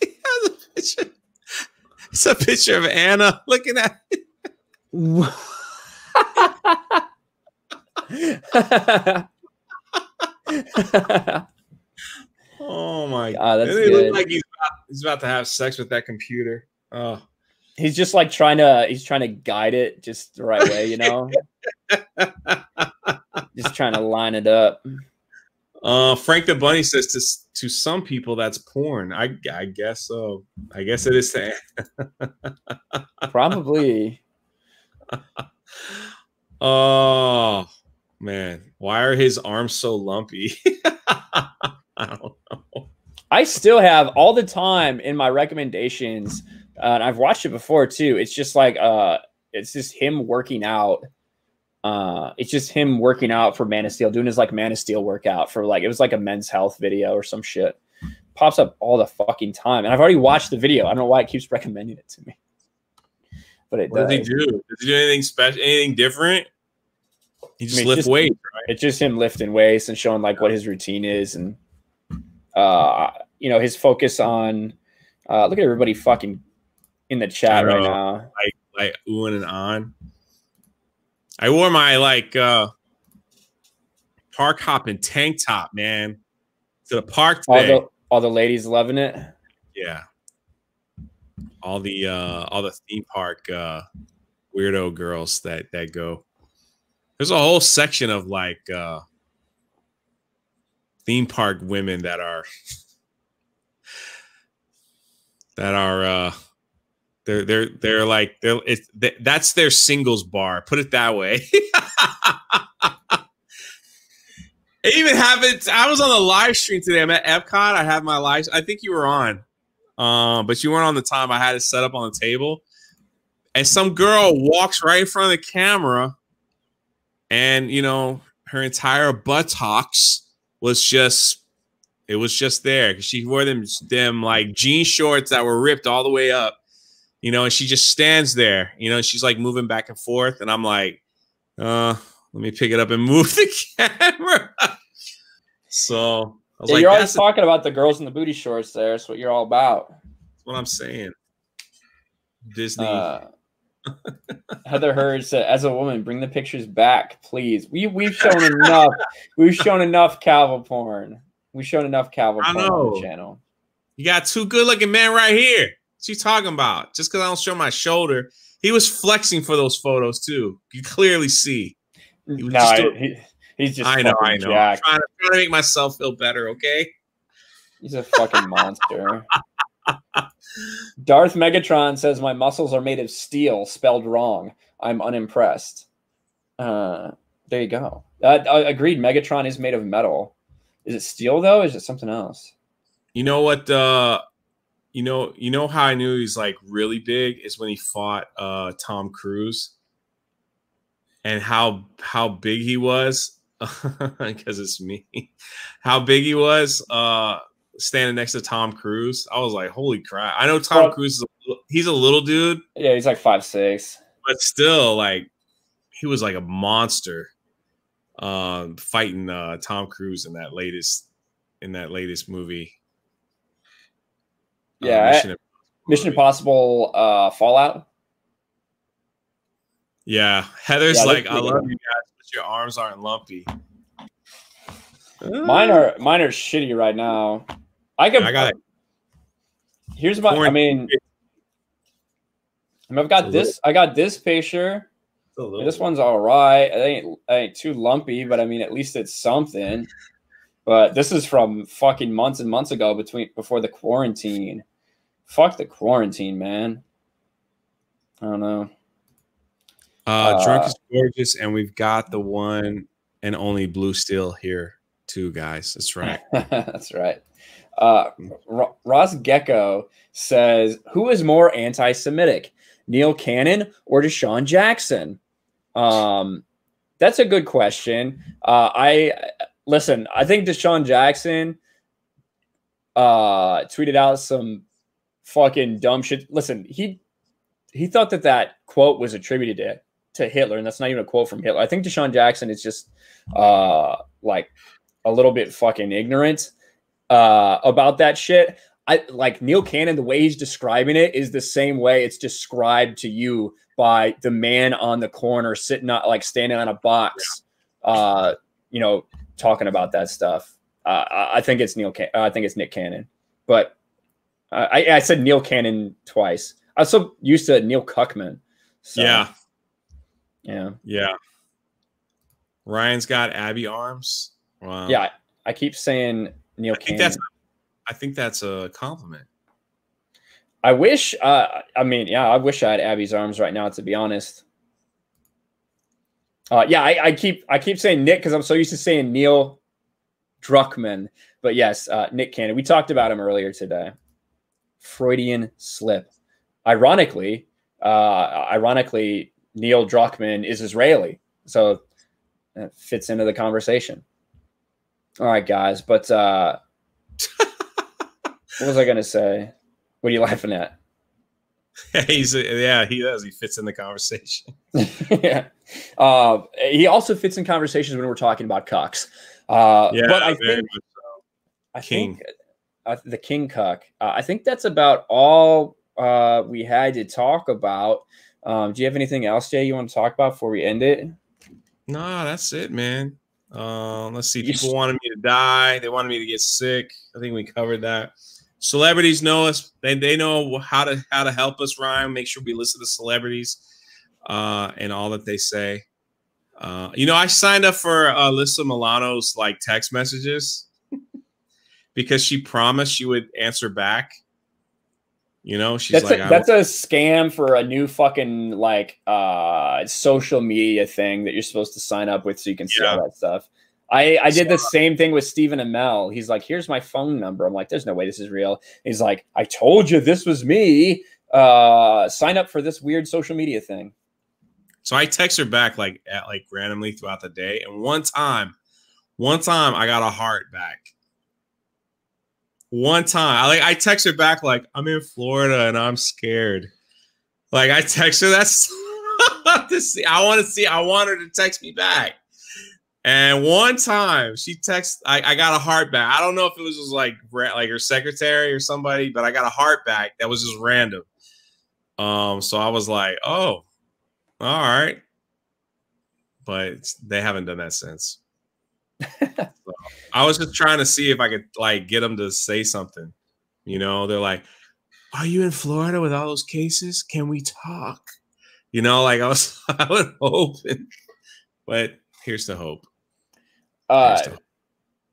He has a picture. It's a picture of Anna looking at it. Oh my god, that's good. It looks like he's about to have sex with that computer. Oh, he's just like trying to guide it just the right way, you know. Just trying to line it up. Frank the Bunny says to some people that's porn. I guess so. I guess it is saying. Probably. Oh man, why are his arms so lumpy? I don't know. I still have all the time in my recommendations, and I've watched it before too. It's just like it's just him working out. It's just him working out for Man of Steel, doing his like Man of Steel workout for like, it was like a Men's Health video or some shit. Pops up all the fucking time, and I've already watched the video. I don't know why it keeps recommending it to me. but it what does. Does he do? Does he do anything special? Anything different? He just lift weights, right? It's just him lifting weights and showing like what his routine is, and you know, his focus on. Look at everybody fucking in the chat right now. Like oohing and on. I wore my like park hopping tank top, man, to the park today. All the ladies loving it. Yeah. All the theme park weirdo girls that go. There's a whole section of like theme park women that are that's their singles bar. Put it that way. It even happened. I was on the live stream today. I'm at Epcot. I have my live. I think you were on, but you weren't on the time. I had it set up on the table, and some girl walks right in front of the camera, and you know her entire buttocks was just there because she wore them like jean shorts that were ripped all the way up, you know, and she just stands there, you know, she's like moving back and forth, and I'm like, let me pick it up and move the camera. So I was like, you're always talking about the girls in the booty shorts there. That's what you're all about. That's what I'm saying. Disney. Heather Hurd said, as a woman, bring the pictures back, please. We've shown enough. We've shown enough Cavill porn. We've shown enough Cavill porn on the channel. You got two good-looking men right here. What you talking about? Just because I don't show my shoulder. He was flexing for those photos too. You clearly see. He's just I know. jacked. I'm trying to make myself feel better, okay? He's a fucking monster. Darth Megatron says my muscles are made of steel, spelled wrong. I'm unimpressed. There you go. Agreed. Megatron is made of metal. Is it steel though? Or is it something else? You know what? You know how I knew he's like really big is when he fought Tom Cruise, and how big he was. Because it's me. How big he was standing next to Tom Cruise. I was like, holy crap. I know Tom Cruise he's a little dude. Yeah, he's like 5'6". But still, like, he was like a monster fighting Tom Cruise in that latest movie. Yeah, Mission Impossible Fallout. Yeah, Heather's like, I love you guys, but your arms aren't lumpy. Mine are shitty right now. I got it. Here's my. I mean, I've got this. I got this picture. This one's all right. It ain't too lumpy, but I mean, at least it's something. But this is from fucking months and months ago, before the quarantine. Fuck the quarantine, man. I don't know. Drunk is gorgeous, and we've got the one and only Blue Steel here too, guys. That's right. That's right. Ross Gecko says, who is more anti-Semitic, Neil Cannon or Desean Jackson? That's a good question. I think Desean Jackson tweeted out some fucking dumb shit. Listen, he thought that quote was attributed to Hitler, and that's not even a quote from Hitler. I think Desean Jackson is just like a little bit fucking ignorant about that shit. I like Neil Cannon, the way he's describing it is the same way it's described to you by the man on the corner standing on a box, you know, talking about that stuff. I think it's I think it's Nick Cannon, but I said Neil Cannon twice. I was so used to Neil Cuckman. So, yeah. Ryan's got Abby arms. Wow. Yeah, I keep saying Neil Cannon. I think that's a compliment. I wish. I wish I had Abby's arms right now. To be honest. I keep saying Nick because I'm so used to saying Neil Druckmann. But yes, Nick Cannon. We talked about him earlier today. Freudian slip. Ironically, Neil Druckmann is Israeli, so that fits into the conversation. All right, guys, but what was I going to say? What are you laughing at? Yeah, he does. He fits in the conversation. Yeah. He also fits in conversations when we're talking about cucks. Yeah, but I very think, much so. I King. think the king cuck. I think that's about all we had to talk about. Do you have anything else, Jay, you want to talk about before we end it? No, that's it, man. Let's see. People wanted me to die. They wanted me to get sick. I think we covered that. Celebrities know us. They know how to help us, Ryan. Make sure we listen to celebrities and all that they say. You know, I signed up for Alyssa Milano's like text messages because she promised she would answer back. You know, she's that's a scam for a new fucking like social media thing that you're supposed to sign up with so you can see all that stuff. I did the same thing with Stephen Amell. He's like, here's my phone number. I'm like, there's no way this is real. He's like, I told you this was me. Sign up for this weird social media thing. So I text her back like randomly throughout the day. And one time I got a heart back. One time I text her back like, I'm in Florida and I'm scared. Like I text her that's I want her to text me back. And one time she texted, I got a heart back. I don't know if it was just like her secretary or somebody, but I got a heart back that was just random. So I was like, oh, all right. But they haven't done that since. So I was just trying to see if I could like get them to say something. You know, they're like, are you in Florida with all those cases? Can we talk? You know, like I was hoping, but here's the hope.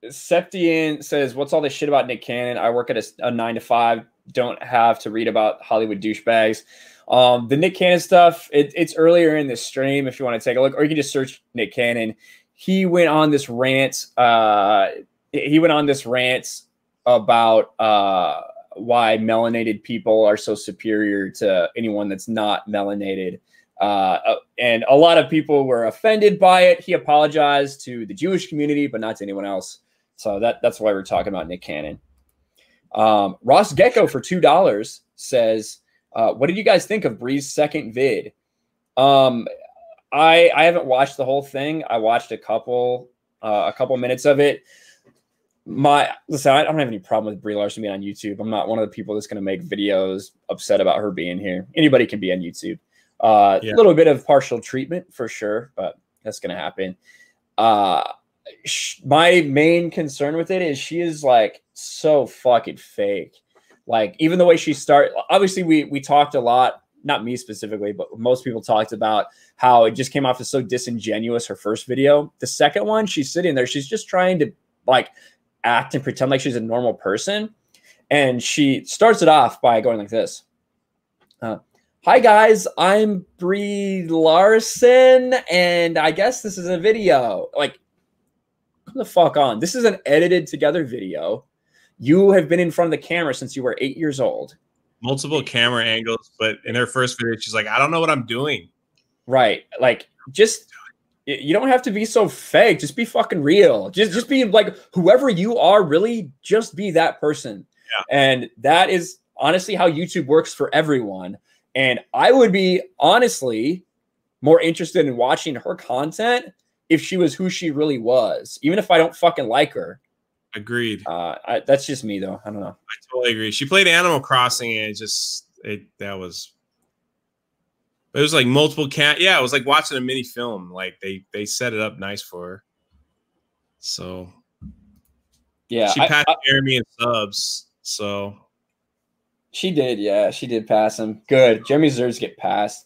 Septian says, what's all this shit about Nick Cannon? I work at a 9 to 5. Don't have to read about Hollywood douchebags. The Nick Cannon stuff, it's earlier in the stream if you want to take a look, or you can just search Nick Cannon. He went on this rant. He went on this rant about why melanated people are so superior to anyone that's not melanated. And a lot of people were offended by it. He apologized to the Jewish community, but not to anyone else. So that's why we're talking about Nick Cannon. Ross Gecko for $2 says, what did you guys think of Bree's second vid? I haven't watched the whole thing. I watched a couple minutes of it. Listen, I don't have any problem with Brie Larson being on YouTube. I'm not one of the people that's going to make videos upset about her being here. Anybody can be on YouTube. A little bit of partial treatment for sure, but that's going to happen. My main concern with it is she is like so fucking fake. Like even the way she started, obviously we talked a lot, not me specifically, but most people talked about how it just came off as so disingenuous, her first video. The second one, she's sitting there, she's just trying to like act and pretend like she's a normal person. And she starts it off by going like this. Hi guys, I'm Brie Larson, and I guess this is a video. Like, come the fuck on. This is an edited together video. You have been in front of the camera since you were 8 years old. Multiple camera angles, but in her first video, she's like, I don't know what I'm doing. Right. Like, just, you don't have to be so fake. Just be fucking real. Just be like, whoever you are, really just be that person. Yeah. And that is honestly how YouTube works for everyone. And I would be honestly more interested in watching her content if she was who she really was, even if I don't fucking like her. Agreed. That's just me though. I don't know. I totally agree. She played Animal Crossing and it was like multiple yeah, it was like watching a mini film. Like they set it up nice for her. So yeah, she passed Jeremy in subs. So she did, yeah. She did pass him. Good. Jeremy deserves to get passed.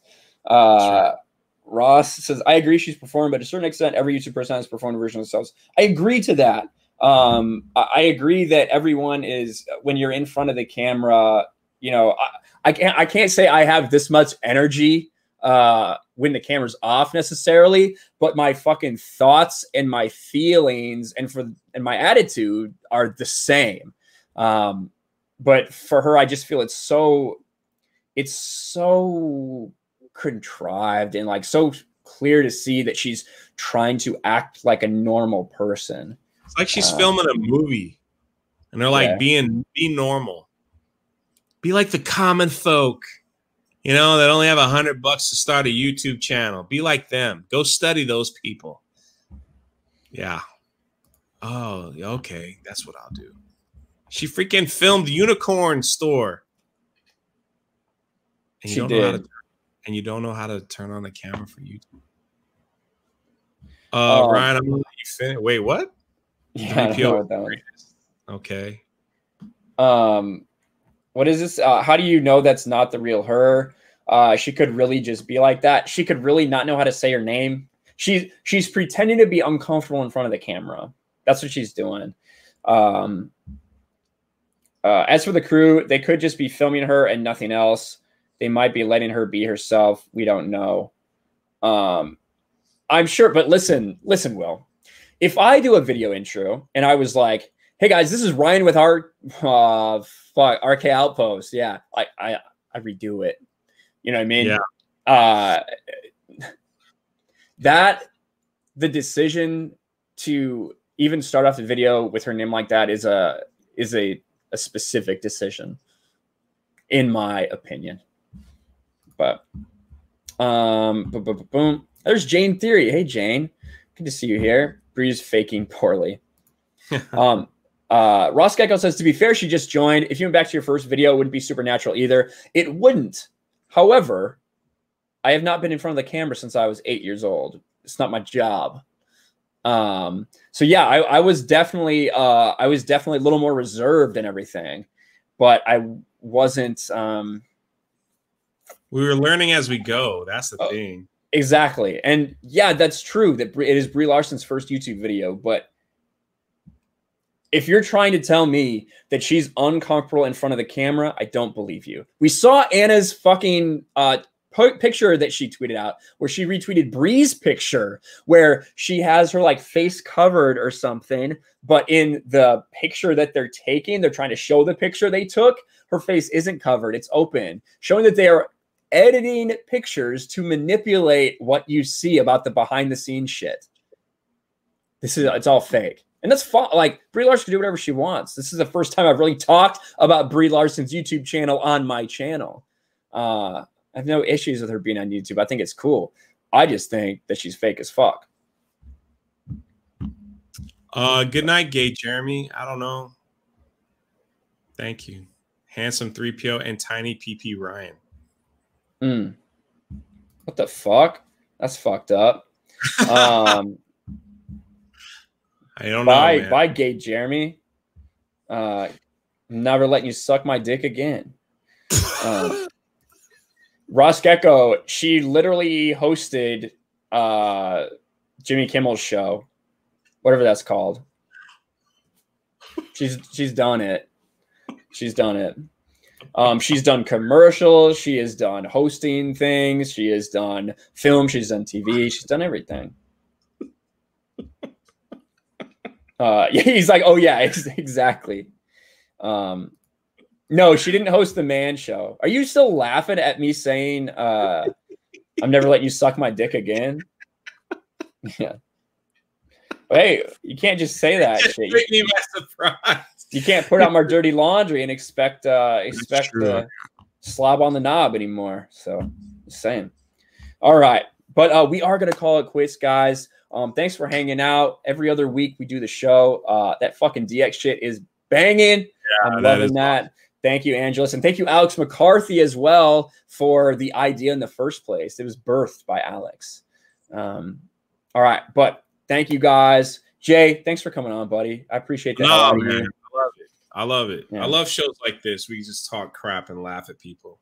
Ross says, I agree she's performing, but to a certain extent, every YouTube person has performed a version of themselves. I agree to that. I agree that everyone is, when you're in front of the camera, you know, I can't say I have this much energy when the camera's off necessarily, but my fucking thoughts and my feelings and my attitude are the same. But for her, I just feel it's so contrived and like so clear to see that she's trying to act like a normal person. It's like she's filming a movie and they're like, be normal. Be like the common folk. You know, that only have $100 to start a YouTube channel. Be like them. Go study those people. Yeah. Oh, okay. That's what I'll do. She freaking filmed Unicorn Store. And you don't know how to turn on the camera for YouTube. Ryan, I'm gonna let you finish. Wait, what? Yeah, I don't know what that one. Okay. What is this? How do you know that's not the real her? She could really just be like that. She could really not know how to say her name. She's pretending to be uncomfortable in front of the camera. That's what she's doing. As for the crew, they could just be filming her and nothing else. They might be letting her be herself. We don't know. I'm sure, but listen, Will. If I do a video intro and I was like, "Hey guys, this is Ryan with RK Outpost," yeah, I redo it. You know what I mean? Yeah. That the decision to even start off the video with her name like that is a specific decision, in my opinion. But boom. There's Jane Theory. Hey Jane, good to see you here. Bree's faking poorly. Ross Gecko says, to be fair, she just joined. If you went back to your first video, it wouldn't be supernatural either. It wouldn't. However, I have not been in front of the camera since I was 8 years old. It's not my job. So yeah, I was definitely a little more reserved and everything, but I wasn't. We were learning as we go. That's the thing. Exactly. And yeah, that's true that it is Brie Larson's first YouTube video, but if you're trying to tell me that she's uncomfortable in front of the camera, I don't believe you. We saw Anna's fucking picture that she tweeted out where she retweeted Brie's picture where she has her like face covered or something, but in the picture that they're taking, they're trying to show the picture they took, her face isn't covered, it's open, showing that they are editing pictures to manipulate what you see about the behind the scenes shit. It's all fake. And that's fine. Like, Brie Larson can do whatever she wants. This is the first time I've really talked about Brie Larson's YouTube channel on my channel. I have no issues with her being on YouTube. I think it's cool. I just think that she's fake as fuck. Good night, Gay Jeremy. I don't know. Thank you. Handsome 3PO and Tiny PP Ryan. What the fuck? That's fucked up. I don't know. Bye, Gay Jeremy. Never letting you suck my dick again. Ross Gecko, she literally hosted Jimmy Kimmel's show, whatever that's called. She's done it. She's done it. She's done commercials. She has done hosting things. She has done film. She's done TV. She's done everything. He's like, oh yeah, exactly. No, she didn't host the Man Show. Are you still laughing at me saying, I'm never letting you suck my dick again? Yeah. But hey, you can't just say that shit. Take me by surprise. You can't put out my dirty laundry and expect to slob on the knob anymore. So, just saying. All right, but we are gonna call it quits, guys. Thanks for hanging out. Every other week we do the show. That fucking DX shit is banging. Yeah, I'm loving that. Awesome. Thank you, Angelus, and thank you, Alex McCarthy, as well, for the idea in the first place. It was birthed by Alex. All right, but thank you, guys. Jay, thanks for coming on, buddy. I appreciate that. No, man. I love it. Yeah. I love shows like this. We just talk crap and laugh at people.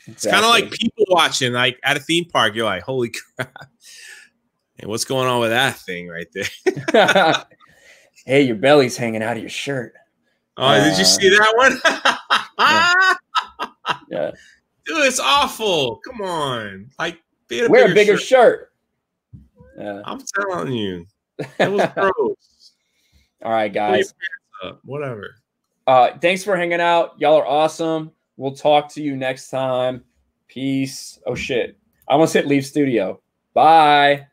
Exactly. It's kind of like people watching, like at a theme park. You're like, holy crap. And what's going on with that thing right there? Hey, your belly's hanging out of your shirt. Oh, did you see that one? Yeah. Dude, it's awful. Come on. Like, wear a bigger shirt. I'm telling you. It was gross. All right, guys. Whatever. Thanks for hanging out. Y'all are awesome. We'll talk to you next time. Peace. Oh, shit. I almost hit leave studio. Bye.